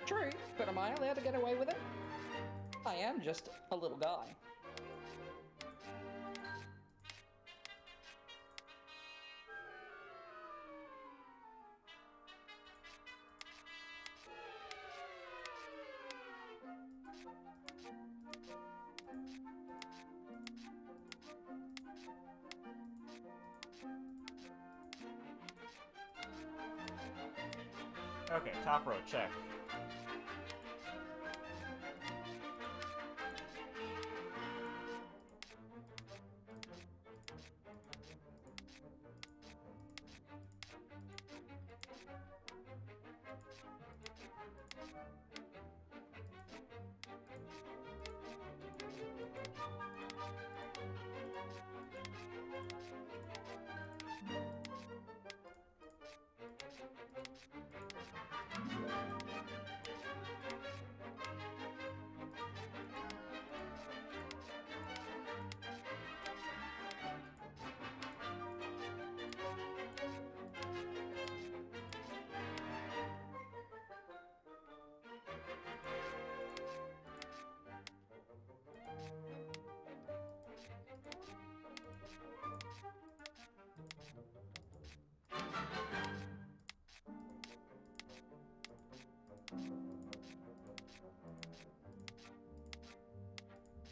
True, but am I allowed to get away with it? I am just a little guy. Okay, top row, check.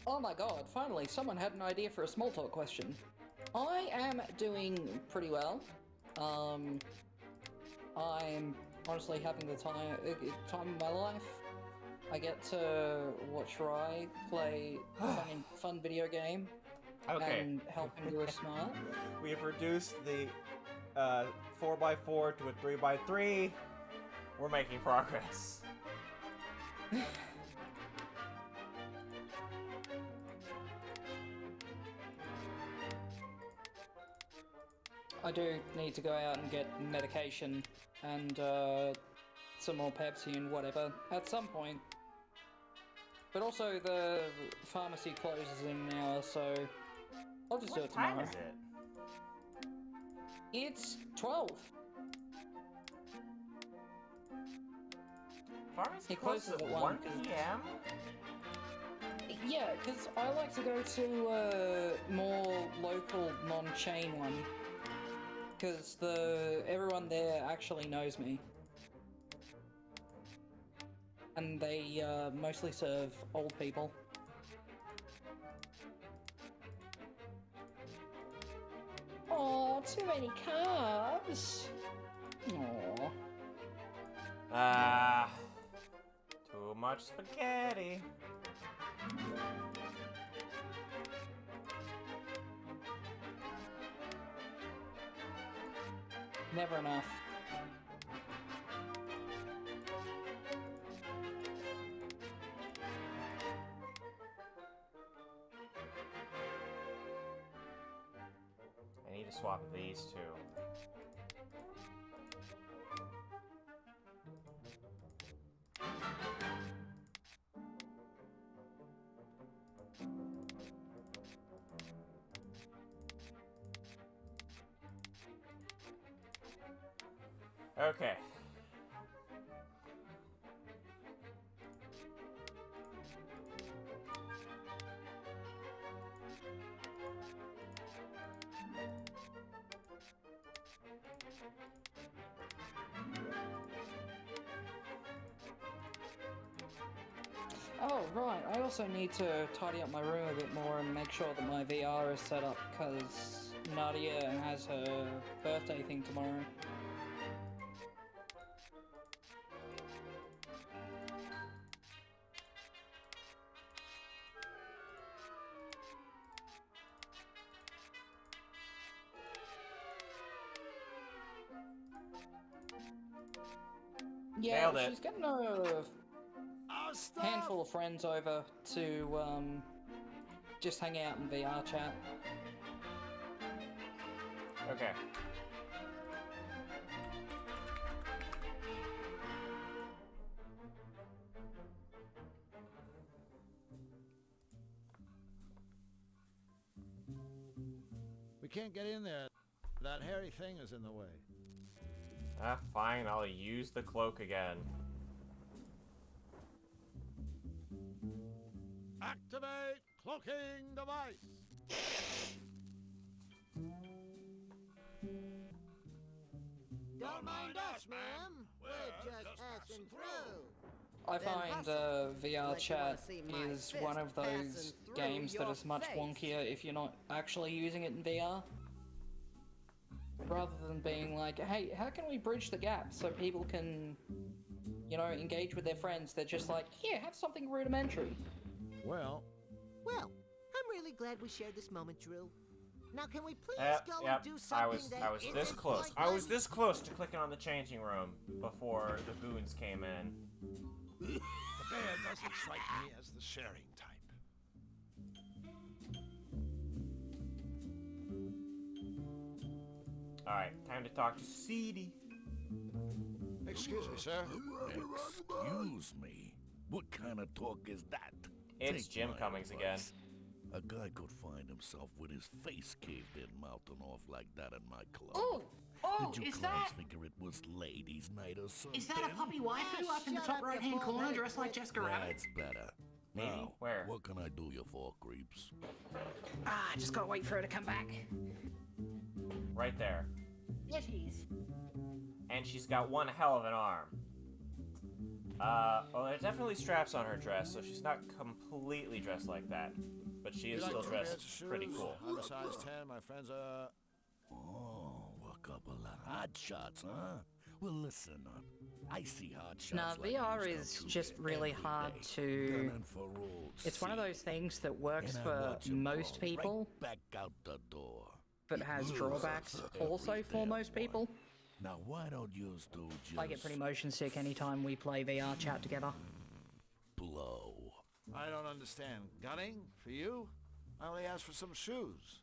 Oh my god, finally, someone had an idea for a small talk question. I am doing pretty well. I'm honestly having the time of my life. I get to watch Rai play fun video game and help him do a smart. We have reduced the 4x4 to a 3x3. We're making progress. I do need to go out and get medication and some more Pepsi and whatever at some point. But also the pharmacy closes in an hour, so I'll just do it tomorrow. What time is it? It's 12. Pharmacy It closes at 1 p.m.? Yeah, because I like to go to a more local, non-chain one. Because everyone there actually knows me. And they mostly serve old people. Oh, too many carbs. Aww. Too much spaghetti. Never enough. I need to swap these two. Okay. Oh, right. I also need to tidy up my room a bit more and make sure that my VR is set up, because Nadia has her birthday thing tomorrow. Yeah, Nailed it. she's getting a handful of friends over to just hang out and VR chat. Okay. We can't get in there. That hairy thing is in the way. Ah, fine, I'll use the cloak again. Activate cloaking device. Don't mind us, ma'am. We're just passing through. I Then find hustle, VR like you wanna chat see my is fist one of those passing through games that your is much face. wonkier if you're not actually using it in VR. Rather than being like, hey, how can we bridge the gap so people can, you know, engage with their friends? They're just like, here, have something rudimentary. Well, I'm really glad we shared this moment, Drew. Now, can we please go Yep, and do something I was that this isn't close. like I was that? this close to clicking on the changing room before the goons came in. the bear doesn't strike me as the sharing type. Alright, time to talk to Seedy. Excuse me, sir. Excuse me? What kind of talk is that? It's Take Jim my Cummings again. advice. A guy could find himself with his face caved in mouthing off like that in my club. Oh, Did you is clowns that figure it was ladies' night or something? is that a puppy waifu up in the top right-hand corner, dressed like Jessica Rabbit? That's better. Maybe? Now, Where? what can I do you for, creeps? Ah, just gotta wait for her to come back. Right there. There she is. And she's got one hell of an arm. Well, there's definitely straps on her dress, so she's not completely dressed like that. But she is You like still two dressed pairs of pretty shoes? cool. I'm a size 10. My friends are... Oh, a couple of hot shots, huh? Well, listen up. I see hot shots. No, like VR these is come just through really every hard day. to... Gunning for old It's one of Seedy. those things that works And I for watch 'em most go people, right back out the door. but has Losers drawbacks every also for damn most people. Now, why don't you two just I get pretty motion sick anytime we play VR chat together. blow? I don't understand. Gunning? For you? I only asked for some shoes.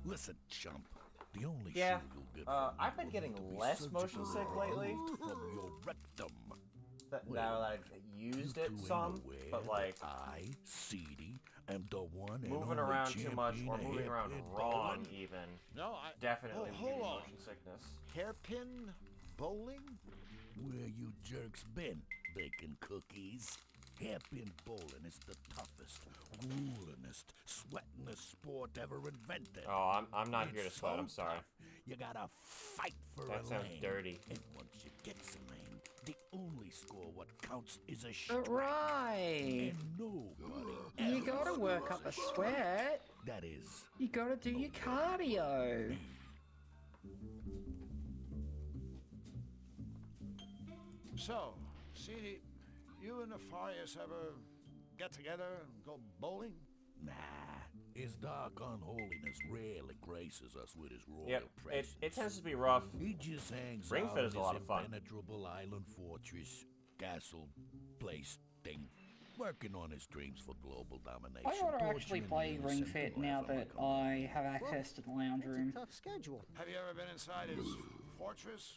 Listen, chump. The only Yeah, shoe you'll get from I've been me getting will be less motion surgical sick lately. from your rectum. Now that I've used it Two some, in the but way like I, Seedy, am the one and moving only around too much or champion moving around hairpin wrong bowling. even No, I... definitely Oh, will give hold me on. motion sickness. Hairpin bowling? Where you jerks been, baking cookies? Hairpin bowling is the toughest, gruelingest, sweatingest sport ever invented. Oh, I'm not It's here to sweat. so I'm sorry. tough, you gotta fight for That a sounds lane. dirty. And once you get some lane, the only score what counts is a But strike. right, And nobody you else gotta work up a sweat. That is, You gotta do your cardio. So, see, you and Nefarious ever get together and go bowling? nah. His dark unholiness rarely graces us with his royal Yep, presence. it tends to be rough. He just hangs Ring out Fit in is a his lot of fun. impenetrable island fortress, castle, place thing, working on his dreams for global domination. I want to actually torturing play the Ring innocent Fit boy now from a that I have access to the lounge That's room. a tough schedule. Have you ever been inside his fortress,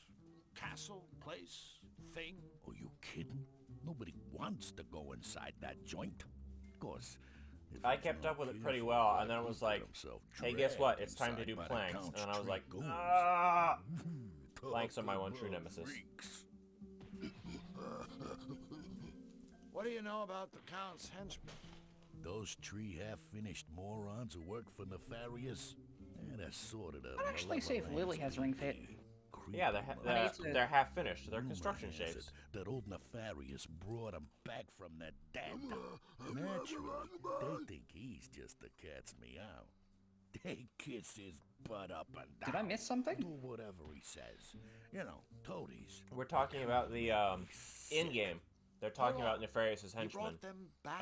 castle, place, thing? Are you kidding? Nobody wants to go inside that joint. Of course. if I he's kept not up with it careful, pretty well, and then it he'll was get like, himself hey, guess what? dragged It's time to inside do by the planks. Count's And then I was tree like, goons. ah! Talk Planks are my one true about nemesis. freaks. What do you know about the Count's henchmen? Those three half-finished morons who work for Nefarious? They're sorted out. I'd actually see if Lily has Ring Fit. Yeah, they're half finished. They're construction Rumor has shapes. it that old Nefarious brought them back from the dead. Naturally, they think he's just the cat's meow. They kiss his butt up and down. Did I miss something? Do whatever he says. You know, toadies. We're talking about the in-game. They're talking about Nefarious's henchmen,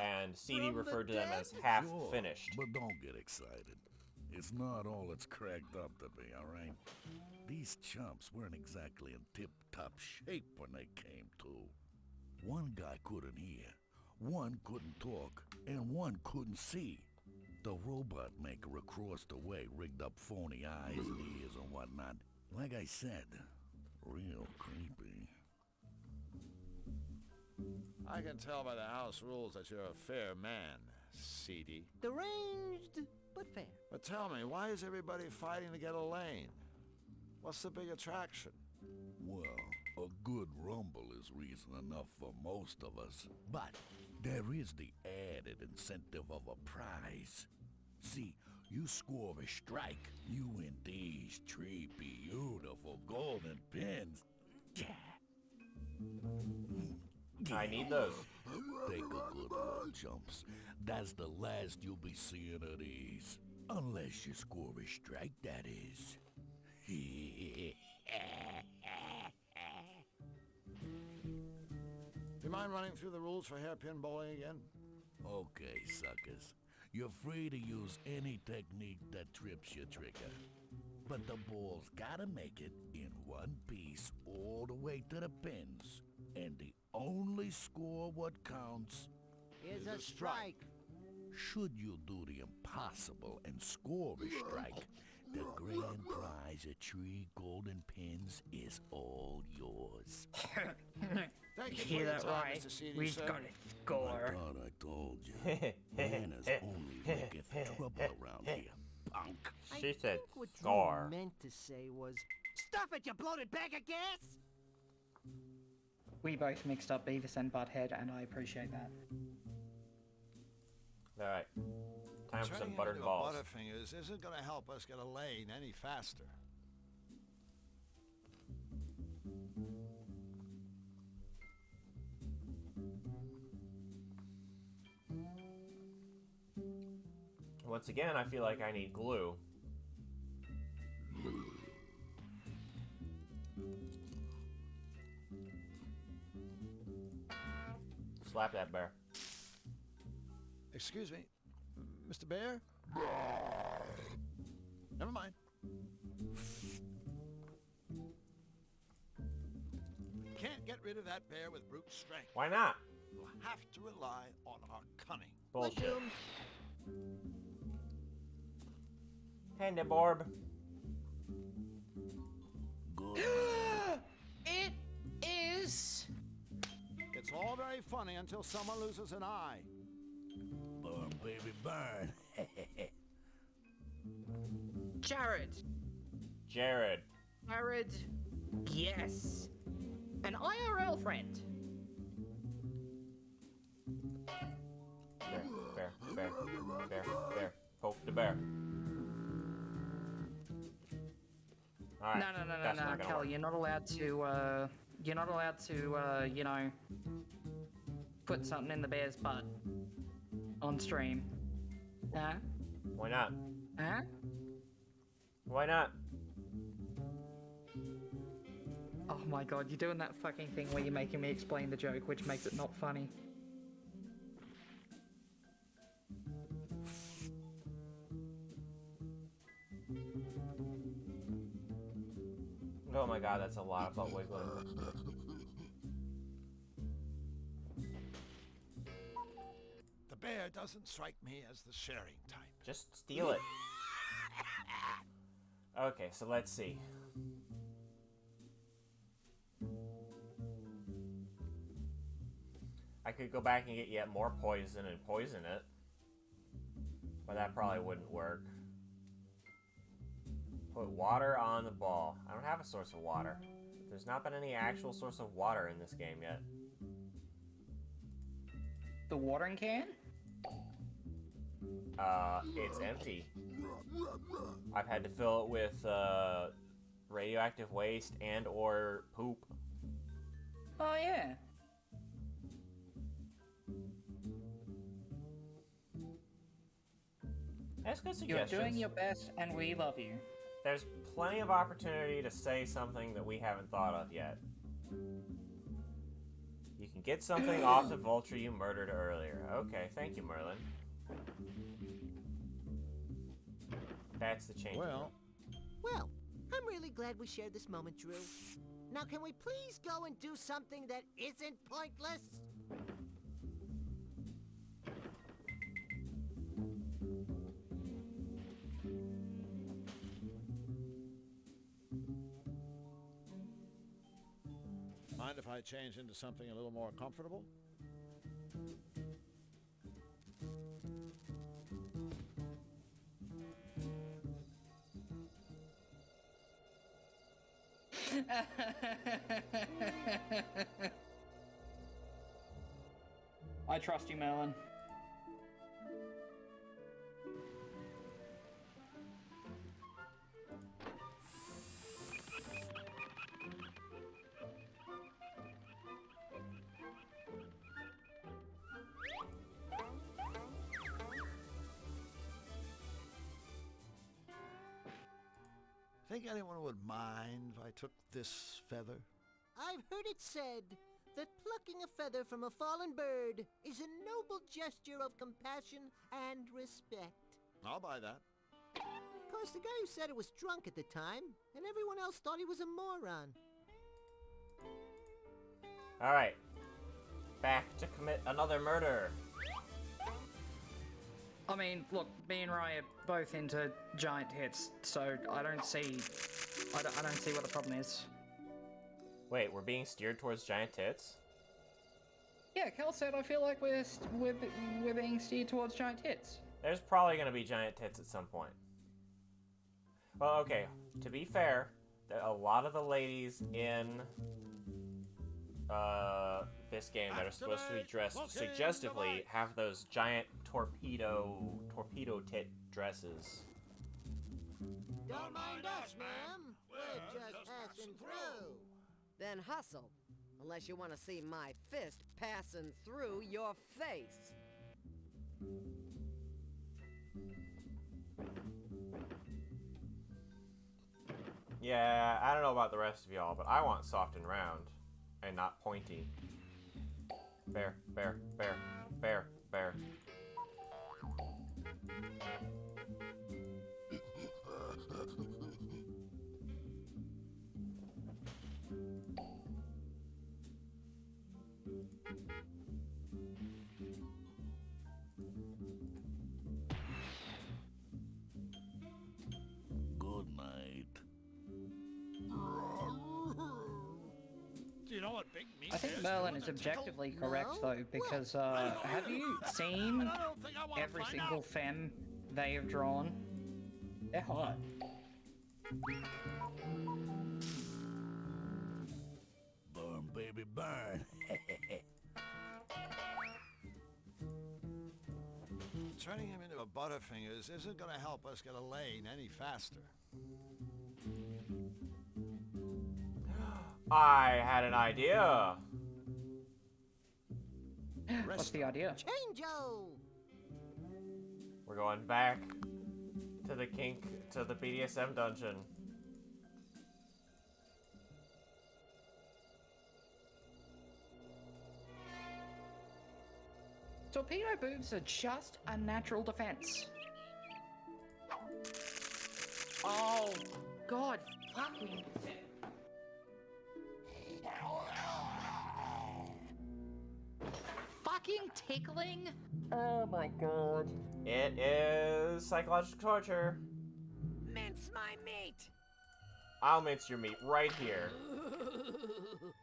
and CD referred to them as half finished. But don't get excited. It's not all it's cracked up to be, alright? These chumps weren't exactly in tip-top shape when they came to. One guy couldn't hear, one couldn't talk, and one couldn't see. The robot maker across the way rigged up phony eyes and ears and whatnot. Like I said, real creepy. I can tell by the house rules that you're a fair man, Seedy. Deranged, but fair. But tell me, why is everybody fighting to get a lane? What's the big attraction? Well, a good rumble is reason enough for most of us. But there is the added incentive of a prize. See, you score a strike, you win these three beautiful golden pins. Yeah. I need those. Take a good look, chumps. That's the last you'll be seeing of these. Unless you score a strike, that is. Do you mind running through the rules for hairpin bowling again? Okay, suckers. You're free to use any technique that trips your trigger. But the ball's gotta make it in one piece all the way to the pins. And the only score what counts Is a strike. Should you do the impossible and score a strike, The grand prize of 3 golden pins is all yours. Thank you Hear for your that time, right? Mr. Seedy, We've sir. got a score. I thought I told you. Manners only maketh trouble around here, punk. She said What score. Drew meant to say was, "Stuff it, you bloated bag of gas!" We both mixed up Beavis and Butthead, and I appreciate that. Alright. Time for some Turning buttered into balls. a Butterfingers isn't going to help us get a lane any faster. Once again, I feel like I need glue. Slap that bear. Excuse me, Mr. Bear? Never mind. Can't get rid of that bear with brute strength. Why not? We'll have to rely on our cunning. Bullshit. Panda Barb. It is. It's all very funny until someone loses an eye. Burn, baby, burn. Jared. Jared. Jared. Yes. An IRL friend. Bear. Poke the bear. Alright. No, Kel, work. you're not allowed to, you know, put something in the bear's butt on stream. Huh? Why not? Huh? Why not? Oh my god, you're doing that fucking thing where you're making me explain the joke, which makes it not funny. Oh my god, that's a lot of butt wiggling. The bear doesn't strike me as the sharing type. Just steal it. Okay, so let's see. I could go back and get yet more poison and poison it. But that probably wouldn't work. Put water on the ball. I don't have a source of water. There's not been any actual source of water in this game yet. The watering can? It's empty. I've had to fill it with, radioactive waste and or poop. Oh yeah. That's good You're suggestions. doing your best, and we love you. There's plenty of opportunity to say something that we haven't thought of yet. You can get something off the vulture you murdered earlier. Okay, thank you, Merlin. That's the change. Well, I'm really glad we shared this moment, Drew. Now, can we please go and do something that isn't pointless? Mind if I change into something a little more comfortable? I trust you, Merlin. Think anyone would mind if I took this feather? I've heard it said that plucking a feather from a fallen bird is a noble gesture of compassion and respect. I'll buy that. Of course, the guy who said it was drunk at the time, and everyone else thought he was a moron. Alright. Back to commit another murder. I mean, look, me and Rai are both into giant hits, so I don't see what the problem is. Wait, we're being steered towards giant tits? Yeah, Cal said I feel like we're being steered towards giant hits. There's probably gonna be giant tits at some point. Well, okay, to be fair, a lot of the ladies in this game that are supposed to be dressed suggestively have those giant torpedo tit dresses. Don't mind us, ma'am. We're just passing through. Then hustle, unless you want to see my fist passing through your face. Yeah, I don't know about the rest of y'all, but I want soft and round, and not pointy. Bear, bear, bear, bear, bear. Good night. Do you know what big meat I think is? Merlin is objectively correct though, because have you seen every single femme they have drawn? They're hot. Burn, baby, burn. Turning him into a Butterfingers isn't gonna help us get a lane any faster. I had an idea. What's the idea? Chango! We're going back to the BDSM dungeon. Torpedo boobs are just a natural defense. Oh, God fucking. Fucking tickling? Oh my god. It is psychological torture. Mince my meat! I'll mince your meat right here.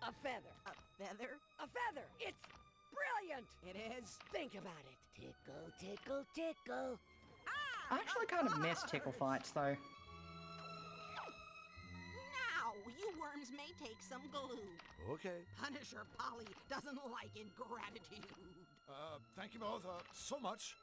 A feather. A feather? A feather! It's brilliant! It is. Think about it. Tickle, tickle, tickle. I actually kind of miss tickle fights though. Now, you worms may take some glue. Okay. Punisher Polly doesn't like ingratitude. Thank you both so much.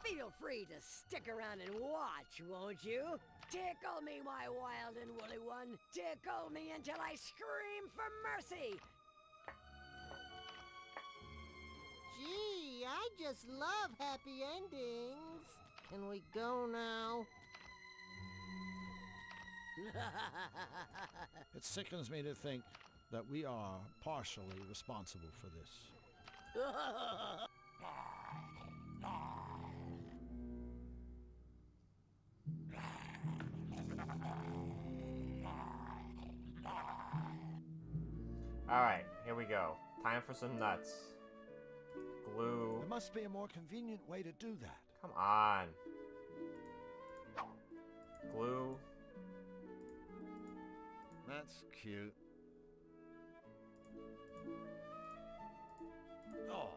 Feel free to stick around and watch, won't you? Tickle me, my wild and woolly one. Tickle me until I scream for mercy. Gee, I just love happy endings. Can we go now? It sickens me to think that we are partially responsible for this. Alright, here we go. Time for some nuts. Glue. There must be a more convenient way to do that. Come on. Glue. That's cute. Oh.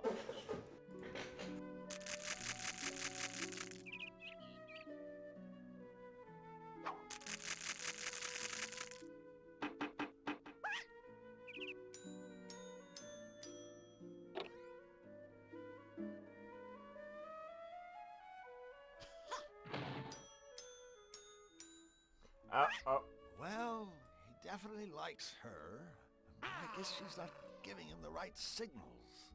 Oh. Well, he definitely likes her. I guess she's not giving him the right signals.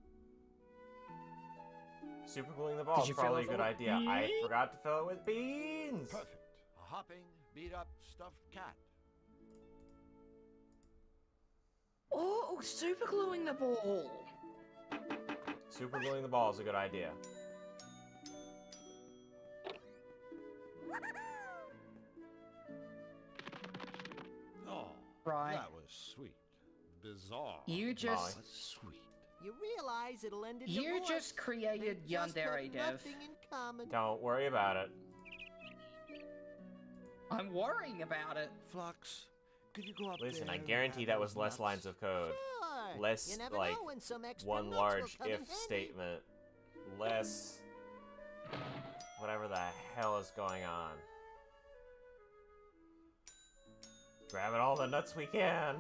Super gluing the ball is probably a good idea. I forgot to fill it with beans. Perfect. A hopping, beat-up, stuffed cat. Oh, super gluing the ball. Super gluing the ball is a good idea. Oh, Right. that was sweet. Bizarre. You just But sweet. you realize it'll end in You divorce. just created They just Yandere have Dev. nothing in common. Don't worry about it. I'm worrying about it. Flux, could you go up Listen, there I and guarantee grab that was those less nuts? lines of code. Sure. Less, You never like, know when some extra one nuts will large come in if handy. statement. Less... whatever the hell is going on. Grabbing all the nuts we can.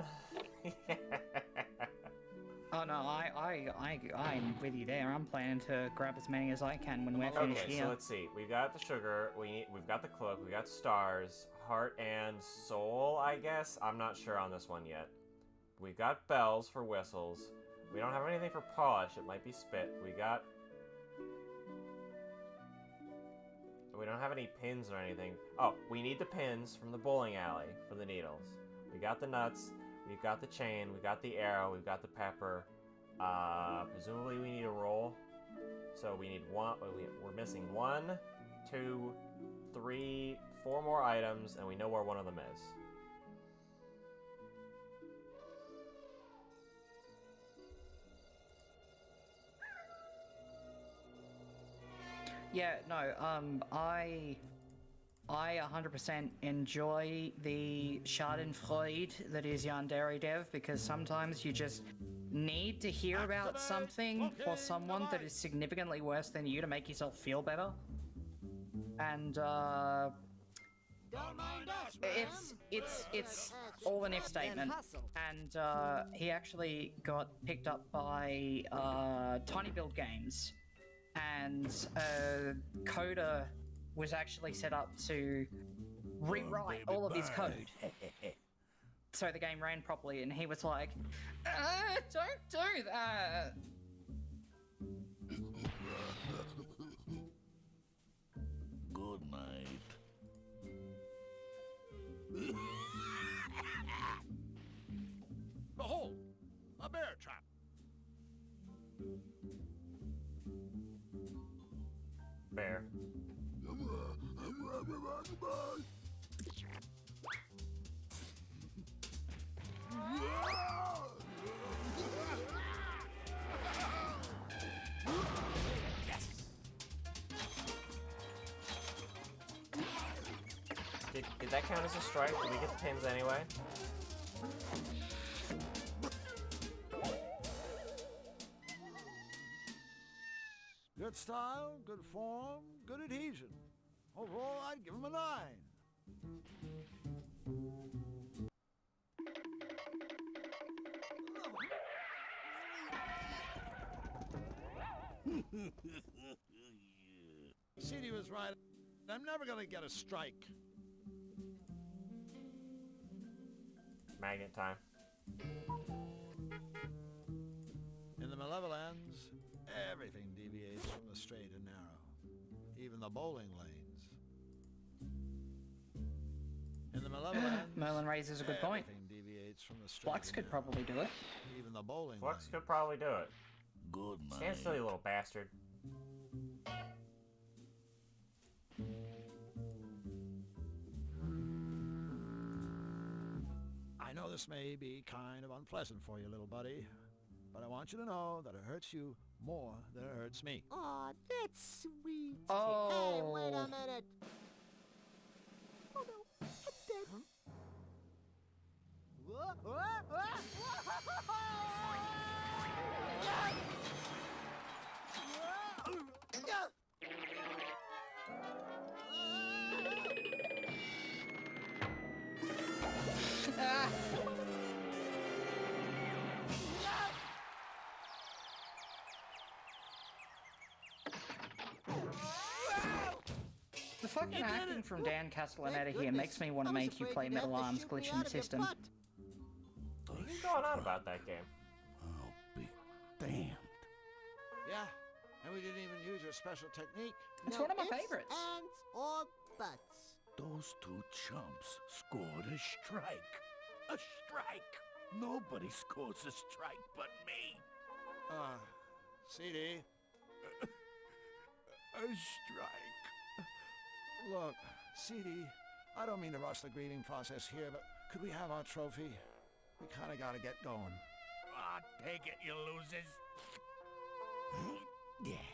Oh no, I'm with you there. I'm planning to grab as many as I can when we're finished Okay, here. so let's see. We've got the sugar, we've got the cloak, we got stars, heart and soul, I guess? I'm not sure on this one yet. We've got bells for whistles. We don't have anything for polish, it might be spit. We don't have any pins or anything. Oh, we need the pins from the bowling alley for the needles. We got the nuts, we've got the chain, we got the arrow, we've got the pepper. Presumably we need a roll. So we need one, we're missing 1, 2, 3, 4 more items, and we know where one of them is. Yeah, no, I 100% enjoy the schadenfreude that is Yandere Dev, because sometimes you just need to hear about something or someone that is significantly worse than you to make yourself feel better. And it's all an if statement. And he actually got picked up by Tiny Build Games, and Coda was actually set up to rewrite all of his code so the game ran properly, and he was like, don't do that. Good night. Behold, a bear trap. Bear. Did that count as a strike? Did we get the pins anyway? Good style, good form, good adhesion. Overall, I'd give him a 9. CD was right. I'm never gonna get a strike. Magnet time. In the Malevolence, everything deviates from the straight and narrow. Even the bowling lanes. In the Malevolence, Merlin raises a good point. everything deviates from the straight Flux and could narrow. probably do it. Even the bowling Flux lanes. could probably do it. Good night. Stand still, you little bastard. I know this may be kind of unpleasant for you, little buddy, but I want you to know that it hurts you more than it hurts me. Aw, that's sweet. Oh. Hey, wait a minute. Oh no, I'm dead. Whoa, whoa, whoa, Ah. The fucking acting from Dan Castellaneta here makes me want to make you play Metal Arms Glitch in the System. What's going on about that game? I'll be damned. Yeah, and we didn't even use your special technique. It's No one of my ifs, favorites. ands, or buts. Those two chumps scored a strike. A strike. Nobody scores a strike but me. CD, A strike. look, CD, I don't mean to rush the grieving process here, but could we have our trophy? We kind of got to get going. Ah, take it, you losers. Yeah.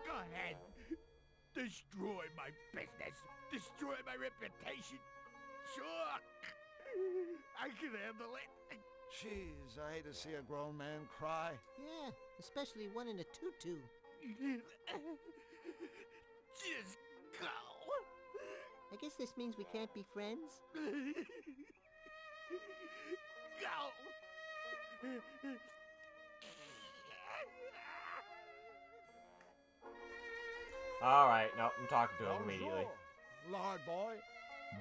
Go ahead. Destroy my business. Destroy my reputation. Sure. I can handle it. Jeez, I hate to see a grown man cry. Yeah, especially one in a tutu. Just go. I guess this means we can't be friends. Go. Alright, no, I'm talking to him immediately. Lord boy.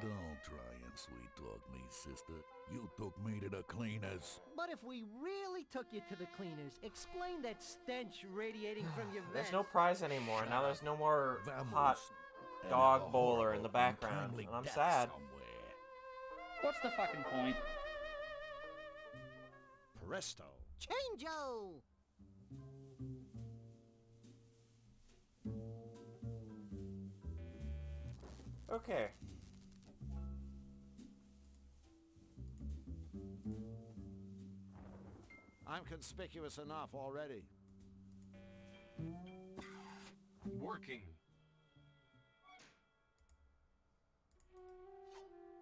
Don't try and sweet talk me, sister. You took me to the cleaners. But if we really took you to the cleaners, explain that stench radiating from your vest. There's no prize anymore. Now there's no more hot dog bowler in the background. And I'm sad. What's the fucking point? Presto. Chango! Okay. I'm conspicuous enough already. Working.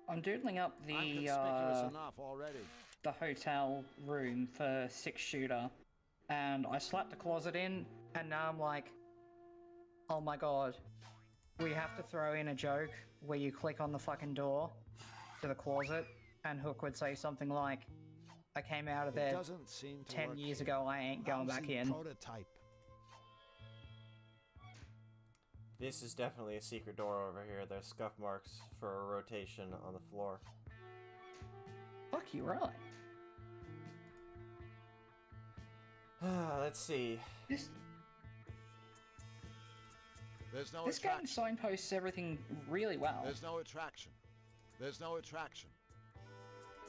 I'm doodling up I'm conspicuous enough already. the hotel room for 6-shooter, and I slapped the closet in, and now I'm like, oh my god, we have to throw in a joke where you click on the fucking door to the closet, and Hook would say something like, I came out of there doesn't seem to 10 work years here. ago, I ain't going back Lousy in. Prototype. This is definitely a secret door over here. There's scuff marks for a rotation on the floor. Fuck you, right. Let's see. This There's no this game attraction. signposts everything really well. There's no attraction. There's no attraction.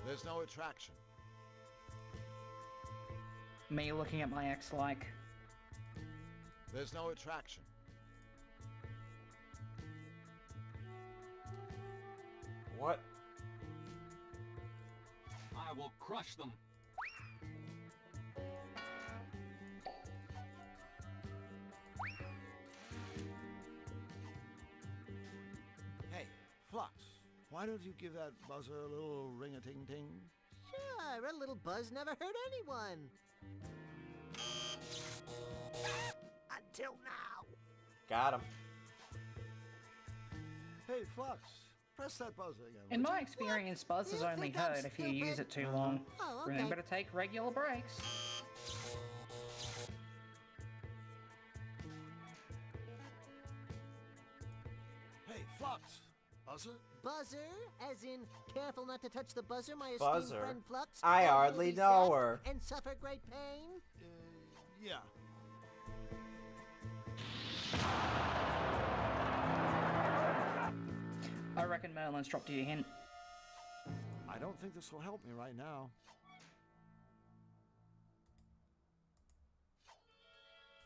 There's no attraction. Me looking at my ex like, There's no attraction. What? I will crush them. Hey, Flux, why don't you give that buzzer a little ring-a-ting-ting? Sure, a little buzz never hurt anyone. Until now. Got him. Hey, Flux, press that buzzer again. in my experience, buzz is only hurt if you use it too long. Oh, okay. Remember to take regular breaks. Hey, Flux, buzzer? Buzzer, as in careful not to touch the buzzer, my esteemed Buzzer? friend Flux. I or hardly you'll be know sad her. And suffer great pain. Yeah. I reckon Merlin's dropped you a hint. I don't think this will help me right now.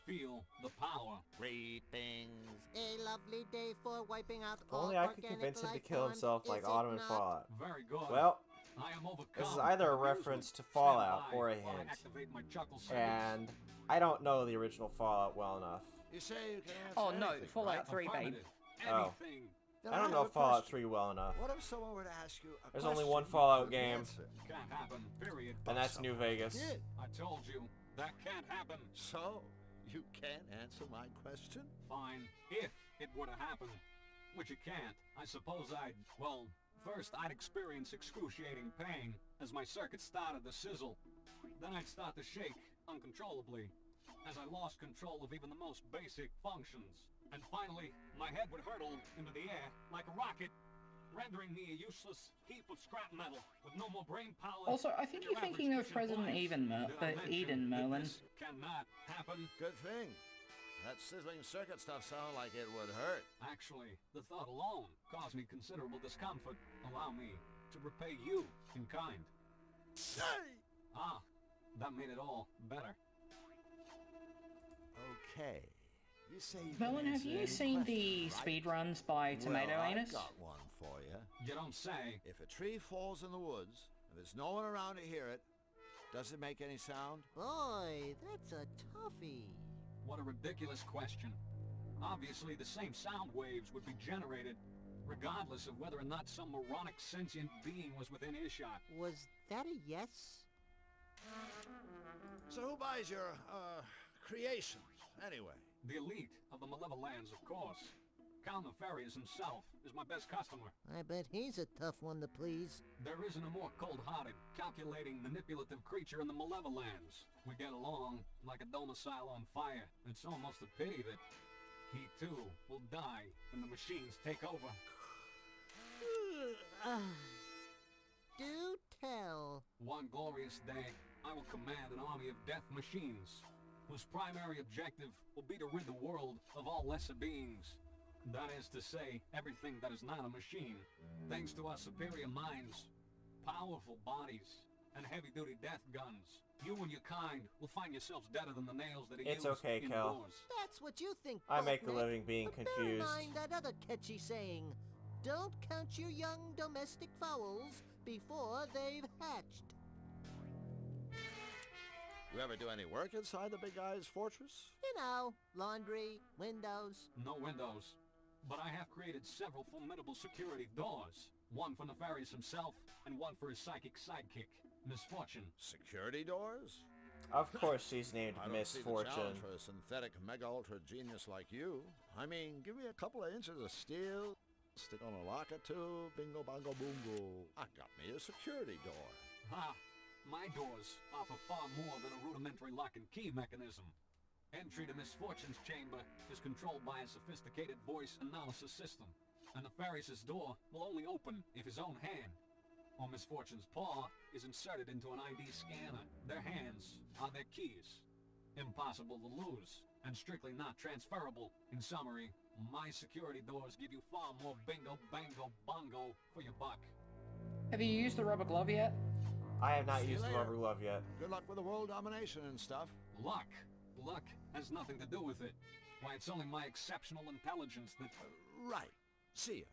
Feel the power. Greetings. A lovely day for wiping out If only I could convince him to kill himself like Autumn and Fallout. Very good. Well, I am overcome. this is either a reference to Fallout or a While I hint. activate my chuckle circuits. And I don't know the original Fallout well enough. You say you can answer Oh no, anything, Fallout right? 3, babe. Affirmative. Oh. Anything. Then I don't have know a Fallout question. 3 well enough. What if someone were to ask you a There's question only one you Fallout couldn't game. answer? Can't happen. Period. And that's New Vegas. Yeah. I told you that can't happen. So, you can't answer my question? Fine, if it were to happen. Which it can't. I suppose well, first I'd experience excruciating pain as my circuits started to sizzle. Then I'd start to shake uncontrollably as I lost control of even the most basic functions. And finally, my head would hurtle into the air like a rocket, rendering me a useless heap of scrap metal with no more brain power. Also, I think than you're your thinking of average kitchen President appliance. Did I mention Eden that Merlin. this cannot happen? Good thing. That sizzling circuit stuff sounded like it would hurt. Actually, the thought alone caused me considerable discomfort. Allow me to repay you in kind. Ah, that made it all better. Okay. You say you Merlin, can have answer you any seen question, the right? speedruns by Tomato well, Anus? I've got one for you. You don't say. If a tree falls in the woods, and there's no one around to hear it, Does it make any sound? Boy, that's a toughie. What a ridiculous question. Obviously, the same sound waves would be generated, regardless of whether or not some moronic sentient being was within earshot. Was that a yes? So who buys your, creations, anyway? The elite of the Malevolence, of course. Count Nefarious himself is my best customer. I bet he's a tough one to please. There isn't a more cold-hearted, calculating, manipulative creature in the Malevolence. We get along like a domicile on fire. It's almost a pity that he, too, will die when the machines take over. Do tell. One glorious day, I will command an army of death machines, whose primary objective will be to rid the world of all lesser beings. That is to say, everything that is not a machine. Thanks to our superior minds, powerful bodies, and heavy-duty death guns, you and your kind will find yourselves deader than the nails that are It's used okay, Kel. indoors. That's what you think, I make a Boltnick. living being But confused. bear in mind that other catchy saying, don't count your young domestic fowls before they've hatched. You ever do any work inside the big guy's fortress? You know, laundry, windows. No windows. But I have created several formidable security doors. One for Nefarious himself, and one for his psychic sidekick, Misfortune. Security doors? Of course she's named I don't see the Misfortune. challenge for a synthetic mega-ultra genius like you. I mean, give me a couple of inches of steel, stick on a lock or two, bingo bongo boongo. I got me a security door. Ha! My doors offer far more than a rudimentary lock and key mechanism. Entry to Misfortune's chamber is controlled by a sophisticated voice analysis system. And Nefarious's door will only open if his own hand, or Misfortune's paw, is inserted into an ID scanner. Their hands are their keys. Impossible to lose, and strictly not transferable. In summary, my security doors give you far more bingo, bango, bongo for your buck. Have you used the rubber glove yet? I have not See you used the later. rubber glove yet. Good luck with the world domination and stuff. Luck. Luck has nothing to do with it. Why, it's only my exceptional intelligence that... Right. See ya.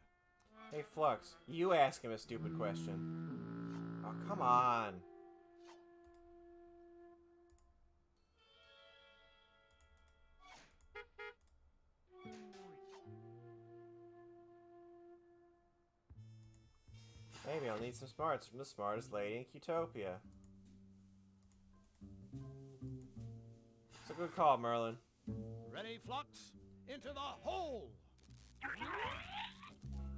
Hey Flux, you ask him a stupid question. Oh, come on. Maybe I'll need some smarts from the smartest lady in Qtopia. It's a good call, Merlin. Ready, Flux? Into the hole!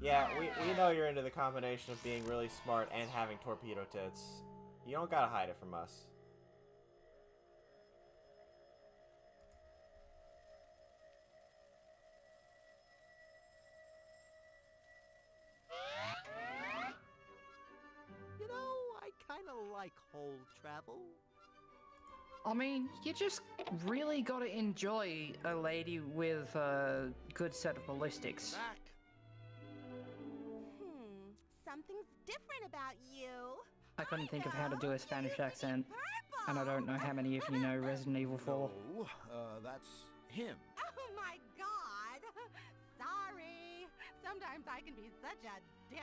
Yeah, we know you're into the combination of being really smart and having torpedo tits. You don't gotta hide it from us. You know, I kind of like hole travel. I mean, you just really gotta enjoy a lady with a good set of ballistics. Back! Something's different about you. I couldn't think of how to do a Spanish accent, and I don't know how many of you know Resident Evil 4. No, that's him. Oh my god! Sorry. Sometimes I can be such a ditz.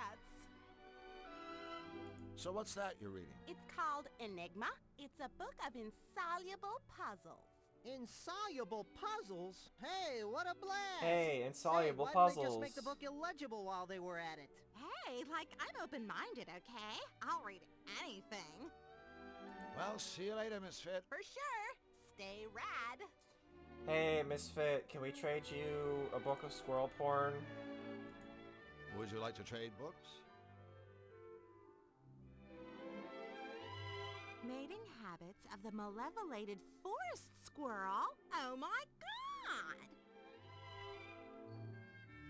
So what's that you're reading? It's called Enigma. It's a book of insoluble puzzles. Insoluble puzzles? Hey, what a blast! Hey, insoluble Say, why didn't they puzzles. just make the book illegible while they were at it? Hey, like, I'm open-minded, okay? I'll read anything. Well, see you later, Misfit. For sure. Stay rad. Hey, Misfit, can we trade you a book of squirrel porn? Would you like to trade books? Mating habits of the malevolated forest squirrel? Oh my god!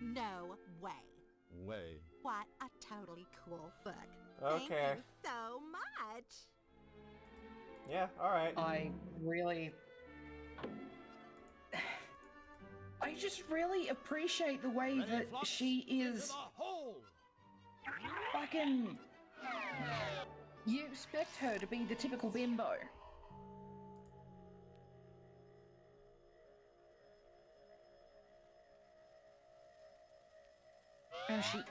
No way. Way. What a totally cool book. Thank Okay. you so much. Yeah, alright. I really... I just really appreciate the way Ready, that Flux? she Into is the hole! fucking... You expect her to be the typical bimbo. And she ain't.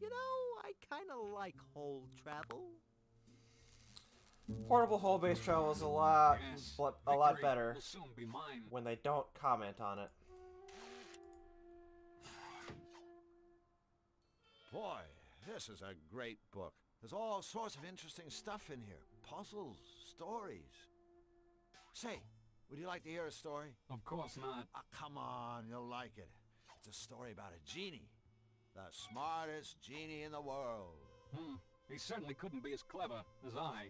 You know, I kind of like hole travel. Portable hole-based travel is a lot better Will soon be mine. when they don't comment on it. Boy, this is a great book. There's all sorts of interesting stuff in here. Puzzles, stories. Say, would you like to hear a story? Of course not. Come on, you'll like it. It's a story about a genie. The smartest genie in the world. He certainly couldn't be as clever as I.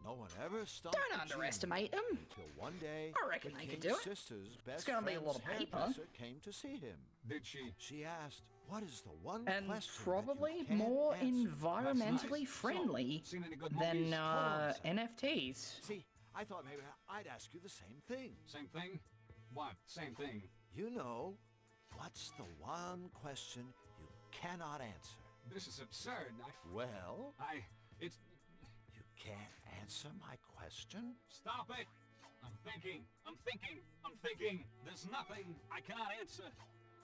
No one ever stumped Don't the genie underestimate him. until one day I reckon the they could king's do it. sister's best It's gonna be a friend's lot of paper. hairdresser came to see him. Did she? She asked, what is the one And question probably that you can't more answer? environmentally friendly Seen any good than movies? NFTs. See, I thought maybe I'd ask you the same thing. Same thing? What? Same thing. You know, what's the one question you cannot answer? This is absurd. Well, It's... you can't answer my question? Stop it! I'm thinking. There's nothing I cannot answer.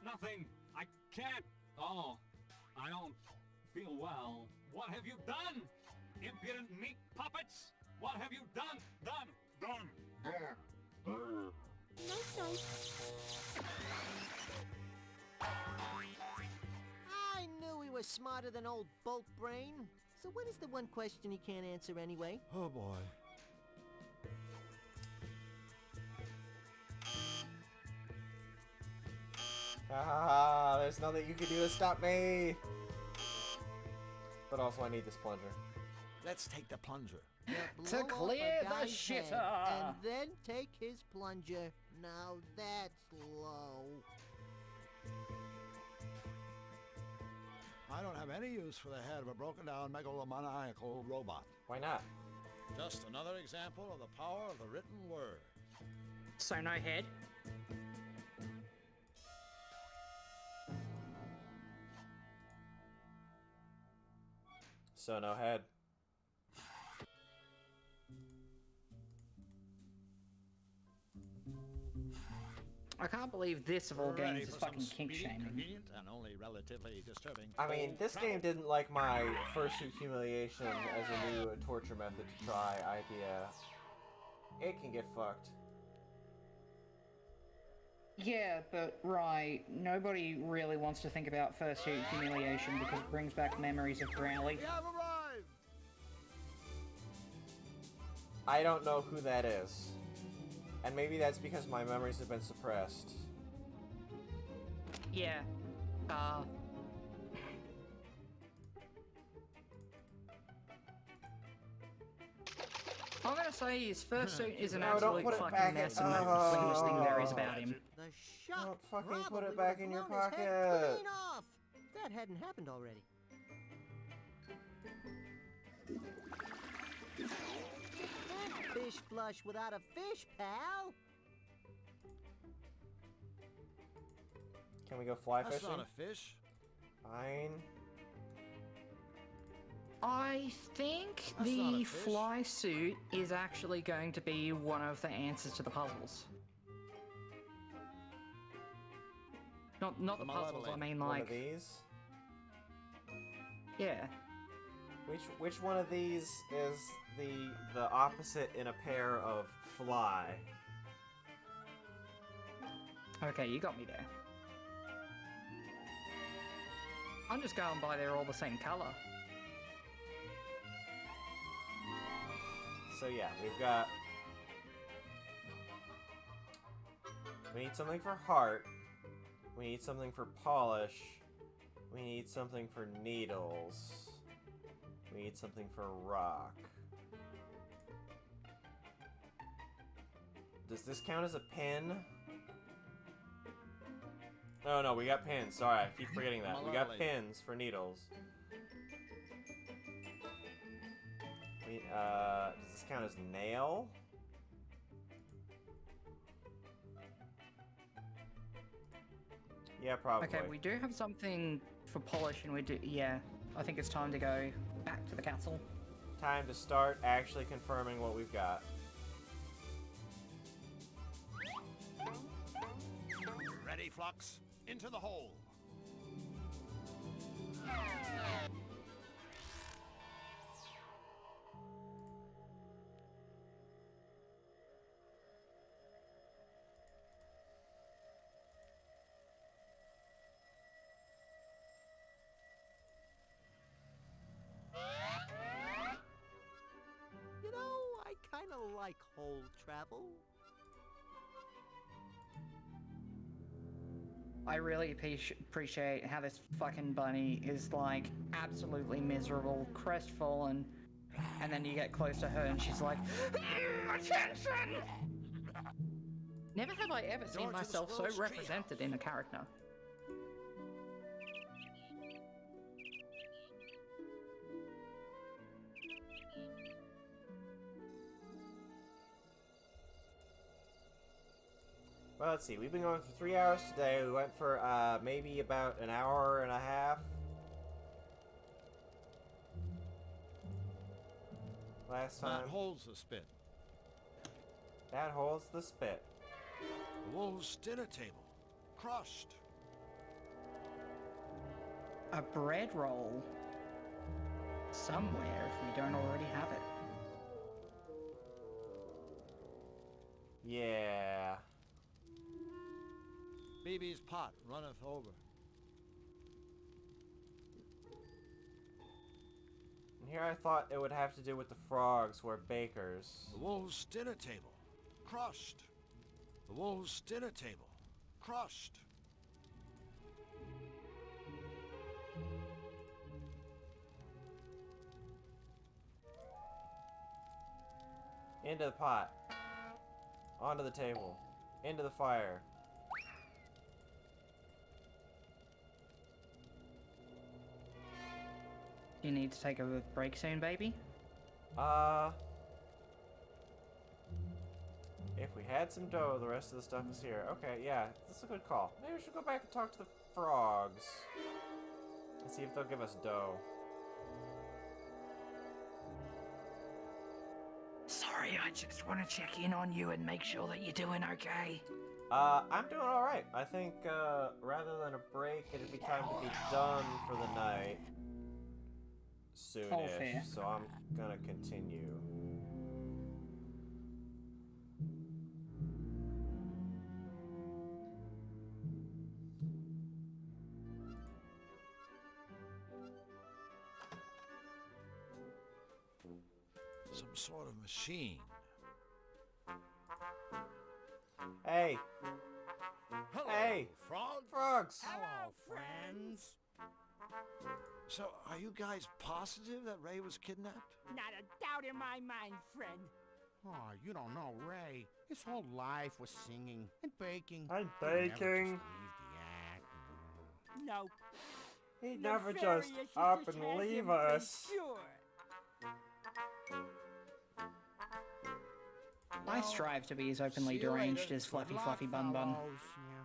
Nothing. I can't. Oh, I don't feel well. What have you done? Impudent meat puppets? What have you done? I knew he was smarter than old Bolt Brain. So what is the one question he can't answer anyway? Oh boy. Ah, there's nothing you can do to stop me. But also, I need this plunger. Let's take the plunger. Blow off a clear the guy's shitter. head and then take his plunger. Now that's low. I don't have any use for the head of a broken-down megalomaniacal robot. Why not? Just another example of the power of the written word. So no head. So no head. I can't believe this of all Ready games is for some fucking kink speedy, shaming. convenient, and only relatively disturbing. I mean, this game didn't like my fursuit humiliation as a new torture method to try idea. It can get fucked. Yeah, but right, nobody really wants to think about fursuit humiliation because it brings back memories of Crowley. We have arrived! I don't know who that is. And maybe that's because my memories have been suppressed. Yeah. I'm gonna say his fursuit is an No, don't absolute put it fucking back mess in- and that's the cleanest thing there is about him. The shock Don't fucking put probably it back would've in your blown his head pocket. clean off. If that hadn't happened already. Can't fish flush without a fish, pal. Can we go fly That's fishing? not a fish. Fine. I think That's not a the fish. fly suit is actually going to be one of the answers to the puzzles. Not the puzzles, I mean One like of these? yeah. Which one of these is the opposite in a pair of fly? Okay, you got me there. I'm just going by they're all the same color. So yeah, we've got... We need something for heart. We need something for polish. We need something for needles. We need something for rock. Does this count as a pin? Oh no, we got pins. Sorry, I keep forgetting that. We got pins for needles. Does this count as nail? Yeah, probably. Okay, we do have something for polish and we do, yeah. I think it's time to go back to the castle. Time to start actually confirming what we've got. Ready, Flux? Into the hole. kinda like whole travel. I really appreciate how this fucking bunny is like absolutely miserable, crestfallen, and then you get close to her and she's like, attention! Never have I ever seen myself so represented in a character. Well, let's see. We've been going for 3 hours today. We went for maybe about an hour and a half last time. That holds the spit. That holds the spit. The wolf's dinner table. Crushed. A bread roll. Somewhere, if we don't already have it. Yeah. BB's pot runneth over. And here I thought it would have to do with the frogs were bakers. The wolf's dinner table. Crushed. The wolf's dinner table. Crushed. Into the pot. Onto the table. Into the fire. You need to take a break soon, baby? If we had some dough, the rest of the stuff is here. Okay, yeah, that's a good call. Maybe we should go back and talk to the frogs. And see if they'll give us dough. Sorry, I just want to check in on you and make sure that you're doing okay. I'm doing alright. I think, rather than a break, it'd be time to be done for the night. All fair. Soonish, so I'm gonna continue. Some sort of machine. Hey! Hello, Hey! Frogs! Hello, friends. So, are you guys positive that Ray was kidnapped? Not a doubt in my mind, friend. Oh, you don't know Ray. His whole life was singing and baking. I'm He'd never just baking. leave the act. No. He'd never just Nefarious up just and has leave him for us. Sure. I strive to be as openly See you deranged later. as Fluffy Good luck, Fluffy Bun Bun. fellows. Yeah.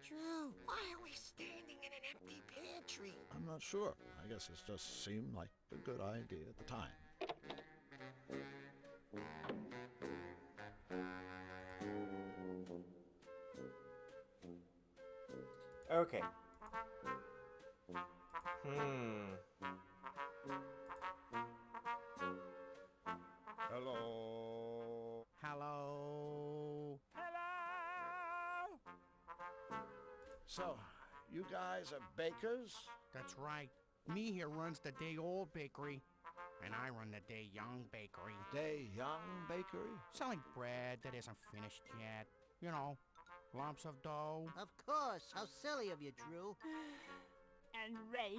Drew, why are we standing in an empty pantry? I'm not sure. I guess it just seemed like a good idea at the time. Okay. Hello. Hello. Hello. So, you guys are bakers? That's right. Me here runs the day old bakery, and I run the day young bakery. Day Young Bakery? Selling bread that isn't finished yet. You know, lumps of dough. Of course. How silly of you, Drew. And Ray,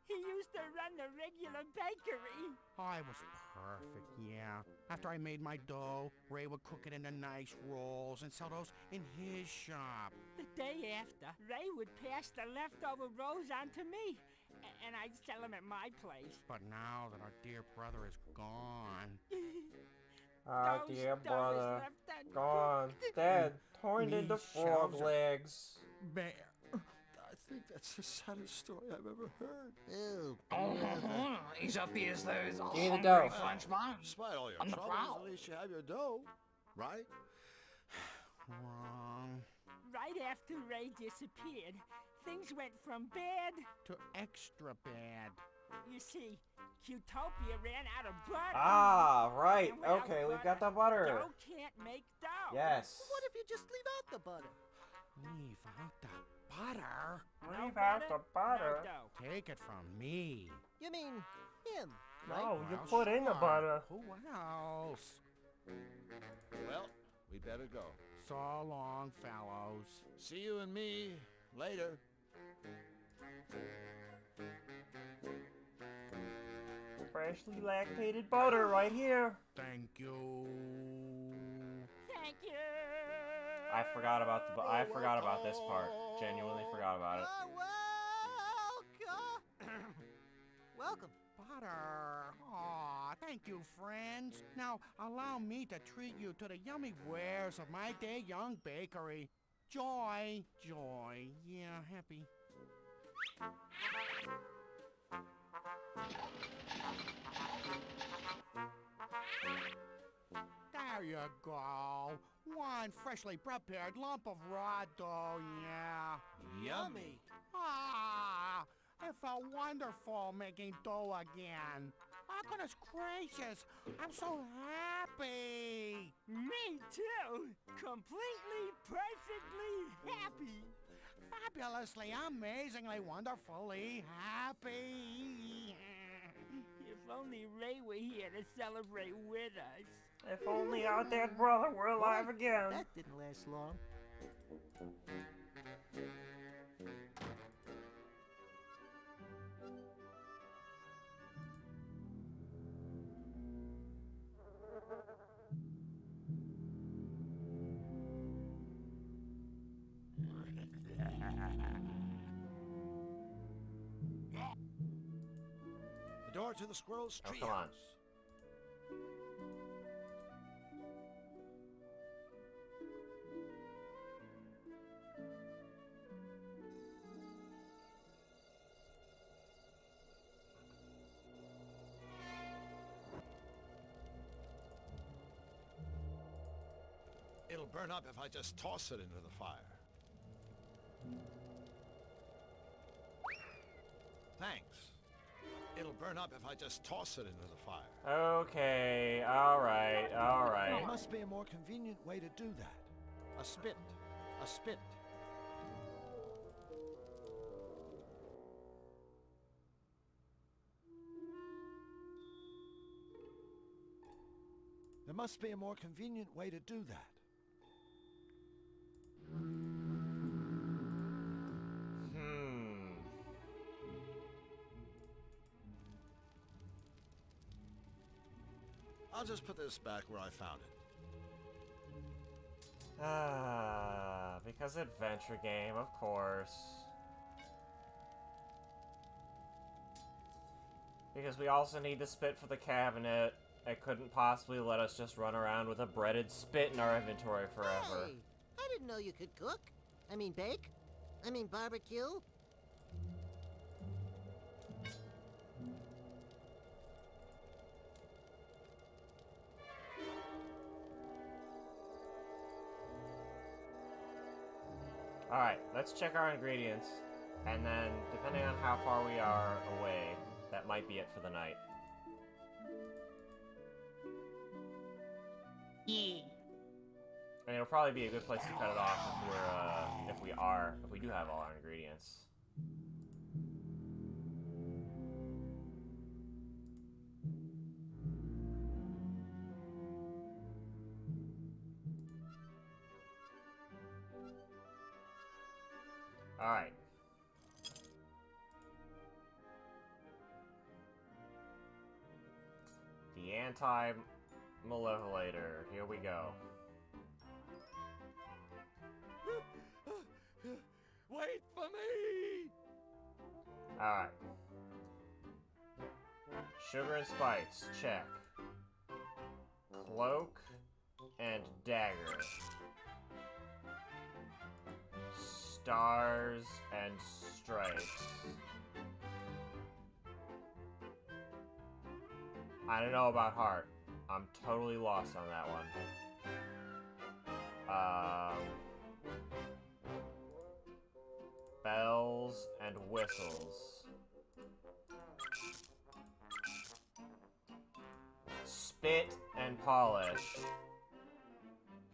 he used to run the regular bakery. I was perfect, yeah. After I made my dough, Ray would cook it into nice rolls and sell those in his shop. The day after, Ray would pass the leftover rolls on to me, and I'd sell them at my place. But now that our dear brother is gone... Ah, Those dear dough is brother. left un- Gone. Dead. Torn Me into frog shelves are- legs. Bear. I think that's the saddest story I've ever heard. Ew. Oh, he's up here as those Give me the hungry dough. French buns. Despite all your On the troubles, prowl. at least you have your dough, right? Wrong. Right after Ray disappeared, things went from bad. To extra bad. You see, Qtopia ran out of butter. Ah, right. And without Okay, we've butter, got the butter. Dough can't make dough. Yes. What if you just leave out the butter? Leave out the butter? Leave out the butter. No dough. Take it from me. You mean him, No, right? you put in the butter. Who else? Well, we better go. So long, fellows. See you and me later. Freshly lactated butter right here. Thank you. Thank you. I forgot about I forgot about this part. Genuinely forgot about it. Welcome. Butter. Aw, thank you, friends. Now, allow me to treat you to the yummy wares of my day young bakery. Joy. Joy. Yeah, happy. There you go. One freshly prepared lump of raw dough, yeah. Yummy. Ah, it felt wonderful making dough again. Oh, goodness gracious, I'm so happy. Me too. Completely, perfectly happy. Fabulously, amazingly, wonderfully happy. If only Ray were here to celebrate with us. If only our dead brother were alive again. That didn't last long. The door to the squirrel's Oh, treehouse. come on. It'll burn up if I just toss it into the fire. Thanks. It'll burn up if I just toss it into the fire. Okay, alright, There alright. must be a more convenient way to do that. A spit. A spit. There must be a more convenient way to do that. I'll just put this back where I found it. Ah, because adventure game, of course. Because we also need the spit for the cabinet. It couldn't possibly let us just run around with a breaded spit in our inventory forever. Hey, I didn't know you could cook. I mean bake. I mean barbecue. Alright, let's check our ingredients. And then, depending on how far we are away, that might be it for the night. Yeah. And it'll probably be a good place to cut it off if we do have all our ingredients. Alright. The anti-malevolator. Here we go. Wait for me! Alright. Sugar and spice, check. Cloak and dagger. Stars and stripes. I don't know about heart. I'm totally lost on that one. Bells and whistles. spit and polish.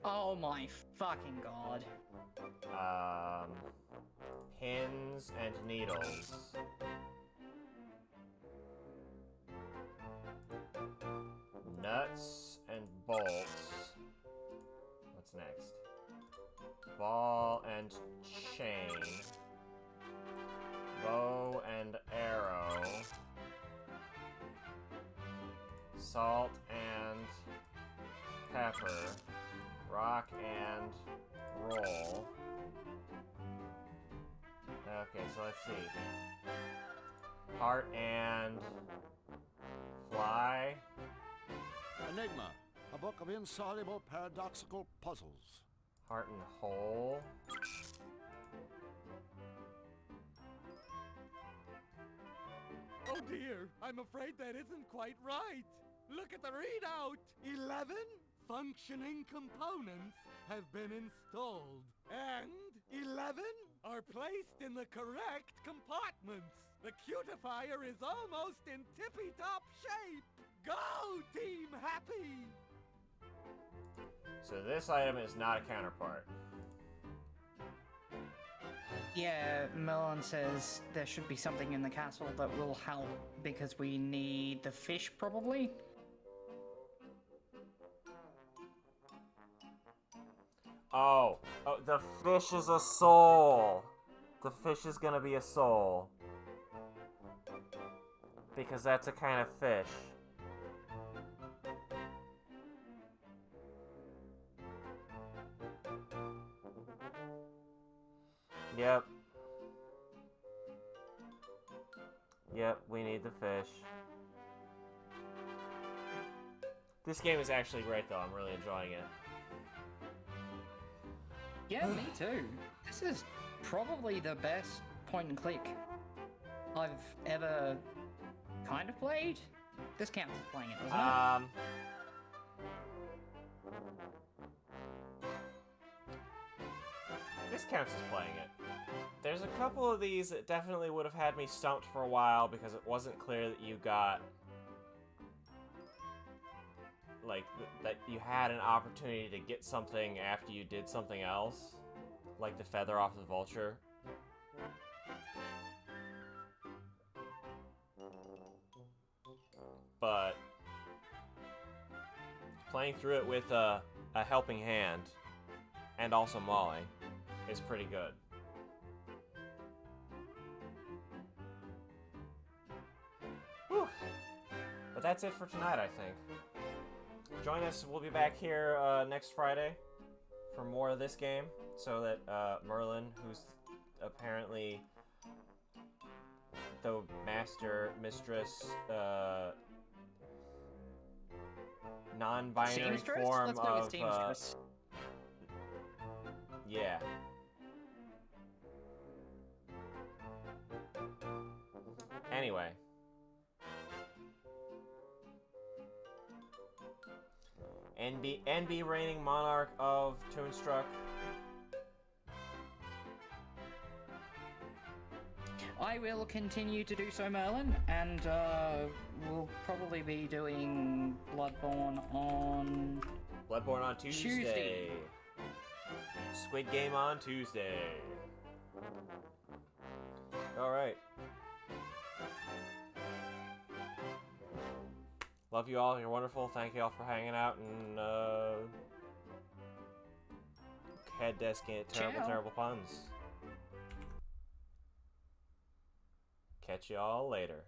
Oh my fucking god. Pins and needles. Nuts and bolts. What's next? Ball and chain. Bow and arrow. Salt and pepper. Rock and roll. Okay, so let's see. Heart and fly. Enigma, a book of insoluble paradoxical puzzles. Heart and hole. Oh dear, I'm afraid that isn't quite right. Look at the readout. 11 functioning components have been installed. And 11 are placed in the correct compartments. The cutifier is almost in tippy-top shape. Go, Team Happy! So this item is not a counterpart. Yeah, Merlin says there should be something in the castle that will help because we need the fish, probably. Oh, the fish is a soul. The fish is gonna be a soul. Because that's a kind of fish. Yep. Yep, we need the fish. This game is actually great though, I'm really enjoying it. Yeah, me too. This is probably the best point and click I've ever kind of played. This counts as playing it, doesn't it? This counts as playing it. There's a couple of these that definitely would have had me stumped for a while because it wasn't clear that you got... like, that you had an opportunity to get something after you did something else. Like the feather off the vulture. But... playing through it with a helping hand, and also Molly, is pretty good. Whew. But that's it for tonight, I think. Join us, we'll be back here next Friday for more of this game, so that Merlin, who's apparently the master, mistress, non-binary Seamstress? form Let's go of... with Seamstress. Yeah. Anyway. NB reigning monarch of Toonstruck. I will continue to do so, Merlin, and we'll probably be doing Bloodborne on... Bloodborne on Tuesday. Squid Game on Tuesday. Alright. Love you all, you're wonderful. Thank you all for hanging out and head desking at terrible, Ciao. terrible puns. Catch you all later.